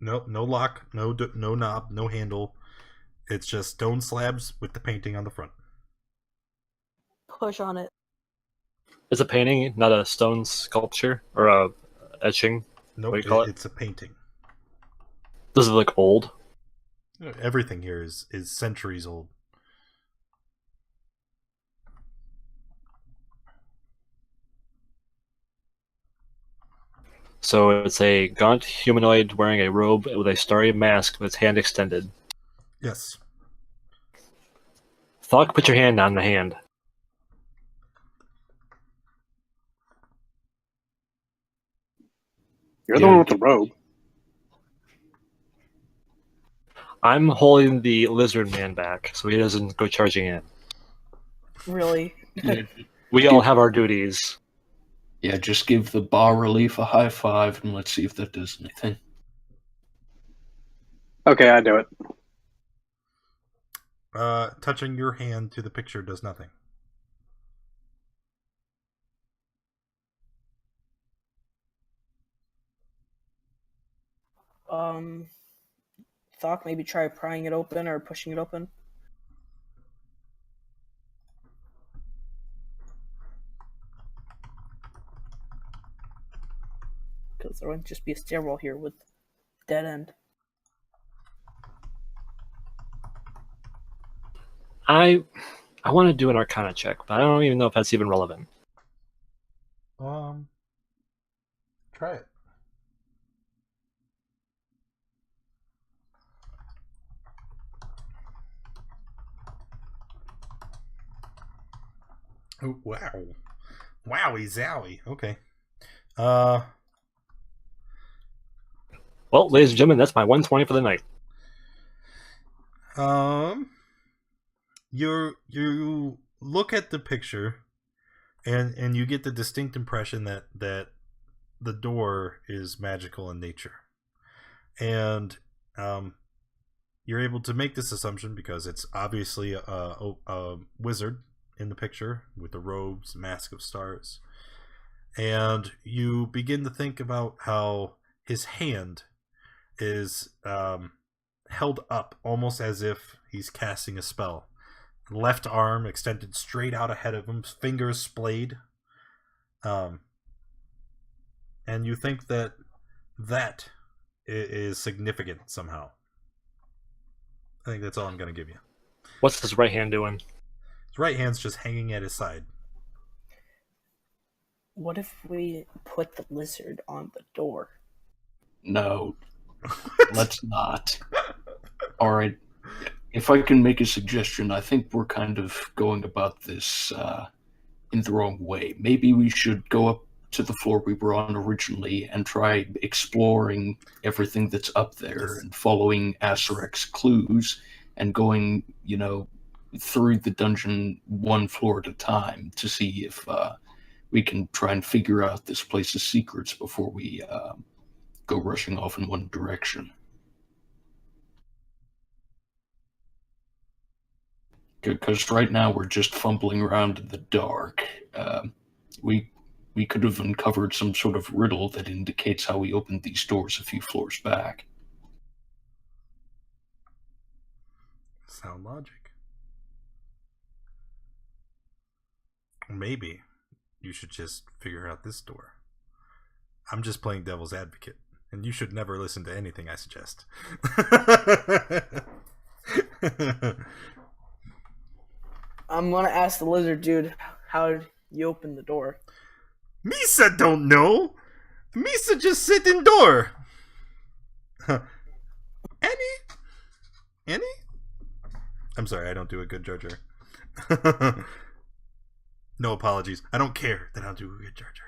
No lock, no knob, no handle. It's just stone slabs with the painting on the front. Push on it. It's a painting, not a stone sculpture or a etching. Nope, What do you call it? It's a painting. Does it look old? Everything here is centuries old. So it's a gaunt humanoid wearing a robe with a starry mask with its hand extended. Yes. Thok, put your hand on the hand. You're the one with the robe. I'm holding the lizard man back so he doesn't go charging in. Really? We all have our duties. Yeah, just give the bas relief a high five and let's see if that does anything. Okay, I do it. Touching your hand to the picture does nothing. Thought maybe try prying it open or pushing it open. Because there wouldn't just be a stairwell here with dead end. I want to do an Arcana check, but I don't even know if that's even relevant. Try it. Oh, wow. Wowie zowie. Okay. Well, ladies and gentlemen, that's my 120 for the night. You look at the picture and you get the distinct impression that the door is magical in nature. And you're able to make this assumption because it's obviously a wizard in the picture with the robes, mask of stars. And you begin to think about how his hand is held up almost as if he's casting a spell. Left arm extended straight out ahead of him, fingers splayed. And you think that is significant somehow. I think that's all I'm going to give you. What's his right hand doing? His right hand's just hanging at his side. What if we put the lizard on the door? No, let's not. All right. If I can make a suggestion, I think we're kind of going about this in the wrong way. Maybe we should go up to the floor we were on originally and try exploring everything that's up there and following Asarek's clues and going, through the dungeon one floor at a time to see if we can try and figure out this place's secrets before we go rushing off in one direction. Because right now we're just fumbling around in the dark. We could have uncovered some sort of riddle that indicates how we opened these doors a few floors back. Sound logic. Maybe you should just figure out this door. I'm just playing devil's advocate, and you should never listen to anything I suggest. I'm gonna ask the lizard dude, how did you open the door? Misa don't know. Misa just sit indoor. Annie? I'm sorry, I don't do a good Jar Jar. No apologies. I don't care that I don't do a good Jar Jar.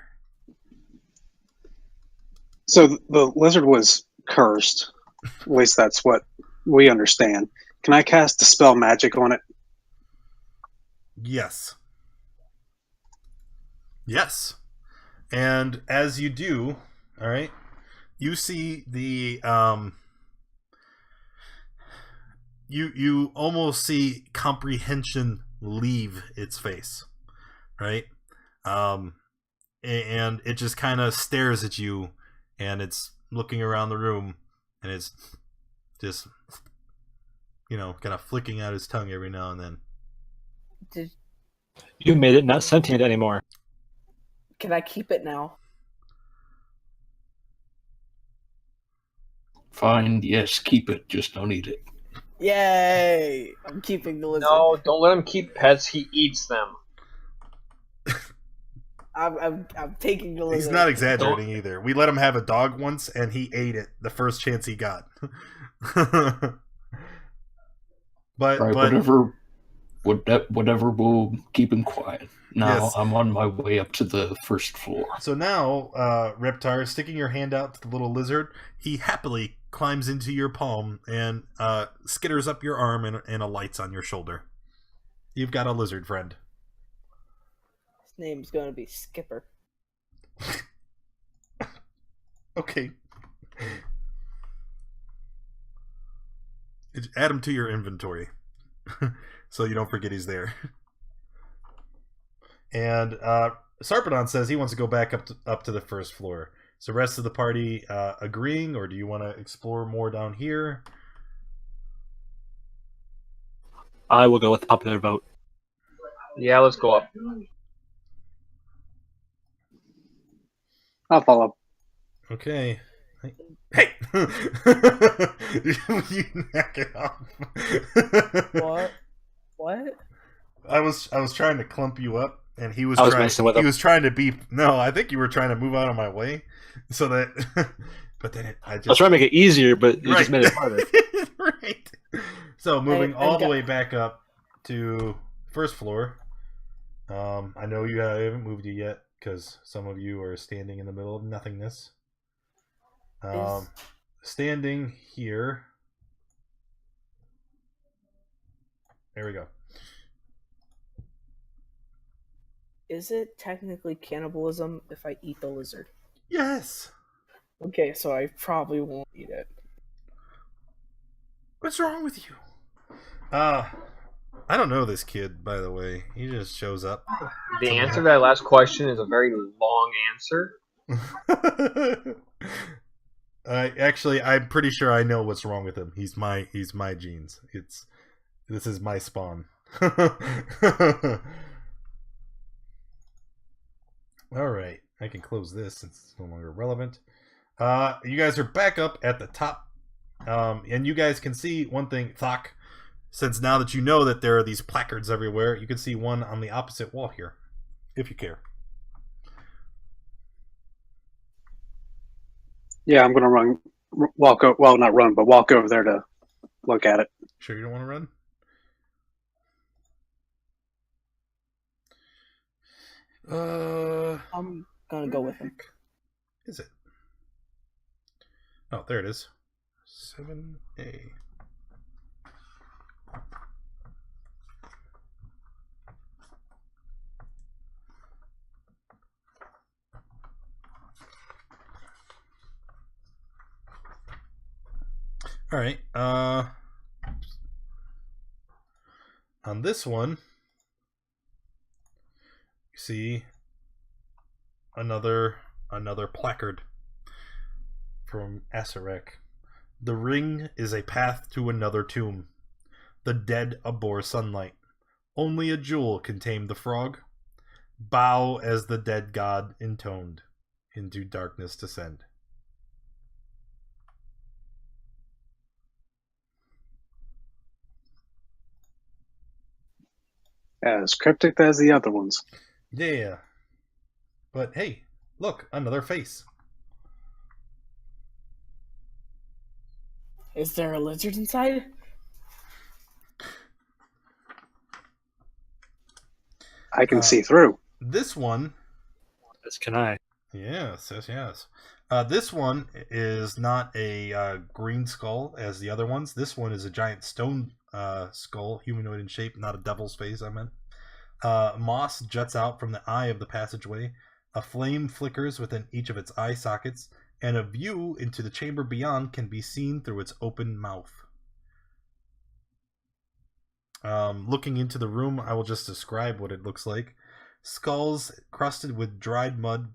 So the lizard was cursed. At least that's what we understand. Can I cast Dispel Magic on it? Yes. And as you do, all right, you see the you almost see comprehension leave its face, right? And it just kind of stares at you, and it's looking around the room, and it's just kind of flicking out his tongue every now and then. You made it not sentient anymore. Can I keep it now? Fine, yes, keep it. Just don't eat it. Yay! I'm keeping the lizard. No, don't let him keep pets. He eats them. I'm taking the lizard. He's not exaggerating either. We let him have a dog once, and he ate it the first chance he got. But whatever will keep him quiet. Now Yes. I'm on my way up to the first floor. So now, Reptar, sticking your hand out to the little lizard, he happily climbs into your palm and skitters up your arm and alights on your shoulder. You've got a lizard friend. His name's gonna be Skipper. Okay. Add him to your inventory so you don't forget he's there. And Sarpedon says he wants to go back up to the first floor. So rest of the party agreeing, or do you want to explore more down here? I will go with the popular vote. Yeah, let's go up. I'll follow. Okay. Hey! You knock it off. What? What? I was trying to clump you up, and he was I was trying. messing with He him. was trying to be. No, I think you were trying to move out of my way, so that. But then I I was just trying to make it easier, but you right. just made it harder. Right. So moving I all the got- way back up to first floor. I know I haven't moved you yet because some of you are standing in the middle of nothingness. Standing here. There we go. Is it technically cannibalism if I eat the lizard? Yes. Okay, so I probably won't eat it. What's wrong with you? I don't know this kid, by the way. He just shows up. The answer to that last question is a very long answer. Actually, I'm pretty sure I know what's wrong with him. He's my genes. This is my spawn. All right, I can close this since it's no longer relevant. You guys are back up at the top, and you guys can see one thing, Thok. Since now that you know that there are these placards everywhere, you can see one on the opposite wall here, if you care. Yeah, I'm gonna walk over there to look at it. Sure you don't want to run? I'm gonna go with him. Is it? Oh, there it is. 7A. All right. On this one, you see another placard from Asarek. The ring is a path to another tomb. The dead abhor sunlight. Only a jewel can tame the frog. Bow as the dead god intoned. Into darkness descend. As cryptic as the other ones. Yeah. But hey, look, another face. Is there a lizard inside? I can see through. This one, As can I. yes. This one is not a green skull as the other ones. This one is a giant stone skull, humanoid in shape, not a devil's face, I meant. Moss juts out from the eye of the passageway. A flame flickers within each of its eye sockets, and a view into the chamber beyond can be seen through its open mouth. Looking into the room, I will just describe what it looks like. Skulls crusted with dried mud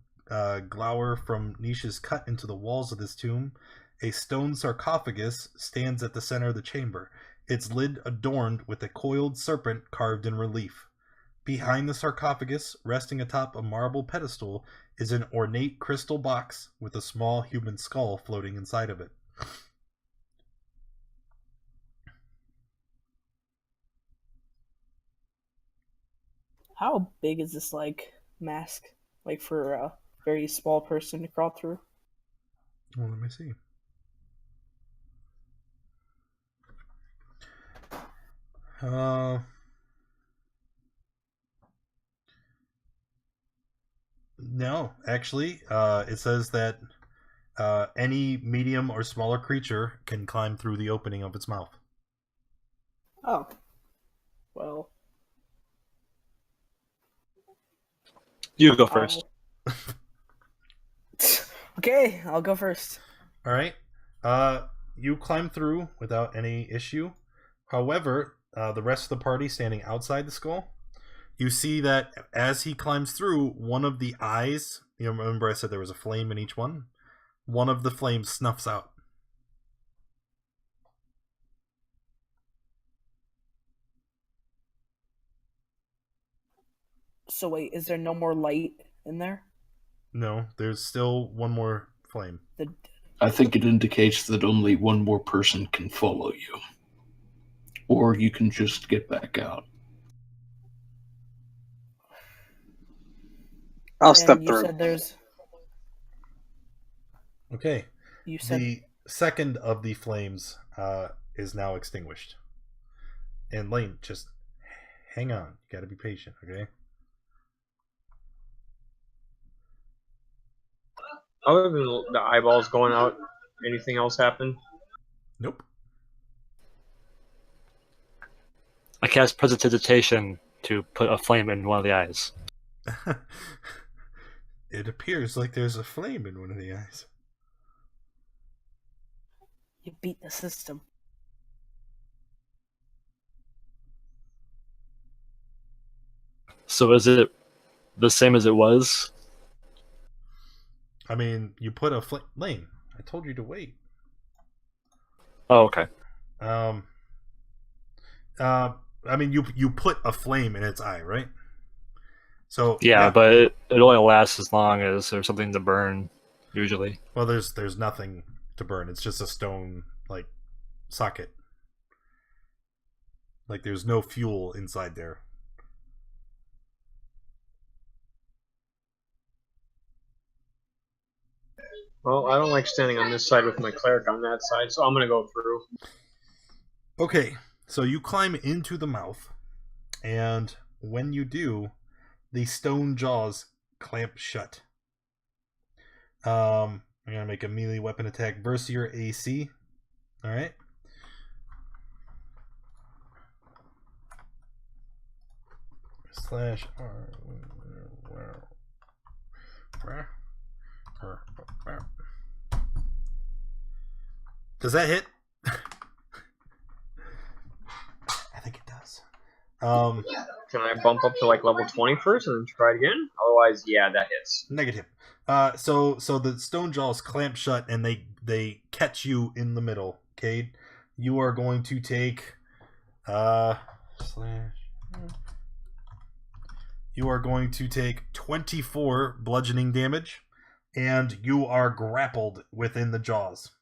glower from niches cut into the walls of this tomb. A stone sarcophagus stands at the center of the chamber, its lid adorned with a coiled serpent carved in relief. Behind the sarcophagus, resting atop a marble pedestal, is an ornate crystal box with a small human skull floating inside of it. How big is this mask? Like for a very small person to crawl through? Well, let me see. No, actually, it says that any medium or smaller creature can climb through the opening of its mouth. Oh. Well. You go first. Okay, I'll go first. All right. You climb through without any issue. However, the rest of the party standing outside the skull, you see that as he climbs through, one of the eyes, you remember I said there was a flame in each one? One of the flames snuffs out. So wait, is there no more light in there? No, there's still one more flame. The I think it indicates that only one more person can follow you. Or you can just get back out. I'll step you through. said there's. Okay. You said The second of the flames is now extinguished. And Lane, just hang on. You gotta be patient, okay? Other than the eyeballs going out, anything else happen? Nope. I cast Prestidigitation to put a flame in one of the eyes. It appears like there's a flame in one of the eyes. you beat the system. So is it the same as it was? I mean, you put a flame. Lane, I told you to wait. Oh, okay. I mean, you put a flame in its eye, right? So Yeah, but it only lasts as long as there's something to burn, usually. well, there's nothing to burn. It's just a stone like socket. Like there's no fuel inside there. Well, I don't like standing on this side with my cleric on that side, so I'm gonna go through. Okay, so you climb into the mouth, and when you do, the stone jaws clamp shut. I'm gonna make a melee weapon attack versus your AC. All right. Slash R. Does that hit? I think it does. Can I bump up to like level 20 first and then try it again? Otherwise, yeah, that hits. Negative. So the stone jaws clamp shut and they catch you in the middle. Cade, you are going to take you are going to take 24 bludgeoning damage, and you are grappled within the jaws.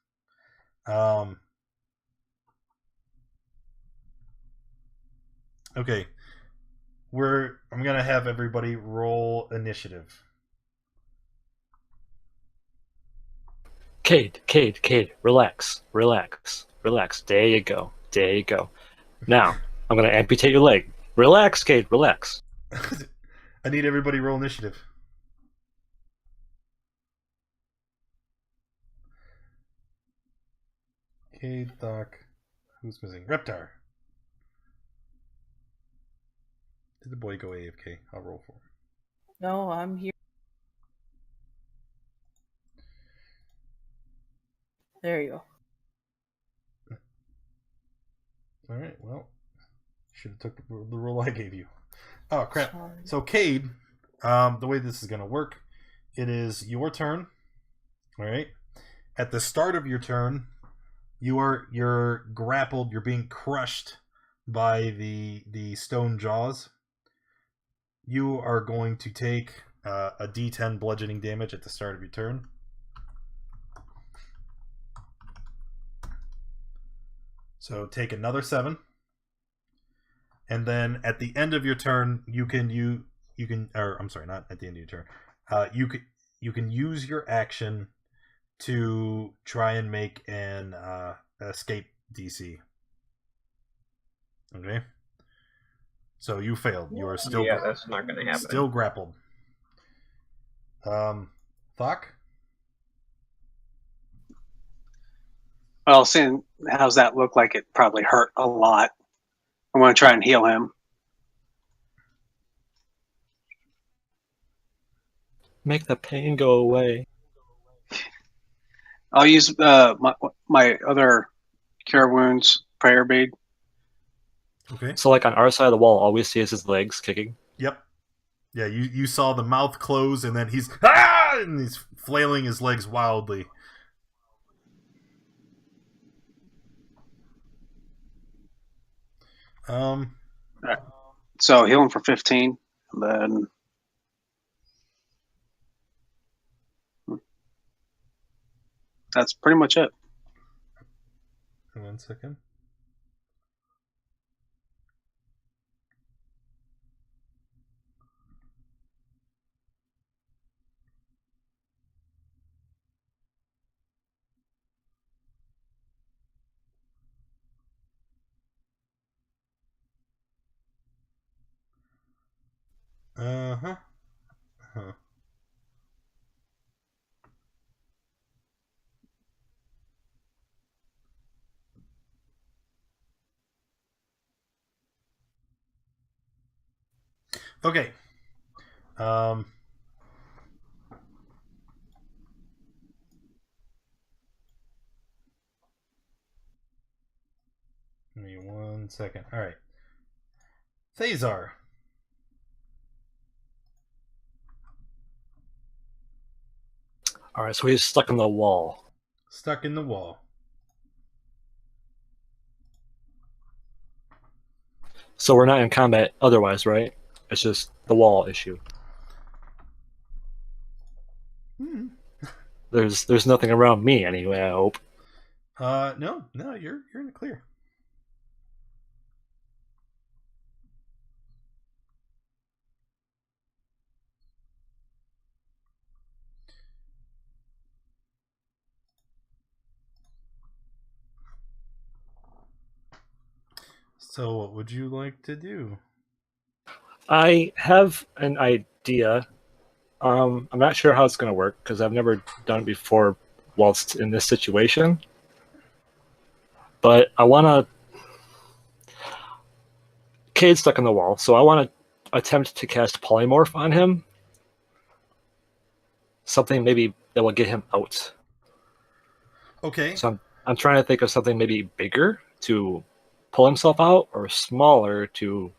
Okay. I'm gonna have everybody roll initiative. Cade, relax. There you go. Now, I'm going to amputate your leg. Relax, Cade, relax. I need everybody roll initiative. Cade, Doc. Who's missing? Reptar. Did the boy go AFK? I'll roll for him. No, I'm here. There you go. Alright, well. Should have took the roll I gave you. Oh, crap. Sorry. So, Cade, the way this is going to work, it is your turn. Alright? At the start of your turn, you're grappled, you're being crushed by the stone jaws. You are going to take a D10 bludgeoning damage at the start of your turn. So take another 7. And then at the end of your turn, you can I'm sorry, not at the end of your turn. You can use your action to try and make an escape DC. Okay. So you failed. You are still that's not gonna happen. Still grappled. Thok? Well, seeing how's that look like it probably hurt a lot. I'm going to try and heal him. Make the pain go away. I'll use my other cure wounds prayer bead. Okay. So, like on our side of the wall, all we see is his legs kicking. Yep. Yeah, you saw the mouth close, and then he's and he's flailing his legs wildly. All right. So heal him for 15, and then that's pretty much it. 1 second. Uh-huh. Huh. Okay. Give me 1 second. All right. Thazar. All right, so he's stuck in the wall. Stuck in the wall. So we're not in combat otherwise, right? It's just the wall issue. Hmm. There's nothing around me anyway, I hope. No, you're in the clear. So, what would you like to do? I have an idea. I'm not sure how it's going to work because I've never done it before whilst in this situation. But I want to... Cade's stuck in the wall, so I want to attempt to cast Polymorph on him. Something maybe that will get him out. Okay. So I'm trying to think of something maybe bigger to pull himself out or smaller to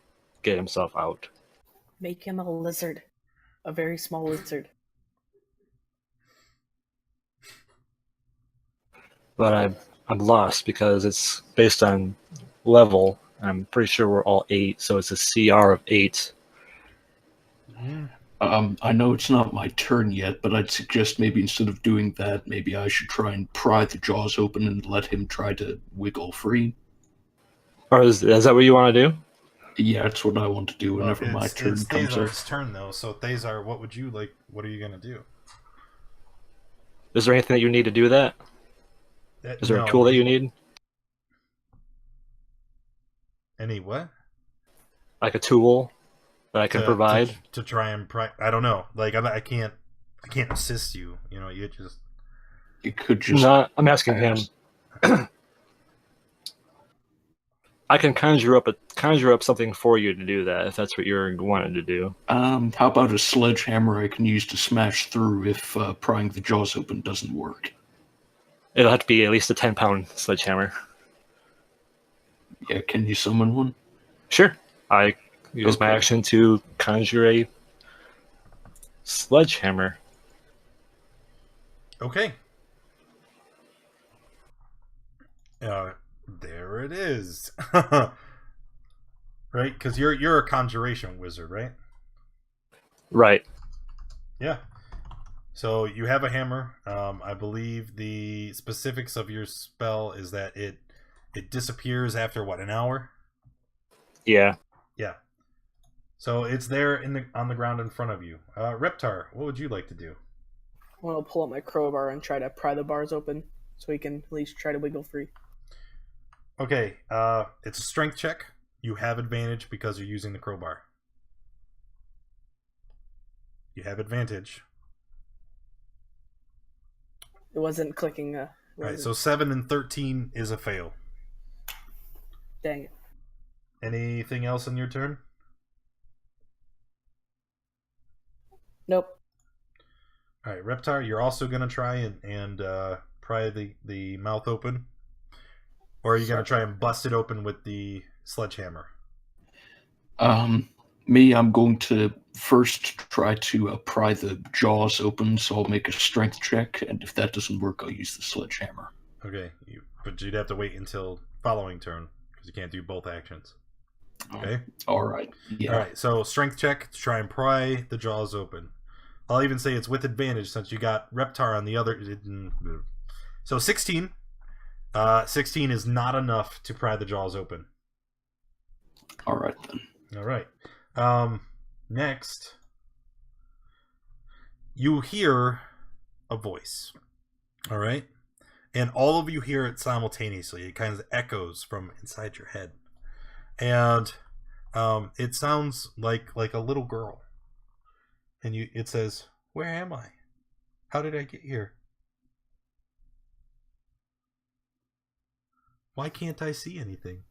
get himself out. Make him a lizard. A very small lizard. But I'm lost because it's based on level. I'm pretty sure we're all 8, so it's a CR of 8. I know it's not my turn yet, but I'd suggest maybe instead of doing that, maybe I should try and pry the jaws open and let him try to wiggle free. Or is that what you want to do? Yeah, that's what I want to do whenever my turn it's comes up. Thazar's turn, though. So, Thazar, what would you like? What are you going to do? Is there anything that you need to do that? Is there a tool that you need? Any what? Like a tool that I can provide? To try and I don't know. Like, I can't assist you. You know, you just... You could just... No, I'm asking him. I can conjure up something for you to do that, if that's what you're wanting to do. How about a sledgehammer I can use to smash through if prying the jaws open doesn't work? It'll have to be at least a 10-pound sledgehammer. Yeah, can you summon one? Sure. I use my action to conjure a sledgehammer. Okay. There it is. Right? Because you're a conjuration wizard, right? Right. Yeah. So you have a hammer. I believe the specifics of your spell is that it disappears after what, an hour? Yeah. Yeah. So it's there on the ground in front of you. Reptar, what would you like to do? I want to pull out my crowbar and try to pry the bars open so he can at least try to wiggle free. Okay, it's a strength check. You have advantage because you're using the crowbar. You have advantage. It wasn't clicking. Right, so 7 and 13 is a fail. Dang it. Anything else in your turn? Nope. All right, Reptar, you're also going to try and pry the mouth open? Or are you going to try and bust it open with the sledgehammer? Me, I'm going to first try to pry the jaws open, so I'll make a strength check, and if that doesn't work, I'll use the sledgehammer. Okay, but you'd have to wait until following turn, because you can't do both actions. Okay? All right. Yeah. All right, so strength check to try and pry the jaws open. I'll even say it's with advantage since you got Reptar on the other. So 16. 16 is not enough to pry the jaws open. All right, then. All right. Next, you hear a voice. All right? And all of you hear it simultaneously. It kind of echoes from inside your head. And it sounds like a little girl. And it says, "Where am I? How did I get here? Why can't I see anything?"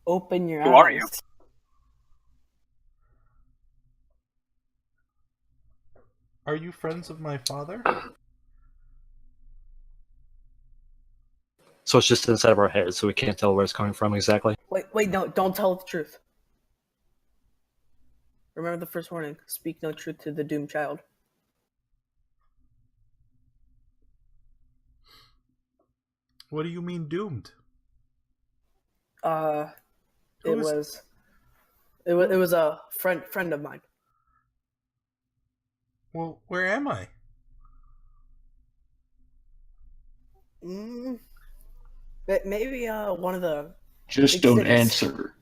Open your eyes. Who are you? Are you friends of my father? So it's just inside of our heads, so we can't tell where it's coming from exactly. Wait, no, don't tell the truth. Remember the first warning. Speak no truth to the doomed child. What do you mean doomed? It was a friend of mine. Well, where am I? Maybe one of the. Just big don't cities. answer.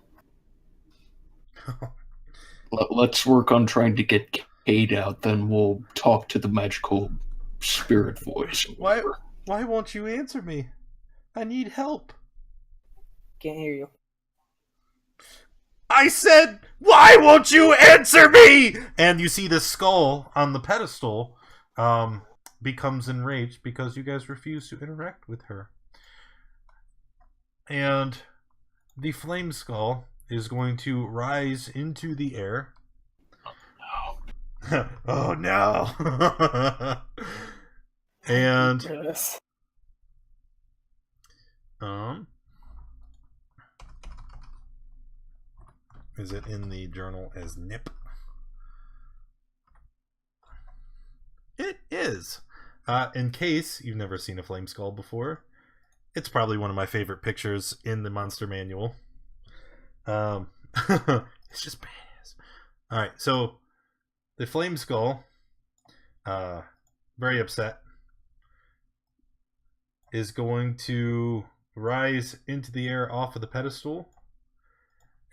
Let's work on trying to get Cade out, then we'll talk to the magical spirit voice. Why won't you answer me? I need help. Can't hear you. I said, why won't you answer me? And you see the skull on the pedestal becomes enraged because you guys refuse to interact with her. And the flame skull is going to rise into the air. Oh no. And Yes. is it in the journal as Nip? It is. In case you've never seen a flame skull before, it's probably one of my favorite pictures in the monster manual. It's just badass. Alright, so the flame skull, very upset, is going to rise into the air off of the pedestal,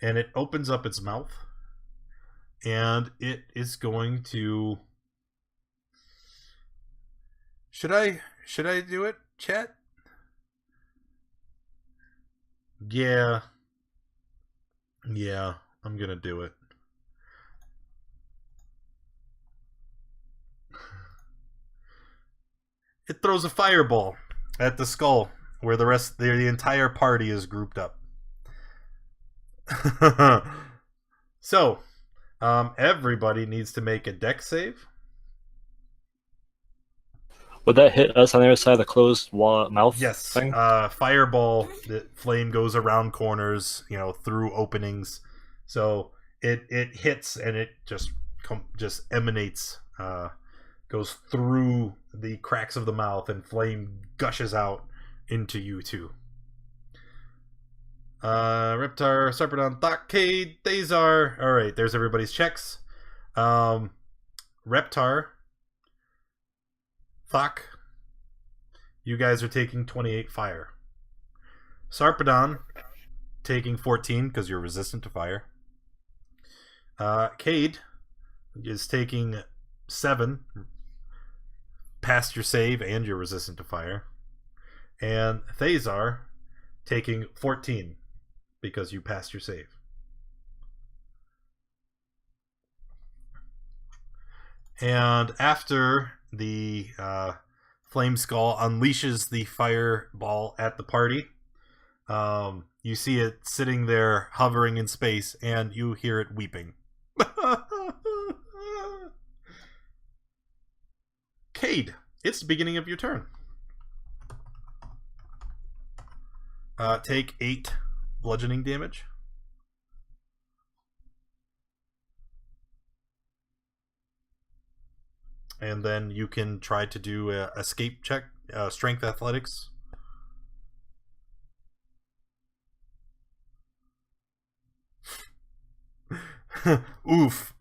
and it opens up its mouth, and it is going to... Should I do it, chat? Yeah, I'm gonna do it. It throws a fireball at the skull where the entire party is grouped up. So, everybody needs to make a dex save. Would that hit us on the other side of the closed mouth Yes. thing? Fireball, the flame goes around corners, through openings. So it hits and it just emanates, goes through the cracks of the mouth, and flame gushes out into you two. Reptar, Sarpedon, Thok, Cade, Thazar. Alright, there's everybody's checks. Reptar, Thok, you guys are taking 28 fire. Sarpedon, taking 14 because you're resistant to fire. Cade is taking 7, past your save and you're resistant to fire. And Thazar taking 14 because you passed your save. And after the flame skull unleashes the fireball at the party, you see it sitting there hovering in space, and you hear it weeping. Cade, It's the beginning of your turn. Take 8 bludgeoning damage. And then you can try to do a escape check, strength athletics. Oof.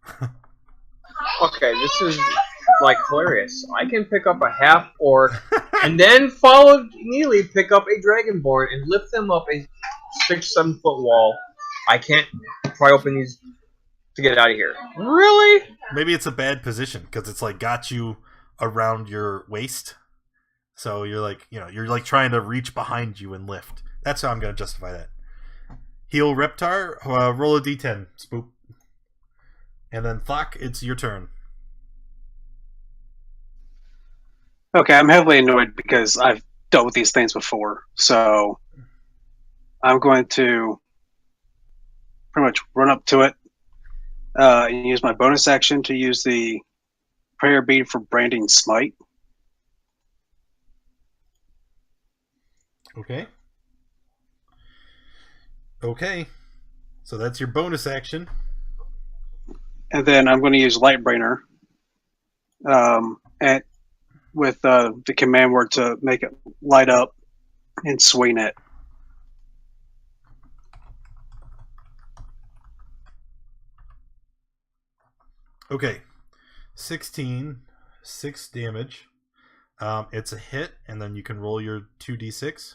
Okay, this is like hilarious. I can pick up a half orc and then immediately pick up a dragonborn and lift them up a 6-7 foot wall. I can't pry open these to get out of here. Really? Maybe it's a bad position because it's like got you around your waist. So you're like, you're like trying to reach behind you and lift. That's how I'm going to justify that. Heal Reptar, roll a d10, Spoop. And then Thok, it's your turn. Okay, I'm heavily annoyed because I've dealt with these things before. So I'm going to pretty much run up to it and use my bonus action to use the prayer bead for branding smite. Okay. So that's your bonus action. And then I'm going to use Lightbringer and with the command word to make it light up and swing it. Okay. 16, 6 damage. It's a hit, and then you can roll your 2d6.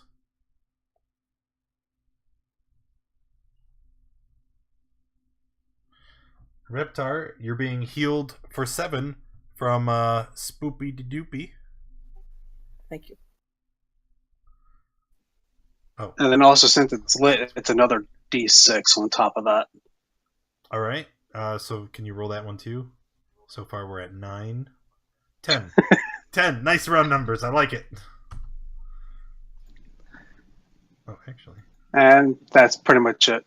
Reptar, you're being healed for 7 from Spoopy Doopy. Thank you. Oh. And then also, since it's lit, it's another d6 on top of that. All right. So can you roll that one too? So far we're at 9. 10. 10. Nice round numbers. I like it. Oh, actually. And that's pretty much it.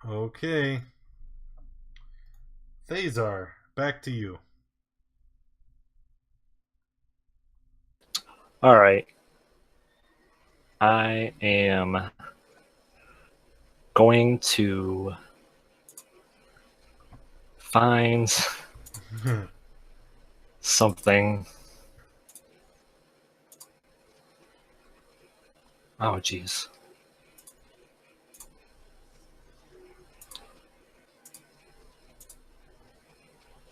Okay. Thazar, back to you. All right. I am going to find something. Oh, jeez.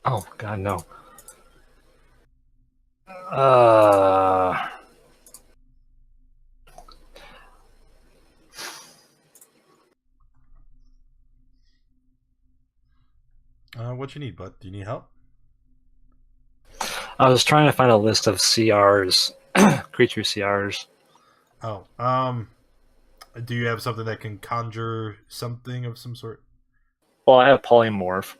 Oh, God, no. What you need, bud? Do you need help? I was trying to find a list of CRs, creature CRs. Oh, do you have something that can conjure something of some sort? Well, I have polymorph.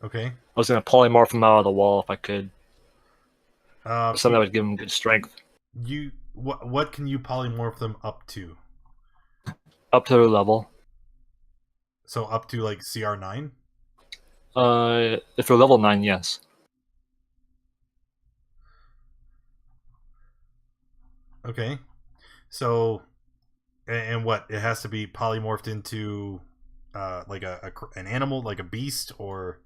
Okay. I was going to polymorph him out of the wall if I could. Something that would give him good strength. What can you polymorph them up to? Up to their level. So up to like CR9? If they're level 9, yes. Okay. So, and what? It has to be polymorphed into like an animal, like a beast, or...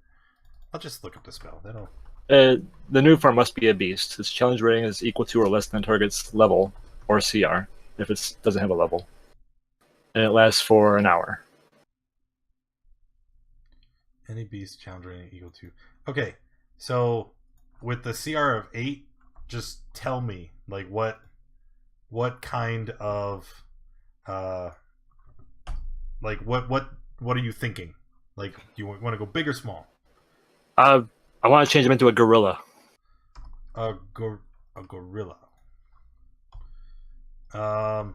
I'll just look up the spell. That'll... The new form must be a beast. Its challenge rating is equal to or less than target's level, or CR, if it doesn't have a level. And it lasts for an hour. Any beast challenge rating equal to... Okay, so with the CR of 8, just tell me, like, what kind of... like, what are you thinking? Like, do you want to go big or small? I want to change him into a gorilla. A gorilla. I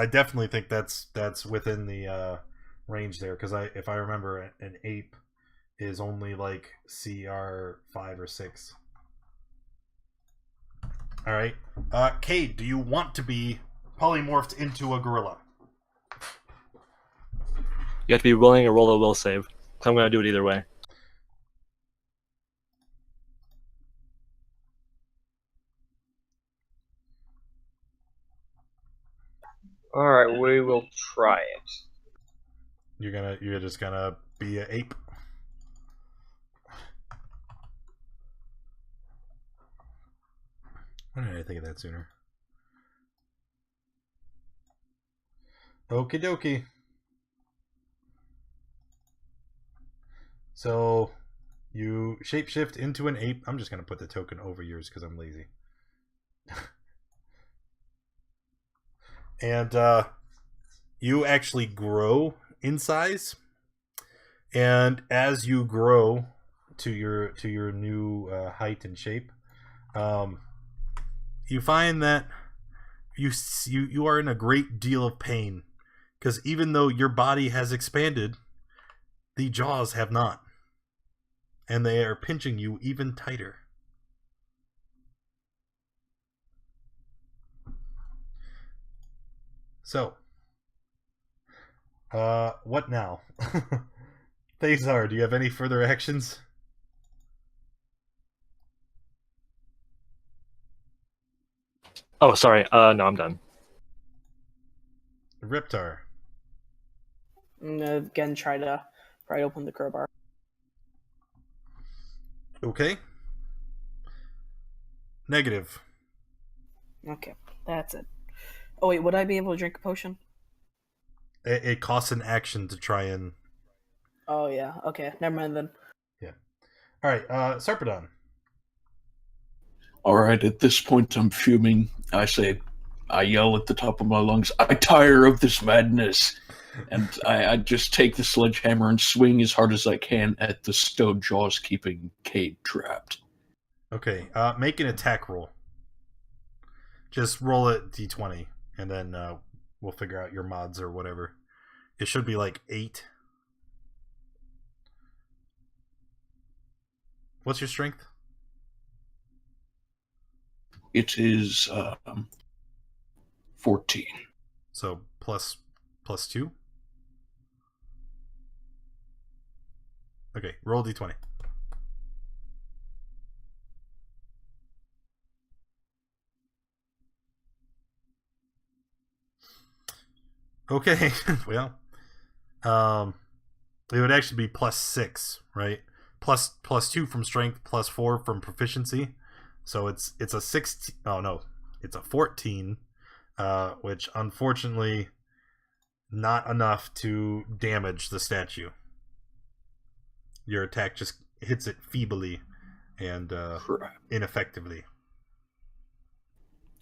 definitely think that's within the range there, because if I remember, an ape is only like CR 5 or 6. All right, Cade, do you want to be polymorphed into a gorilla? You have to be willing to roll a will save. So I'm going to do it either way. All right, we will try it. You're just gonna be an ape. Why didn't I think of that sooner? Okie dokie. So you shapeshift into an ape. I'm just gonna put the token over yours because I'm lazy. And you actually grow in size. And as you grow to your new height and shape, you find that you are in a great deal of pain, because even though your body has expanded, the jaws have not, and they are pinching you even tighter. So, what now? Thazar, do you have any further actions? Oh, sorry. No, I'm done. Riptar. I'm gonna again try to pry open the crowbar. Okay. Negative. Okay, that's it. Oh wait, would I be able to drink a potion? It costs an action to try and... Oh yeah, okay, never mind then. Yeah. Alright, Sarpedon. All right, at this point, I'm fuming. I yell at the top of my lungs, I tire of this madness. And I just take the sledgehammer and swing as hard as I can at the stone jaws keeping Cade trapped. Okay, make an attack roll. Just roll it d20, and then we'll figure out your mods or whatever. It should be like 8. What's your strength? It is 14. So plus 2? Okay, roll d20. Okay, well, it would actually be plus 6, right? Plus 2 from strength, plus 4 from proficiency. So it's a 16. Oh no, it's a 14, which unfortunately not enough to damage the statue. Your attack just hits it feebly and ineffectively.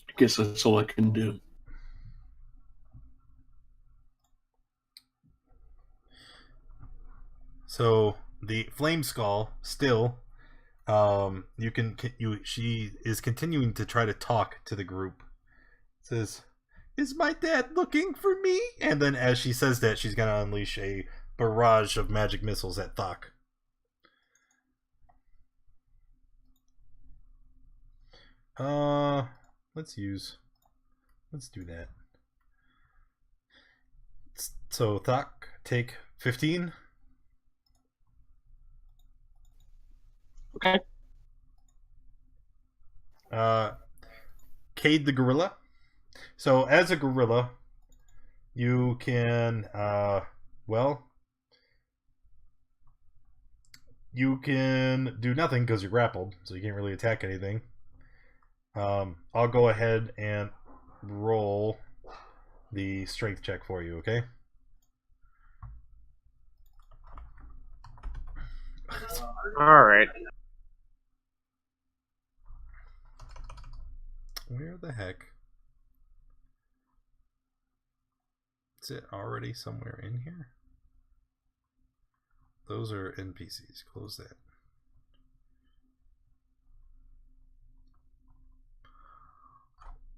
I guess that's all I can do. So the flame skull still, she is continuing to try to talk to the group. Says, "Is my dad looking for me?" And then as she says that, she's gonna unleash a barrage of magic missiles at Thok. Let's do that. So Thok, take 15. Okay. Cade the gorilla. So as a gorilla, you can you can do nothing because you're grappled, so you can't really attack anything. I'll go ahead and roll the strength check for you, okay? All right. Where the heck? Is it already somewhere in here? Those are NPCs. Close that.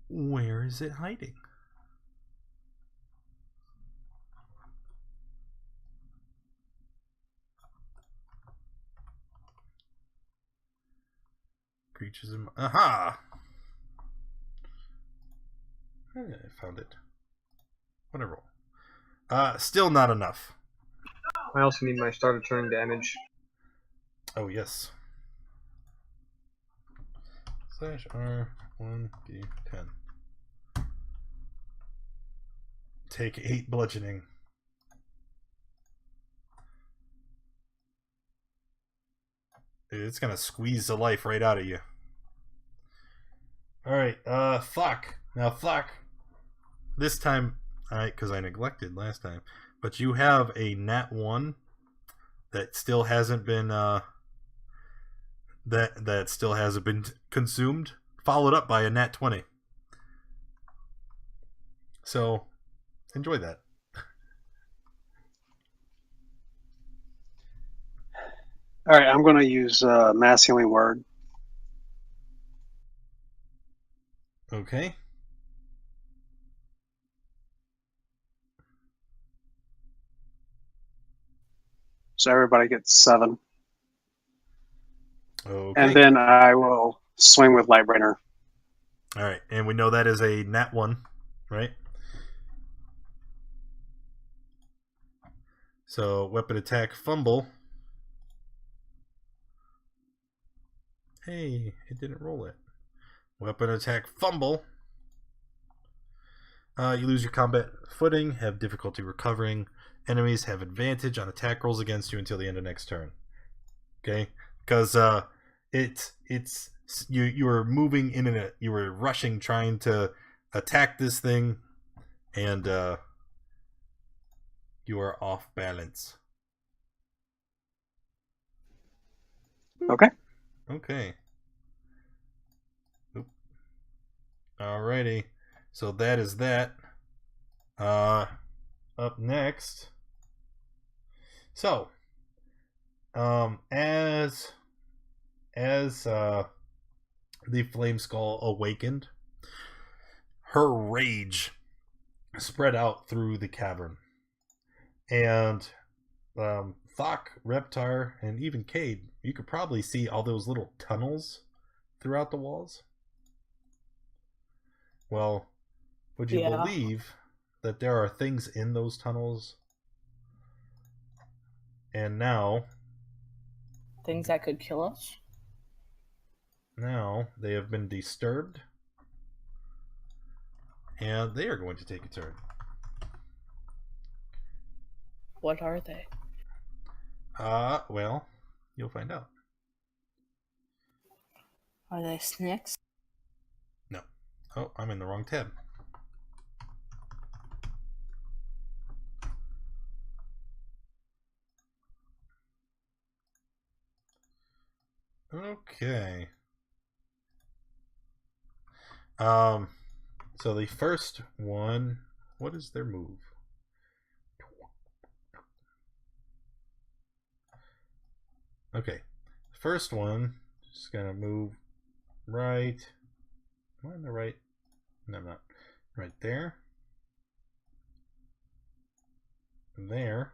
Where is it hiding? Creatures in... Aha! I found it. Whatever. Still not enough. I also need my starter turn damage. Oh, yes. /R1D10. take 8 bludgeoning. It's gonna squeeze the life right out of you. Alright, Thuck. Now, Thuck, this time, because I neglected last time, but you have a nat 1 that still hasn't been, that still hasn't been consumed, followed up by a nat 20. So, enjoy that. All right, I'm going to use Mass Healing Word. Okay. So everybody gets 7. Okay. And then I will swing with Lightbringer. All right, and we know that is a nat 1, right? So, weapon attack, fumble. Hey, it didn't roll it. Weapon attack, fumble. You lose your combat footing, have difficulty recovering. Enemies have advantage on attack rolls against you until the end of next turn. Okay, because you were moving in and you were rushing, trying to attack this thing, and you are off balance. Okay. Okay. Oop. Alrighty. So that is that. Up next. So, as the Flame Skull awakened, her rage spread out through the cavern, and Thok, Reptar, and even Cade, you could probably see all those little tunnels throughout the walls. Well, would you believe that there are things in those tunnels? And now... Things that could kill us? Now, they have been disturbed. And they are going to take a turn. What are they? Well, you'll find out. Are they snakes? No. Oh, I'm in the wrong tab. Okay. So the first one, what is their move? Okay. First one, just gonna move right. Am I on the right? No, I'm not. Right there. There.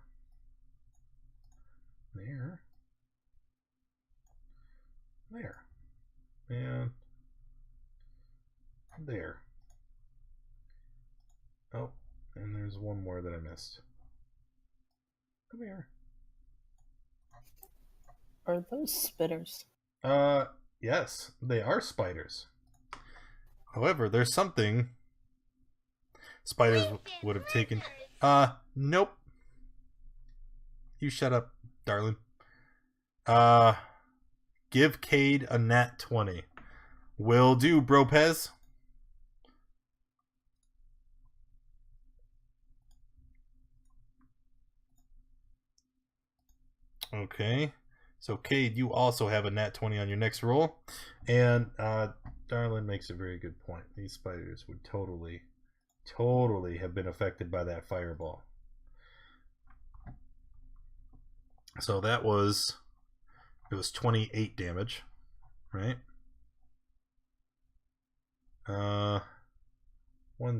There. There. And there. Oh, and there's one more that I missed. Come here. Are those spitters? Yes, they are spiders. However, there's something spiders would have taken. Nope. You shut up, darling. Give Cade a nat 20. Will do, Bro Pez. Okay. So, Cade, you also have a nat 20 on your next roll. And Darlin makes a very good point. These spiders would totally have been affected by that fireball. So that was... It was 28 damage, right? 1,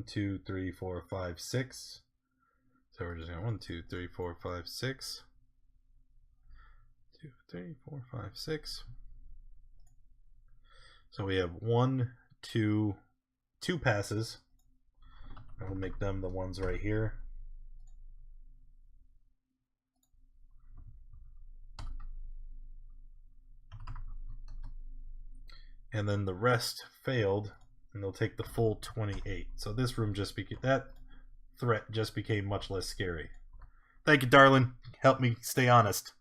2, 3, 4, 5, 6. So we're just going 1, 2, 3, 4, 5, 6. 2, 3, 4, 5, 6. So we have 1, 2 passes. I'll make them the ones right here. And then the rest failed, and they'll take the full 28. So this room just became that threat just became much less scary. Thank you, darling. Help me stay honest.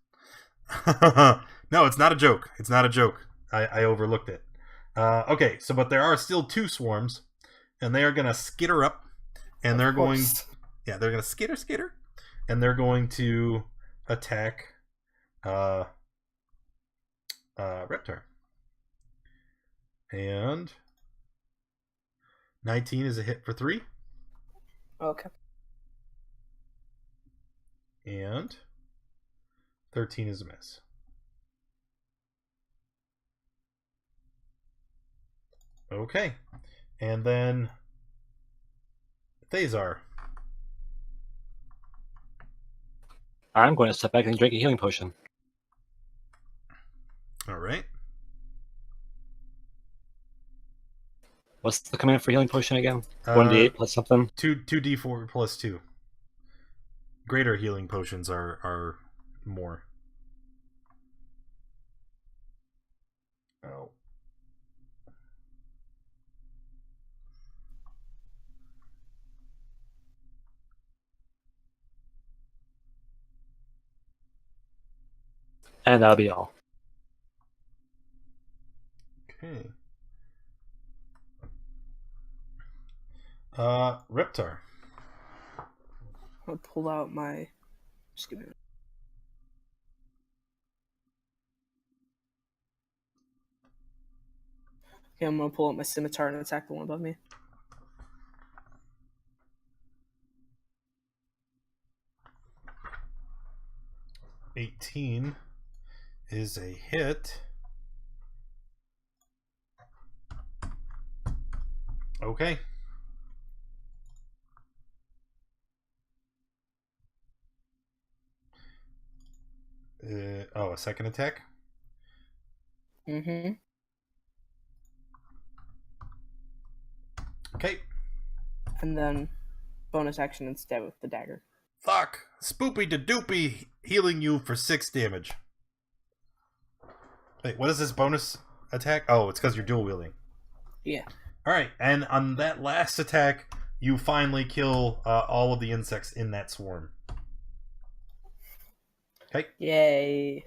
No, it's not a joke. It's not a joke. I overlooked it. Okay, so but there are still 2 swarms, and they are going to skitter up, and they're going... Yeah, they're going to skitter, and they're going to attack Reptar. And 19 is a hit for 3. Okay. And 13 is a miss. Okay. And then Thazar. I'm going to step back and drink a healing potion. All right. What's the command for healing potion again? 1d8 plus something? 2d4 plus 2. Greater healing potions are more. Oh. And that'll be all. Okay. Reptar. I'll pull out my. Just give me. Okay, I'm gonna pull out my scimitar and attack the one above me. $18 is a hit. Okay. A second attack? Mm-hmm. Okay. And then bonus action and stab with the dagger. Fuck! Spoopy da doopy healing you for 6 damage. Wait, what is this bonus attack? Oh, it's because you're dual wielding. Yeah. Alright, and on that last attack, you finally kill all of the insects in that swarm. Okay. Yay.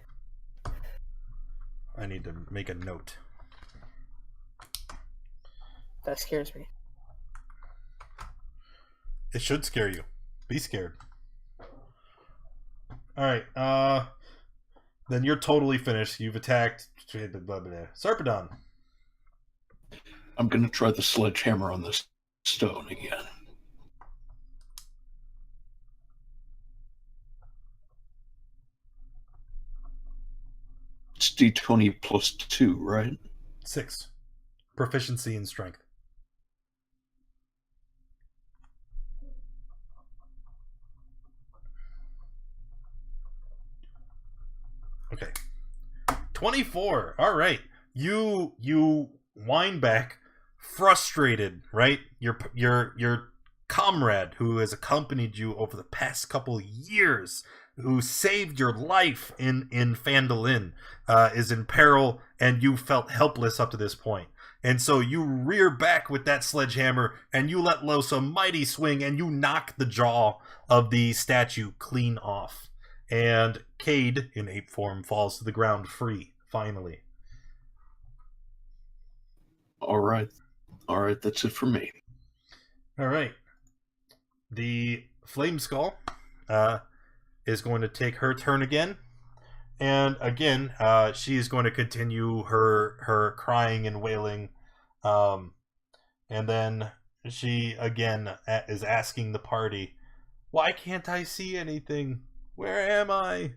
I need to make a note. That scares me. It should scare you. Be scared. Alright, then you're totally finished. You've attacked Sarpedon. I'm going to try the sledgehammer on this stone again. It's D20 plus 2, right? 6. Proficiency in strength. Okay. 24. All right. You wind back, frustrated, right? Your comrade who has accompanied you over the past couple of years, who saved your life in Phandalin, is in peril, and you felt helpless up to this point. And so you rear back with that sledgehammer, and you let loose a mighty swing, and you knock the jaw of the statue clean off. And Cade, in ape form, falls to the ground free, finally. All right, that's it for me. All right. The Flame Skull is going to take her turn again. And again, she is going to continue her crying and wailing. And then she, again, is asking the party, why can't I see anything? Where am I?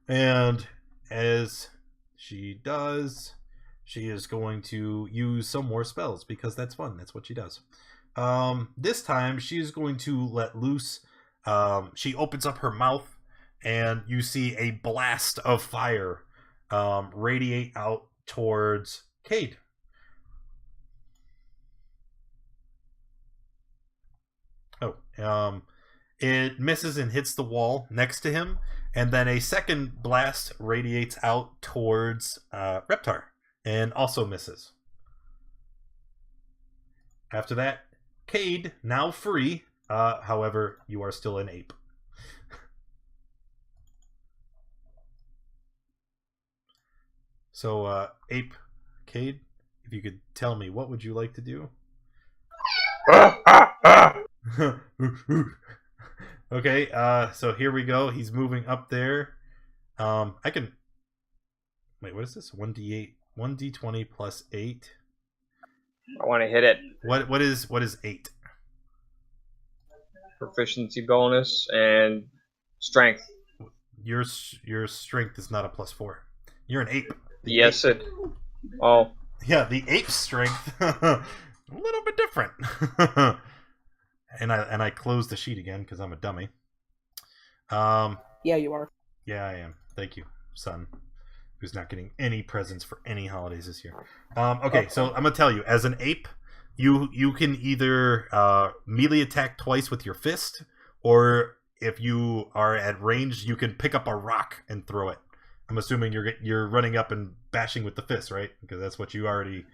And as she does, she is going to use some more spells because that's fun. That's what she does. This time, she's going to let loose. She opens up her mouth, and you see a blast of fire radiate out towards Cade. It misses and hits the wall next to him, and then a second blast radiates out towards Reptar, and also misses. After that, Cade, now free, However, you are still an ape. So, Ape Cade, if you could tell me, what would you like to do? Okay, so here we go. He's moving up there. I can... Wait, what is this? 1d8, 1d20 plus 8. I want to hit it. What is 8? Proficiency bonus and strength. Your strength is not a +4. You're an ape. Yes, it. Oh. Yeah, the ape's strength a little bit different. and I closed the sheet again because I'm a dummy. Yeah, you are. Yeah, I am. Thank you, son, who's not getting any presents for any holidays this year. Okay, so I'm gonna tell you, as an ape, you can either melee attack twice with your fist, or if you are at range, you can pick up a rock and throw it. I'm assuming you're running up and bashing with the fist, right? Because that's what you already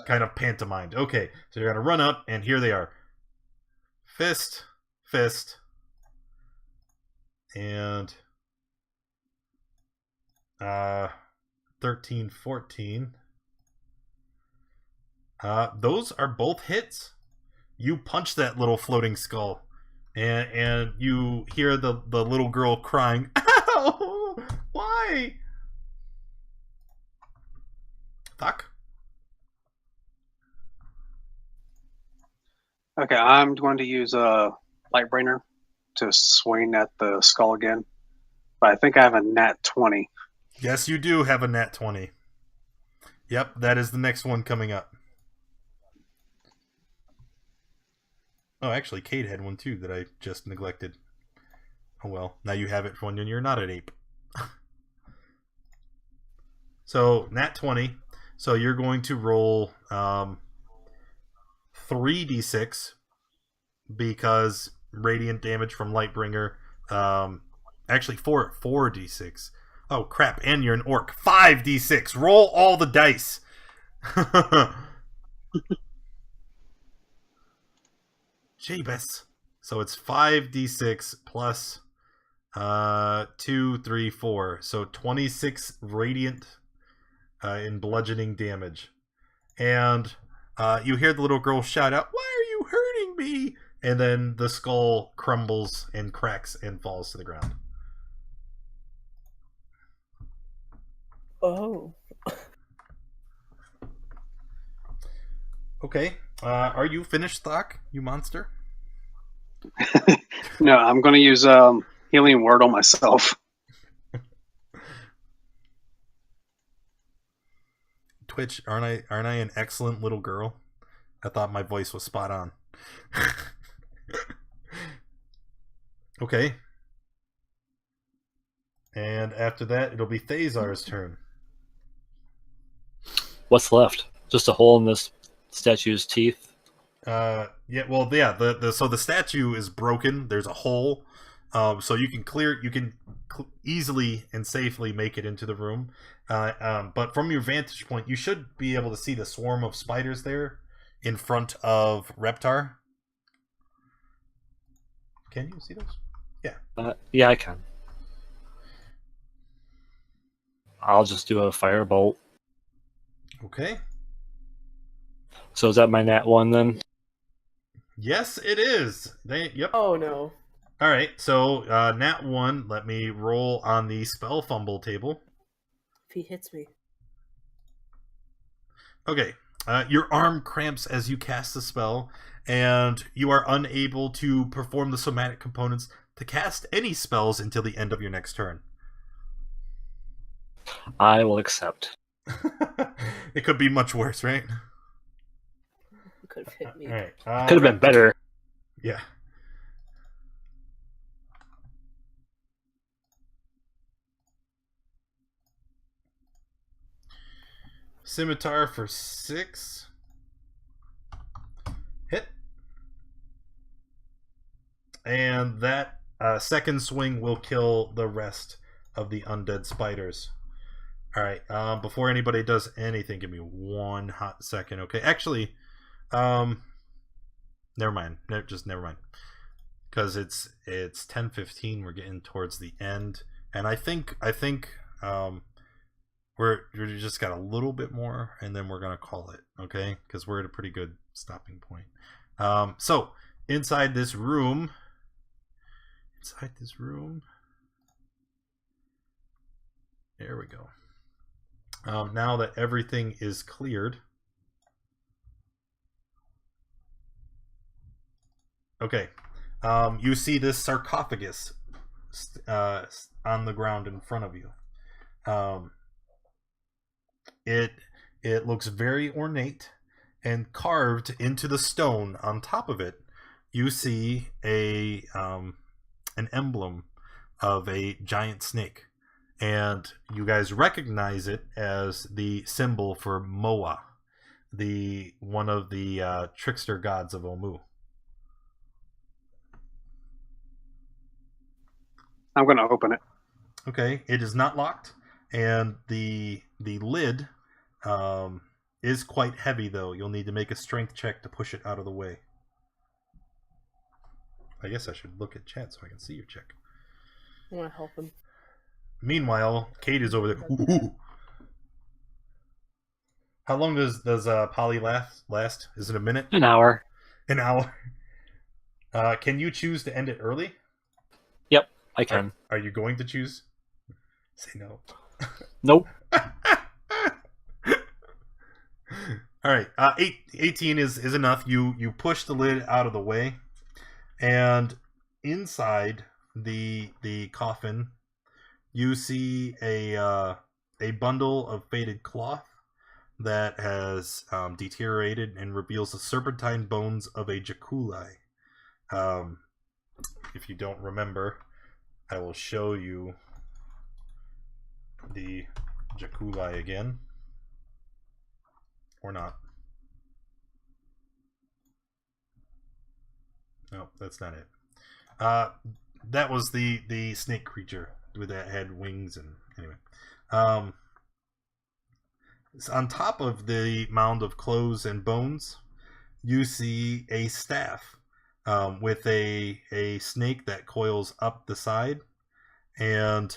kind of pantomimed. Okay, so you're gonna run up, and here they are. Fist, and 13, 14. Those are both hits. You punch that little floating skull, and you hear the little girl crying, "Ow! Why?" Fuck. Okay, I'm going to use a Lightbringer to swing at the skull again. But I think I have a nat 20. Yes, you do have a nat 20. Yep, that is the next one coming up. Oh, actually, Cade had one too that I just neglected. Oh well, now you have it when you're not an ape. So, nat 20. So you're going to roll 3d6 because radiant damage from Lightbringer. Actually, 4d6. Oh crap! And you're an orc. 5d6. Roll all the dice. Jeebus. So it's 5d6 plus 2, 3, 4. So 26 radiant in bludgeoning damage. And you hear the little girl shout out, "Why are you hurting me?" And then the skull crumbles and cracks and falls to the ground. Oh. Okay. Are you finished, Thok, you monster? No, I'm going to use Healing Word on myself. Twitch, aren't I an excellent little girl? I thought my voice was spot on. Okay. And after that, it'll be Thazar's turn. What's left? Just a hole in this statue's teeth. So the statue is broken. There's a hole. So you can easily and safely make it into the room. But from your vantage point, you should be able to see the swarm of spiders there in front of Reptar. Can you see those? Yeah. Yeah, I can. I'll just do a firebolt. Okay. So is that my nat 1 then? Yes, it is. Yep. Oh no. All right. So nat 1. Let me roll on the spell fumble table. If he hits me. Okay. Your arm cramps as you cast the spell, and you are unable to perform the somatic components to cast any spells until the end of your next turn. I will accept. It could be much worse, right? Could have hit me. All right. Could have been better. Yeah. Scimitar for 6. Hit. And that second swing will kill the rest of the undead spiders. Alright, before anybody does anything, give me one hot second, okay? Actually, never mind. Never mind. because it's 10:15. We're getting towards the end, and I think we're just got a little bit more, and then we're gonna call it, okay? Because we're at a pretty good stopping point. So inside this room, there we go. Now that everything is cleared, okay. You see this sarcophagus on the ground in front of you. It looks very ornate, and carved into the stone on top of it, you see an emblem of a giant snake, and you guys recognize it as the symbol for Moa, one of the trickster gods of Omu. I'm going to open it. Okay, it is not locked, and the lid is quite heavy, though. You'll need to make a strength check to push it out of the way. I guess I should look at chat so I can see your check. I want to help him. Meanwhile, Kate is over there. Ooh. How long does Polly last? Is it a minute? An hour. An hour. Can you choose to end it early? Yep, I can. Are you going to choose? Say no. Nope. All right. 18 is enough. You push the lid out of the way, and inside the coffin, you see a bundle of faded cloth that has deteriorated and reveals the serpentine bones of a jaculi. If you don't remember, I will show you the jaculi again. Or not. No, that's not it. That was the snake creature that had wings, and anyway. On top of the mound of clothes and bones, you see a staff with a snake that coils up the side, and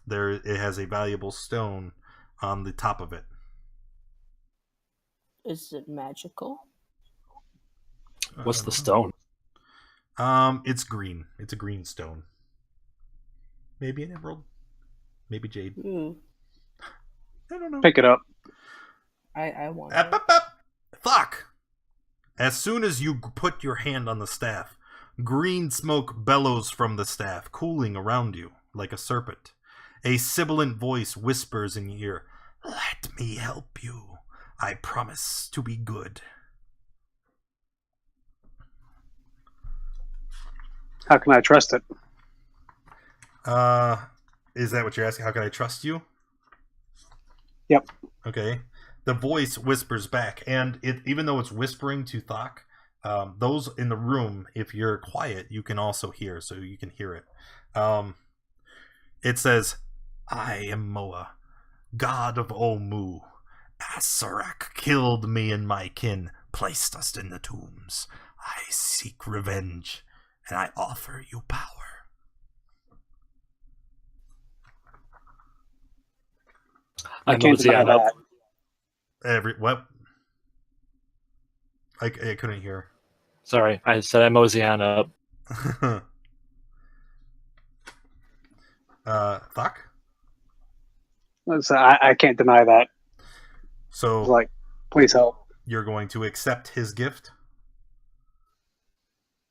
it has a valuable stone on the top of it. Is it magical? What's the stone? It's green. It's a green stone. Maybe an emerald. Maybe jade. I don't know. Pick it up. I want it. Up. Fuck! As soon as you put your hand on the staff, green smoke bellows from the staff, cooling around you like a serpent. A sibilant voice whispers in your ear, "Let me help you. I promise to be good." How can I trust it? Is that what you're asking? How can I trust you? Yep. Okay. The voice whispers back, and even though it's whispering to Thok, those in the room, if you're quiet, you can also hear, so you can hear it. It says, "I am Moa, god of Omu. Asarak killed me and my kin, placed us in the tombs. I seek revenge, and I offer you power." I can't deny that. What? I couldn't hear. Sorry, I said I Mosey-an up. Thok? So I can't deny that. So, It's like, please help. You're going to accept his gift?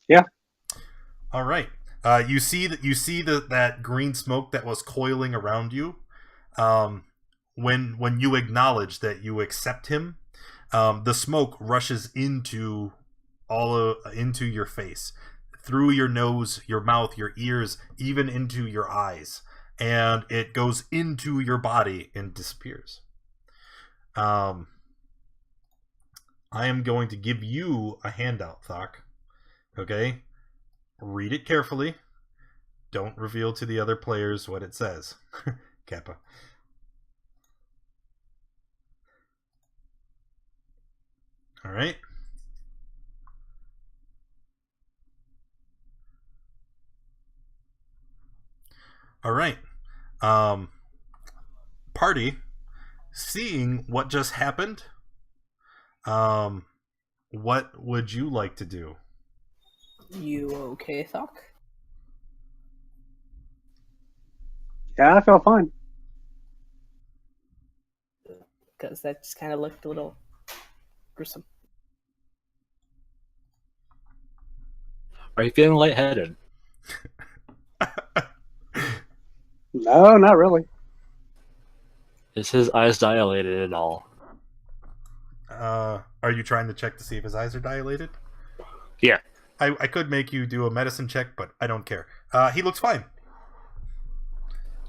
Yeah. All right. You see that green smoke that was coiling around you. When you acknowledge that you accept him, the smoke rushes into into your face, through your nose, your mouth, your ears, even into your eyes, and it goes into your body and disappears. I am going to give you a handout, Thok. Okay? Read it carefully. Don't reveal to the other players what it says. Kappa. All right. All right. Party, seeing what just happened, what would you like to do? You okay, Thock? Yeah, I felt fine. Because that just kind of looked a little gruesome. Are you feeling lightheaded? No, not really. Is his eyes dilated at all? Are you trying to check to see if his eyes are dilated? Yeah. I could make you do a medicine check, but I don't care. He looks fine.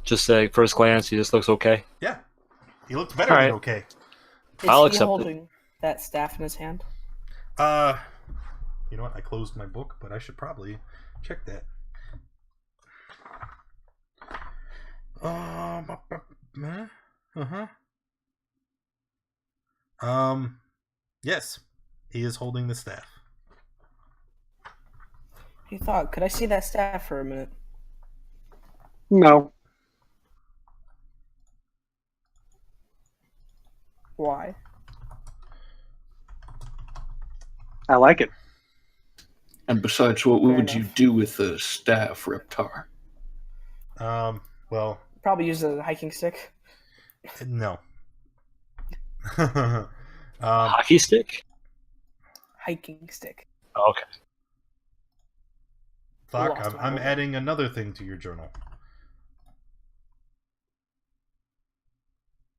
Just at first glance, he just looks okay. Yeah. He looks better All than right. okay. Is I'll he accept it. holding that staff in his hand? You know what? I closed my book, but I should probably check that. Yes. He is holding the staff. Hey, Thock, could I see that staff for a minute? No. Why? I like it. And besides, what Fair would you enough. do with the staff, Reptar? Well, Probably use a hiking stick. no. Hockey stick? Hiking stick. Oh, okay. Thok, Lost I'm my adding another thing to your journal.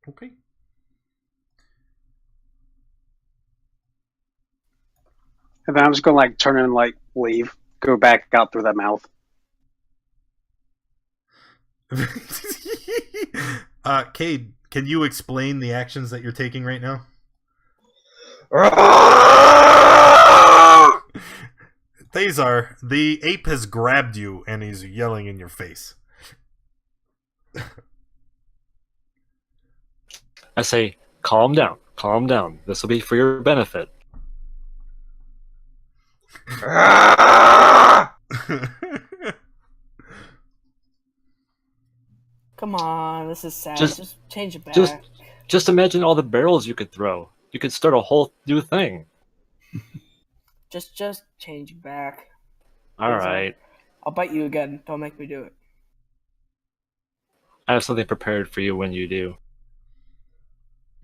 Okay. And then I'm just gonna like turn and like leave, go back out through that mouth. Cade, can you explain the actions that you're taking right now? Thazar, the ape has grabbed you and he's yelling in your face. I say, calm down. Calm down. This will be for your benefit. Come on, this is sad. Just- Just change it back. Just imagine all the barrels you could throw. You could start a whole new thing. Just change it back. All Thazar. right. I'll bite you again. Don't make me do it. I have something prepared for you when you do.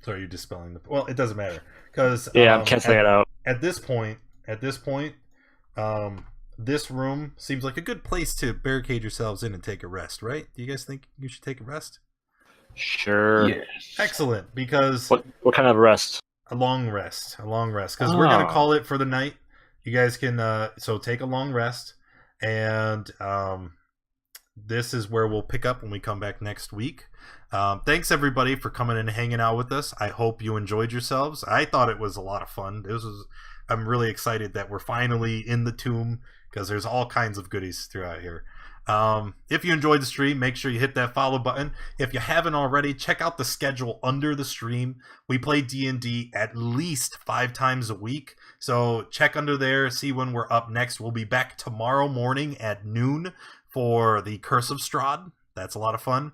So are you dispelling the... Well, it doesn't matter. Because Yeah, I'm canceling it out. At this point, this room seems like a good place to barricade yourselves in and take a rest, right? Do you guys think you should take a rest? Sure. Yes. Excellent, because What kind of rest? a long rest, because we're gonna Oh. call it for the night. You guys can so take a long rest, and this is where we'll pick up when we come back next week. Thanks everybody for coming and hanging out with us. I hope you enjoyed yourselves. I thought it was a lot of fun. I'm really excited that we're finally in the tomb, because there's all kinds of goodies throughout here. If you enjoyed the stream, make sure you hit that follow button. If you haven't already, check out the schedule under the stream. We play D&D at least 5 times a week, so check under there, see when we're up next. We'll be back tomorrow morning at noon for the Curse of Strahd. That's a lot of fun.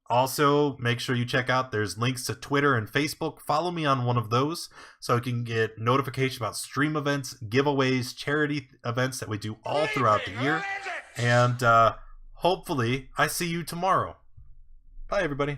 Also, make sure you check out, there's links to Twitter and Facebook. Follow me on one of those so you can get notification about stream events, giveaways, charity events that we do all throughout the year. And hopefully, I see you tomorrow. Bye, everybody.